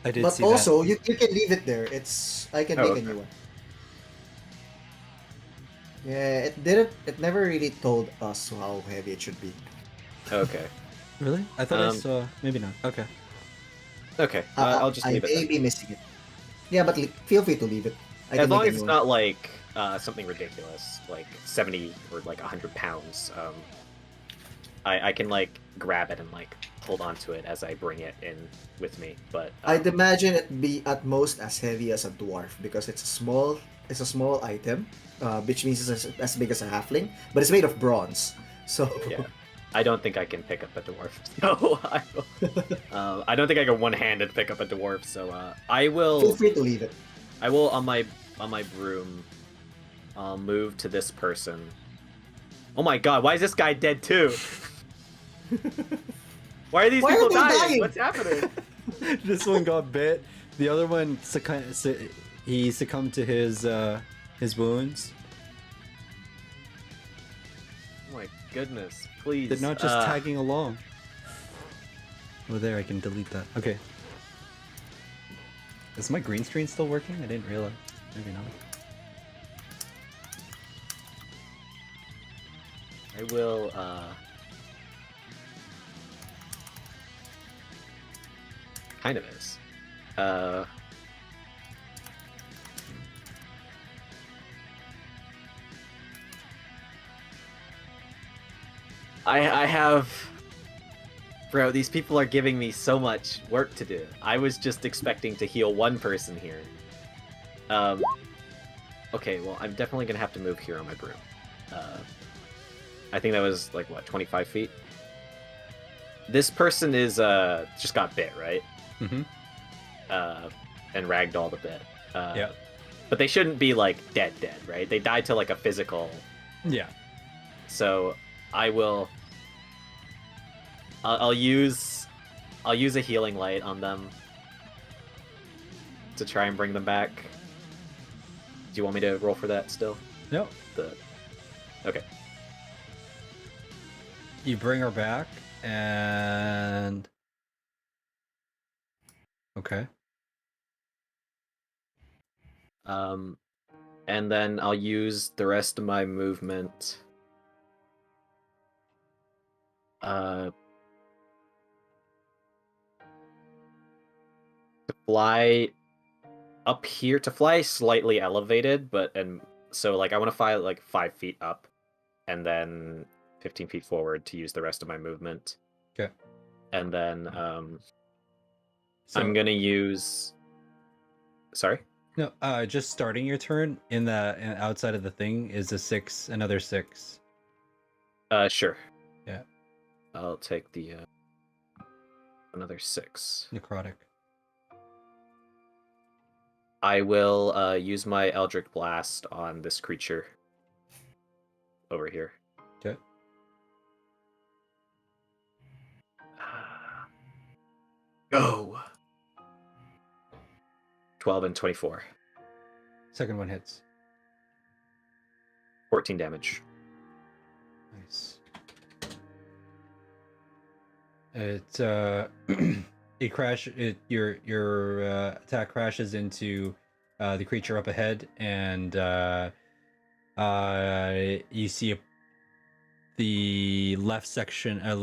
Speaker 2: I did
Speaker 1: But
Speaker 2: see
Speaker 1: also, you can leave it there. I can
Speaker 4: Oh,
Speaker 1: make a
Speaker 4: okay.
Speaker 1: new one. Yeah, it never really told us how heavy it should be.
Speaker 4: Okay.
Speaker 2: that. Really? I thought I
Speaker 4: Um,
Speaker 2: saw. Maybe not. Okay.
Speaker 4: Okay. I'll just
Speaker 1: I
Speaker 4: leave it
Speaker 1: may
Speaker 4: then.
Speaker 1: be missing it. Yeah, but feel free to leave it. I
Speaker 4: As
Speaker 1: can
Speaker 4: long
Speaker 1: make a
Speaker 4: as
Speaker 1: new
Speaker 4: it's
Speaker 1: one.
Speaker 4: not like something ridiculous, like 70 or like 100 pounds. I can like grab it and like hold on to it as I bring it in with me. But
Speaker 1: I'd imagine it be at most as heavy as a dwarf because it's a small item, which means it's as big as a halfling, but it's made of bronze. So
Speaker 4: yeah, I don't think I can pick up a dwarf. So I don't think I can one-handed pick up a dwarf. So I
Speaker 1: feel
Speaker 4: will.
Speaker 1: free to leave it.
Speaker 4: I will on my broom. I'll move to this person. Oh my god! Why is this guy dead too? Why are these
Speaker 1: Why are
Speaker 4: people
Speaker 1: they
Speaker 4: dying?
Speaker 1: dying?
Speaker 4: What's happening?
Speaker 2: This one got bit. The other one he succumbed to his wounds.
Speaker 4: Oh my goodness! Please.
Speaker 2: They're not just tagging along. Oh, there, I can delete that. Okay. Is my green screen still working? I didn't realize. Maybe not.
Speaker 4: I will. Kind of is. I have. Bro, these people are giving me so much work to do. I was just expecting to heal one person here. Okay, well, I'm definitely gonna have to move here on my broom. I think that was like what, 25 feet? This person is just got bit, right?
Speaker 2: Mm-hmm.
Speaker 4: And ragdolled a bit.
Speaker 2: Yeah.
Speaker 4: But they shouldn't be like dead, right? They died to like a physical.
Speaker 2: Yeah.
Speaker 4: So I will. I'll use a healing light on them to try and bring them back. Do you want me to roll for that still?
Speaker 2: No.
Speaker 4: Okay.
Speaker 2: You bring her back, and okay.
Speaker 4: And then I'll use the rest of my movement. To fly up here, to fly slightly elevated, so like I want to fly like 5 feet up, and then 15 feet forward to use the rest of my movement.
Speaker 2: Okay.
Speaker 4: And then
Speaker 2: So,
Speaker 4: I'm gonna use. Sorry.
Speaker 2: No, just starting your turn outside of the thing is another 6.
Speaker 4: Sure.
Speaker 2: Yeah.
Speaker 4: I'll take the another 6.
Speaker 2: Necrotic.
Speaker 4: I will use my Eldritch Blast on this creature over here.
Speaker 2: Okay.
Speaker 4: Go. 12 and 24.
Speaker 2: Second one hits.
Speaker 4: 14 damage.
Speaker 2: Nice. It your attack crashes into the creature up ahead, and you see a section of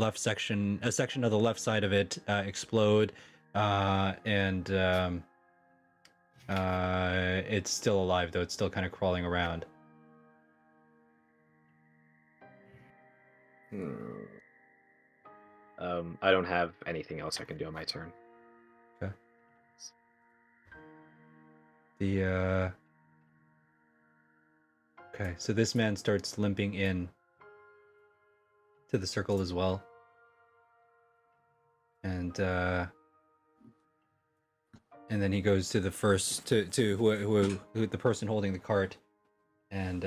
Speaker 2: the left side of it explode, and it's still alive, though it's still kind of crawling around.
Speaker 4: I don't have anything else I can do on my turn.
Speaker 2: Okay. Okay, so this man starts limping in to the circle as well. And then he goes to the first to who the person holding the cart, and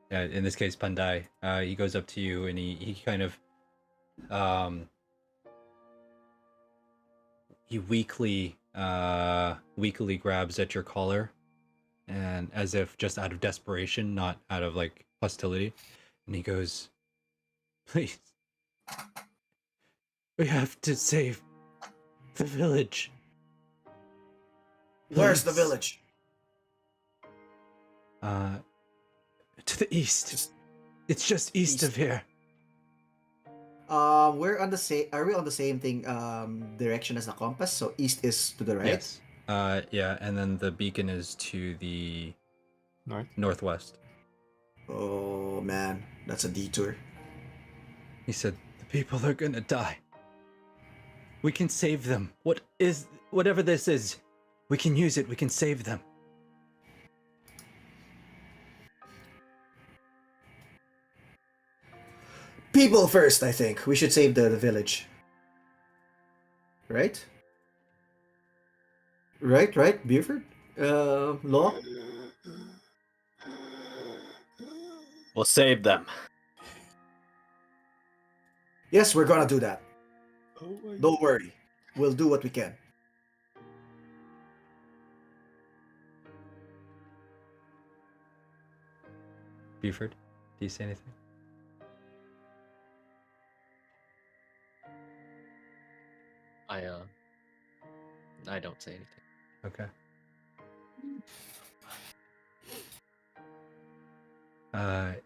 Speaker 2: in this case Pandai. He goes up to you, and he kind of he weakly weakly grabs at your collar, and as if just out of desperation, not out of like hostility, and he goes, "Please, we have to save the village."
Speaker 1: Where's the
Speaker 2: Please.
Speaker 1: village?
Speaker 2: To the east.
Speaker 1: Just
Speaker 2: It's just east
Speaker 1: east.
Speaker 2: of here.
Speaker 1: We're on the same. Are we on the same thing? Direction as the compass. So east is to the right.
Speaker 2: Yes. Yeah, and then the beacon is to the
Speaker 6: North.
Speaker 2: northwest.
Speaker 1: Oh man, that's a detour.
Speaker 2: He said, "The people are gonna die. We can save them. Whatever this is, we can use it. We can save them."
Speaker 1: People first, I think. We should save the village. Right? Right, Buford? Law?
Speaker 4: We'll save them.
Speaker 1: Yes, we're gonna do that.
Speaker 6: Oh my
Speaker 1: Don't worry. We'll do what we can.
Speaker 2: Buford, do you say anything?
Speaker 3: I don't say anything.
Speaker 2: Okay.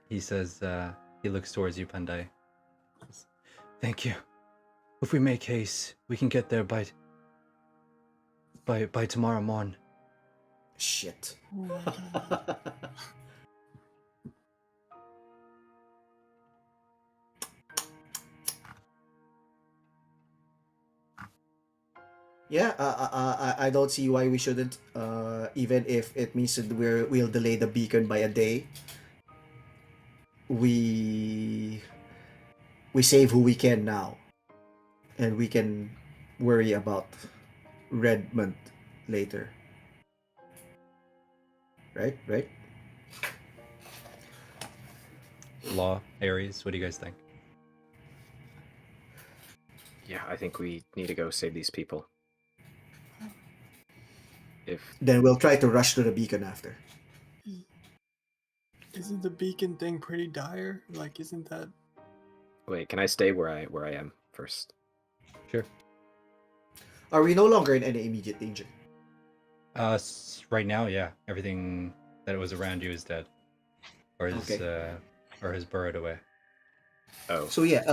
Speaker 2: He says, he looks towards you, Pandai. "Thank you. If we make haste, we can get there by tomorrow morn."
Speaker 1: Shit. Yeah, I don't see why we shouldn't. Even if it means that we'll delay the beacon by a day. We save who we can now, and we can worry about Redmont later. Right.
Speaker 2: Law, Ares, what do you guys think?
Speaker 4: Yeah, I think we need to go save these people. If
Speaker 1: Then we'll try to rush to the beacon after.
Speaker 6: Isn't the beacon thing pretty dire? Like, isn't that?
Speaker 4: wait, can I stay where I am first?
Speaker 2: Sure.
Speaker 1: Are we no longer in any immediate danger?
Speaker 2: Right now, yeah, everything that was around you is dead, or is burrowed away.
Speaker 4: Oh,
Speaker 1: So yeah,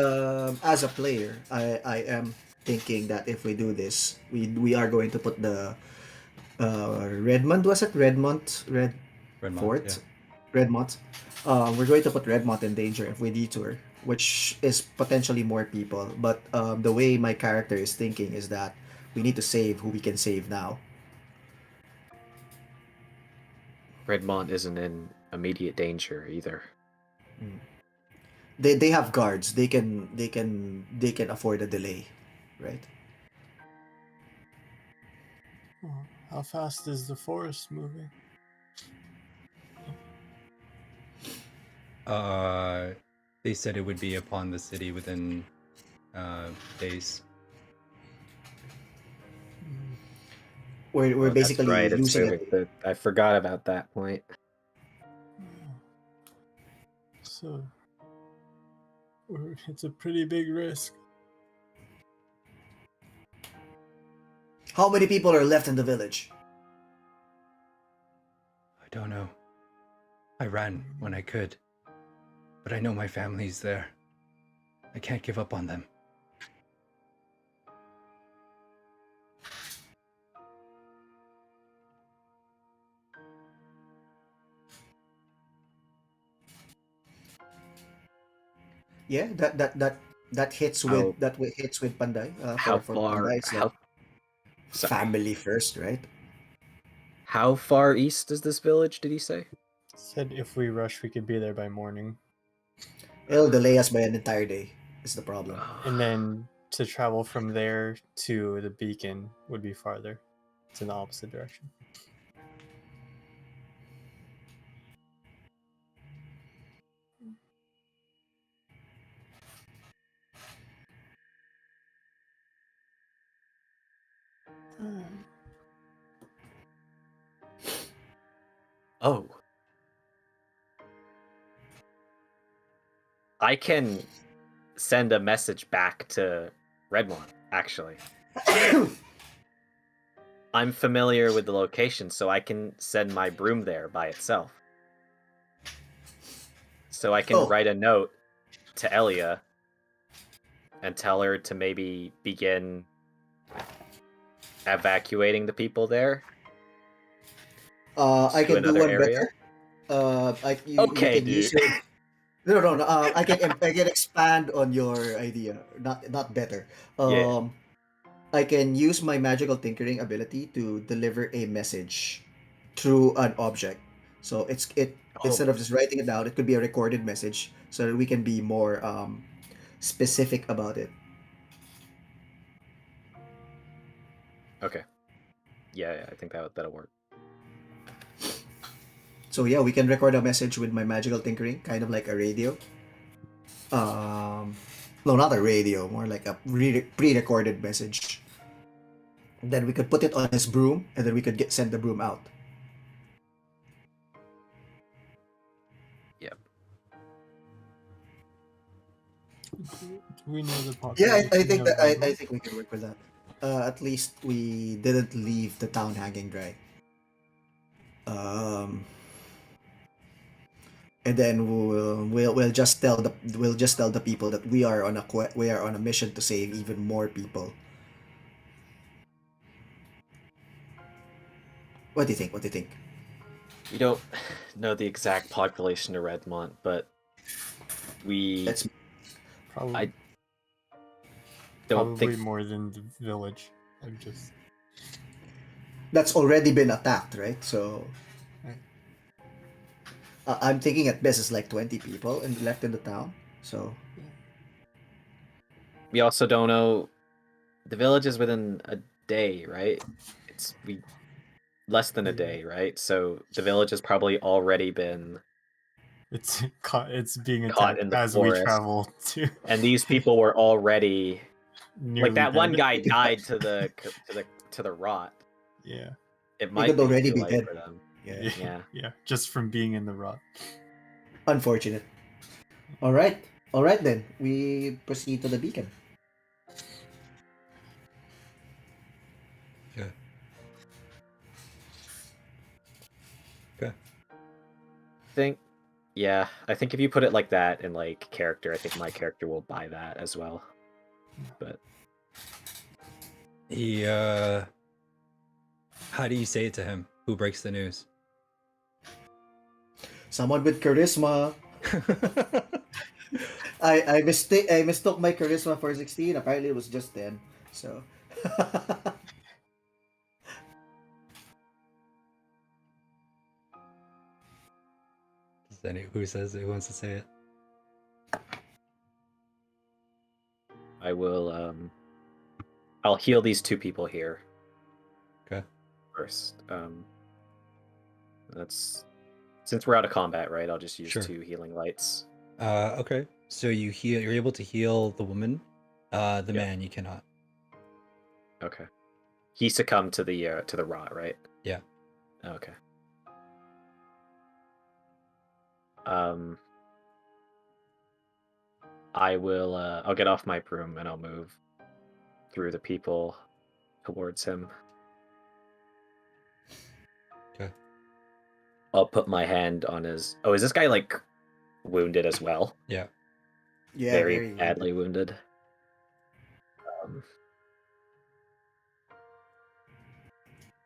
Speaker 1: as a player, I am thinking that if we do this, we are going to put the Redmont, was it Redmont
Speaker 2: Redmont,
Speaker 1: Fort?
Speaker 2: yeah.
Speaker 1: Redmont. We're going to put Redmont in danger if we detour, which is potentially more people. But the way my character is thinking is that we need to save who we can save now.
Speaker 4: Redmont isn't in immediate danger either.
Speaker 1: They have guards. They can afford a delay, right?
Speaker 6: Oh, how fast is the forest moving?
Speaker 2: They said it would be upon the city within days.
Speaker 1: We're
Speaker 4: Oh, that's
Speaker 1: basically
Speaker 4: right, it's
Speaker 1: losing
Speaker 4: moving.
Speaker 1: it.
Speaker 4: I forgot about that point.
Speaker 6: So, it's a pretty big risk.
Speaker 1: How many people are left in the village?
Speaker 2: I don't know. I ran when I could, but I know my family's there. I can't give up on them.
Speaker 1: Yeah, that hits with hits with Panday.
Speaker 4: How
Speaker 1: For
Speaker 4: far?
Speaker 1: Panday, it's like
Speaker 4: How? Sorry.
Speaker 1: family first, right?
Speaker 4: How far east is this village? Did he say?
Speaker 6: Said if we rush, we could be there by morning.
Speaker 1: It'll delay us by an entire day. Is the problem.
Speaker 6: And then to travel from there to the beacon would be farther. It's in the opposite direction.
Speaker 4: Oh. I can send a message back to Redmont, actually. I'm familiar with the location, so I can send my broom there by itself. So I can
Speaker 1: Oh.
Speaker 4: write a note to Eliya and tell her to maybe begin evacuating the people there.
Speaker 1: I
Speaker 4: To
Speaker 1: can do
Speaker 4: another
Speaker 1: one
Speaker 4: area?
Speaker 1: better. You
Speaker 4: Okay,
Speaker 1: can use
Speaker 4: dude.
Speaker 1: your no. I can expand on your idea. Not better.
Speaker 4: Yeah.
Speaker 1: I can use my magical tinkering ability to deliver a message through an object. So it instead
Speaker 4: Oh,
Speaker 1: of just writing it down, it could be a recorded message, so that we can be more specific about it.
Speaker 4: okay. Yeah, I think that'll work.
Speaker 1: So yeah, we can record a message with my magical tinkering, kind of like a radio. No, not a radio, more like a pre-recorded message. Then we could put it on his broom, and then we could send the broom out.
Speaker 4: Yep.
Speaker 6: Do we know the
Speaker 1: Yeah,
Speaker 6: population
Speaker 1: I think
Speaker 6: of
Speaker 1: that I
Speaker 6: Redmont?
Speaker 1: think we can work with that. At least we didn't leave the town hanging dry. Um, and then we'll just tell the people that we are on a mission to save even more people. What do you think? What do you think?
Speaker 4: We don't know the exact population of Redmont, but we
Speaker 1: That's
Speaker 6: Probably,
Speaker 4: I don't
Speaker 6: probably
Speaker 4: think
Speaker 6: more than the village. I'm just
Speaker 1: that's already been attacked, right? So
Speaker 6: Right.
Speaker 1: I'm thinking at best it's like 20 people and left in the town. So
Speaker 4: we also don't know the village is within a day, right? It's less than a day, right? So the village has probably already been
Speaker 6: it's caught. It's being
Speaker 4: caught
Speaker 6: attacked
Speaker 4: in the
Speaker 6: as we
Speaker 4: forest.
Speaker 6: travel to.
Speaker 4: And these people were already
Speaker 6: nearly
Speaker 4: like that one
Speaker 6: dead.
Speaker 4: guy died to the rot.
Speaker 6: Yeah.
Speaker 4: It
Speaker 1: he
Speaker 4: might
Speaker 1: could
Speaker 4: be
Speaker 1: already
Speaker 4: too
Speaker 1: be
Speaker 4: late
Speaker 1: dead.
Speaker 4: for them.
Speaker 1: Yeah,
Speaker 4: Yeah.
Speaker 6: Yeah. Just from being in the rot.
Speaker 1: unfortunate. All right then. We proceed to the beacon.
Speaker 2: Yeah. Okay.
Speaker 4: I think if you put it like that in like character, I think my character will buy that as well. But
Speaker 2: He how do you say it to him? Who breaks the news?
Speaker 1: Someone with charisma. I mistook my charisma for 16. Apparently it was just 10. So
Speaker 2: Who says who wants to say it?
Speaker 4: I will I'll heal these two people here
Speaker 2: Okay.
Speaker 4: first. That's since we're out of combat, right? I'll just use
Speaker 2: Sure.
Speaker 4: 2 healing lights.
Speaker 2: Okay. So you're able to heal the woman. The
Speaker 4: Yeah.
Speaker 2: man you cannot.
Speaker 4: Okay. He succumbed to the rot, right?
Speaker 2: Yeah.
Speaker 4: Okay. I will I'll get off my broom and I'll move through the people towards him.
Speaker 2: Okay.
Speaker 4: I'll put my hand on his is this guy like wounded as well?
Speaker 2: Yeah.
Speaker 1: yeah,
Speaker 4: Very badly wounded.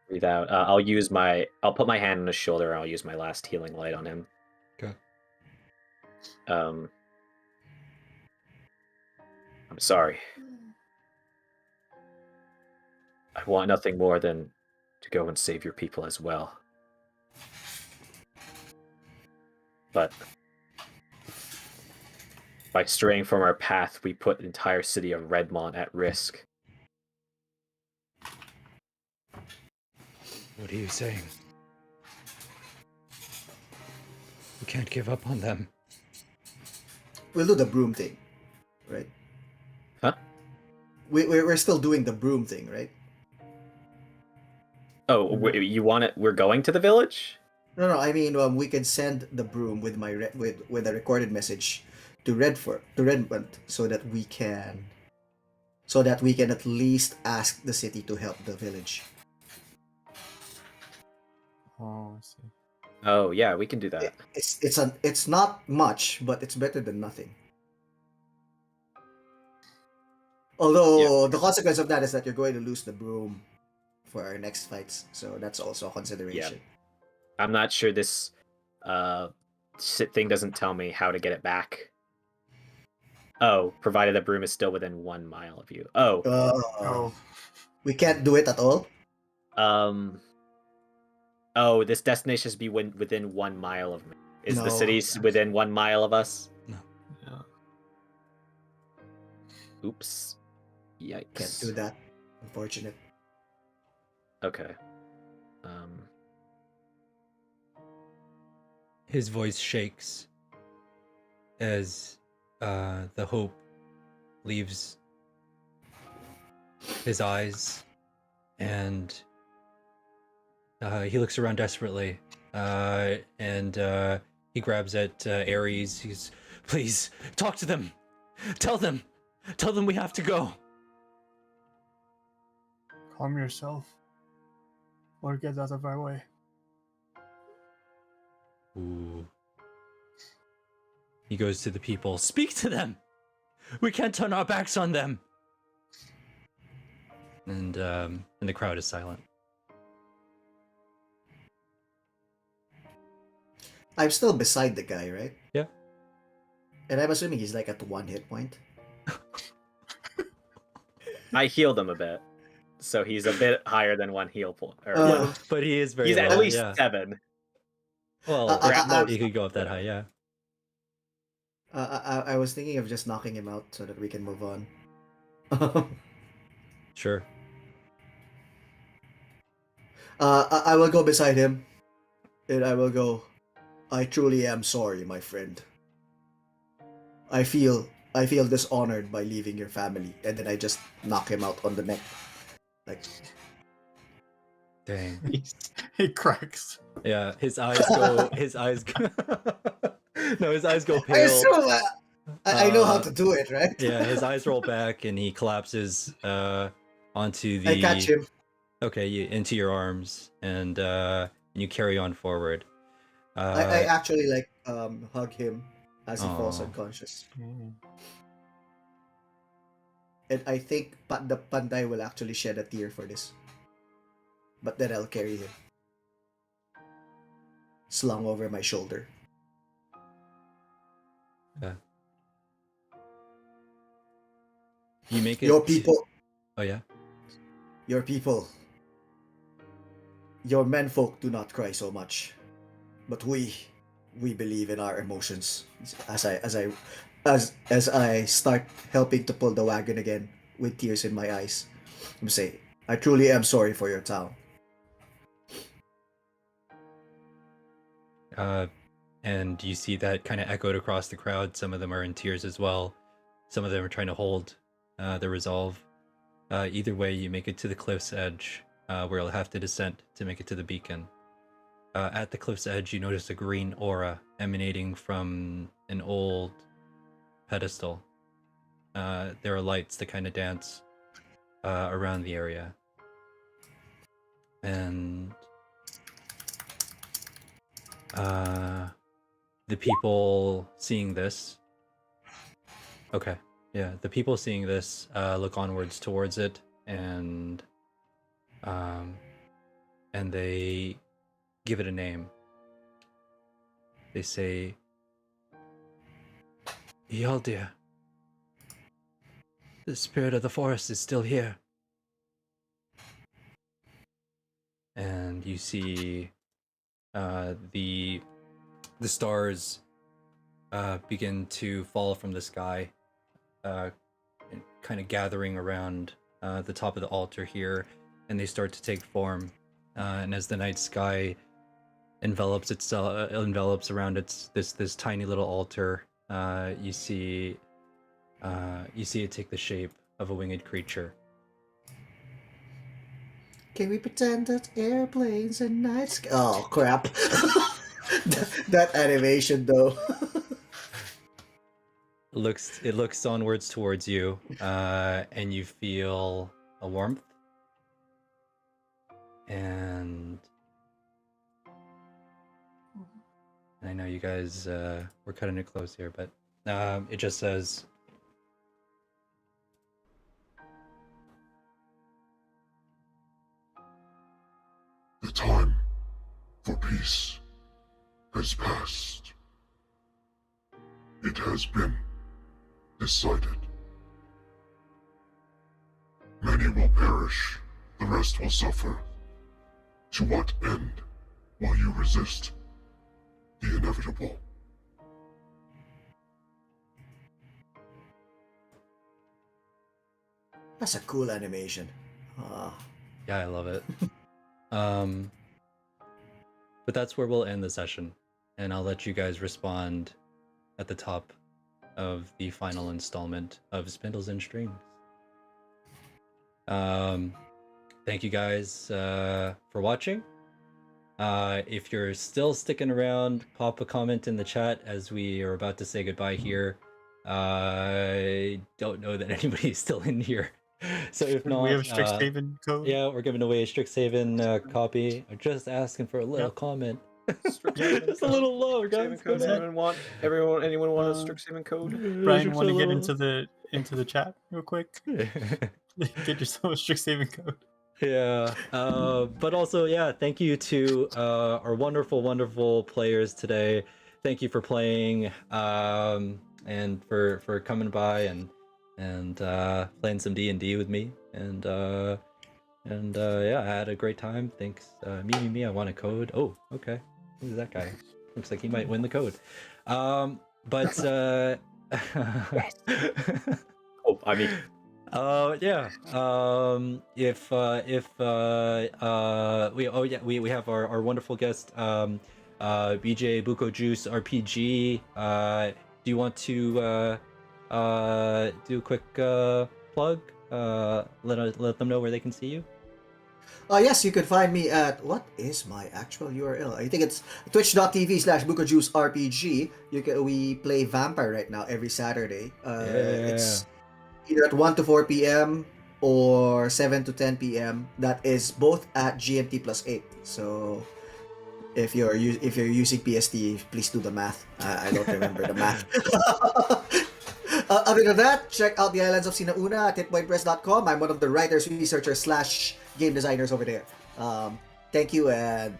Speaker 4: Breathe out. I'll put my hand on his shoulder and I'll use my last healing light on him.
Speaker 2: Okay.
Speaker 4: I'm sorry. I want nothing more than to go and save your people as well. But by straying from our path, we put the entire city of Redmont at risk.
Speaker 2: What are you saying? We can't give up on them.
Speaker 1: We'll do the broom thing, right?
Speaker 4: Huh?
Speaker 1: We're still doing the broom thing, right?
Speaker 4: Oh, you want it? We're going to the village?
Speaker 1: No, I mean, we can send the broom with my with a recorded message to Redmont, so that we can at least ask the city to help the village.
Speaker 6: Oh, I see.
Speaker 4: Oh yeah, we can do that.
Speaker 1: It's not much, but it's better than nothing. Although the consequence of that is that you're going to lose the broom for our next fights, so that's also a consideration.
Speaker 4: I'm not sure this thing doesn't tell me how to get it back. Oh, provided the broom is still within 1 mile of you. Oh,
Speaker 6: Oh,
Speaker 1: We can't do it at all.
Speaker 4: Oh, this destination should be within 1 mile of me. Is the
Speaker 1: No.
Speaker 4: city within 1 mile of us?
Speaker 6: yeah.
Speaker 4: Oops. Yikes.
Speaker 1: Can't do that. Unfortunate.
Speaker 4: Okay.
Speaker 2: His voice shakes as the hope leaves his eyes, and he looks around desperately, and he grabs at Ares. He's, please, talk to them. Tell them we have to go.
Speaker 6: Calm yourself. Or get out of our way.
Speaker 2: Ooh. He goes to the people. Speak to them. We can't turn our backs on them. And the crowd is silent.
Speaker 1: I'm still beside the guy, right?
Speaker 2: Yeah.
Speaker 1: And I'm assuming he's like at 1 hit point.
Speaker 4: I healed him a bit, so he's a bit higher than 1 heal point.
Speaker 2: But he is very
Speaker 4: He's
Speaker 2: low,
Speaker 4: at least
Speaker 2: yeah.
Speaker 4: 7.
Speaker 2: Well,
Speaker 4: Or at most.
Speaker 2: he could go up that high, yeah.
Speaker 1: I was thinking of just knocking him out so that we can move on.
Speaker 2: Sure.
Speaker 1: I will go beside him, and I will go. I truly am sorry, my friend. I feel dishonored by leaving your family, and then I just knock him out on the neck, like.
Speaker 2: Dang.
Speaker 6: He cracks.
Speaker 2: Yeah, his eyes go. No, his eyes go
Speaker 1: I
Speaker 2: pale.
Speaker 1: assume I know how to do it, right?
Speaker 2: Yeah, his eyes roll back and he collapses onto the.
Speaker 1: I catch him.
Speaker 2: Okay, into your arms, and you carry on forward.
Speaker 1: I actually like hug him as he falls
Speaker 2: Aw.
Speaker 1: unconscious,
Speaker 6: Mm.
Speaker 1: and I think the Panday will actually shed a tear for this. But then I'll carry him, slung over my shoulder.
Speaker 2: You make it.
Speaker 1: Your people,
Speaker 2: Oh yeah.
Speaker 1: your people, your menfolk do not cry so much, but we believe in our emotions. As I start helping to pull the wagon again with tears in my eyes, I'm saying, I truly am sorry for your town.
Speaker 2: And you see that kind of echoed across the crowd. Some of them are in tears as well. Some of them are trying to hold their resolve. Either way, you make it to the cliff's edge, where you'll have to descend to make it to the beacon. At the cliff's edge, you notice a green aura emanating from an old pedestal. There are lights that kind of dance around the area. And the people seeing this... Okay, yeah, the people seeing this look onwards towards it, and they give it a name. They say, Yaldir, the spirit of the forest is still here. And you see the stars begin to fall from the sky, kind of gathering around the top of the altar here, and they start to take form. And as the night sky envelops around this tiny little altar, you see it take the shape of a winged creature.
Speaker 1: Can we pretend that airplanes and night sky? Oh crap! That animation though.
Speaker 2: It looks onwards towards you, and you feel a warmth. And I know you guys we're cutting it close here, but it just says,
Speaker 5: The time for peace has passed. It has been decided. Many will perish, the rest will suffer. To what end will you resist the inevitable?
Speaker 1: That's a cool animation.
Speaker 2: yeah, I love it. But that's where we'll end the session, and I'll let you guys respond at the top of the final installment of Spindles and Strings. Thank you guys for watching. If you're still sticking around, pop a comment in the chat as we are about to say goodbye here. I don't know that anybody is still in here. So if not,
Speaker 6: we have a Strixhaven code.
Speaker 2: yeah, we're giving away a Strixhaven copy. I'm just asking for a little comment. Just a little love, guys.
Speaker 4: Strixhaven code. Anyone want a Strixhaven code?
Speaker 6: Brian, want to get into the chat real quick? Get yourself a Strixhaven code.
Speaker 2: Yeah, but also, yeah, thank you to our wonderful players today. Thank you for playing, and for coming by and playing some D&D with me, and yeah, I had a great time. Thanks. Me, I want a code. Oh, okay. Who's that guy? Looks like he might win the code. But
Speaker 4: Oh, I mean,
Speaker 2: yeah. We have our wonderful guest, BJ Buko Juice RPG. Do you want to do a quick plug? Let them know where they can see you.
Speaker 1: Yes, you can find me at, what is my actual URL? I think it's twitch.tv/BukoJuiceRPG. We play Vampire right now every Saturday. It's either at 1 to 4 p.m. or 7 to 10 p.m. That is both at GMT +8. So if you're using PST, please do the math. I don't remember the math. Other than that, check out the Islands of Sinauna at hitpointpress.com. I'm one of the writers, researchers / game designers over there. Thank you, and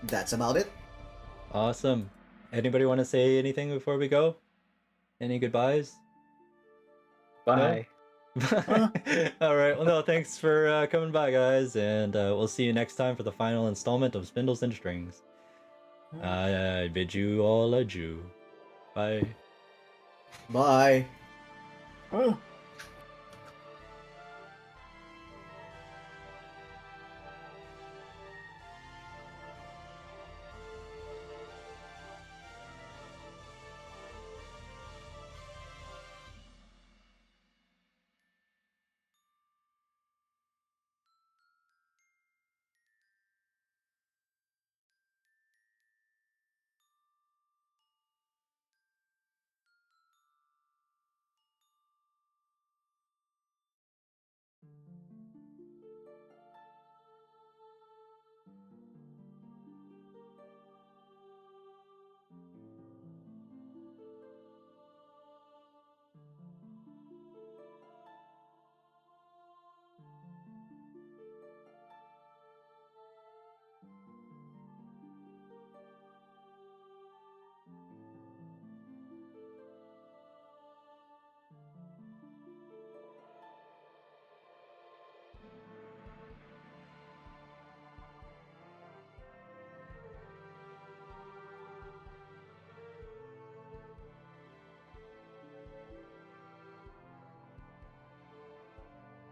Speaker 1: that's about it.
Speaker 2: Awesome. Anybody want to say anything before we go? Any goodbyes?
Speaker 4: bye.
Speaker 2: All right. Well, no, thanks for coming by, guys, and we'll see you next time for the final installment of Spindles and Strings. I bid you all adieu. Bye.
Speaker 1: Bye.
Speaker 6: Oh.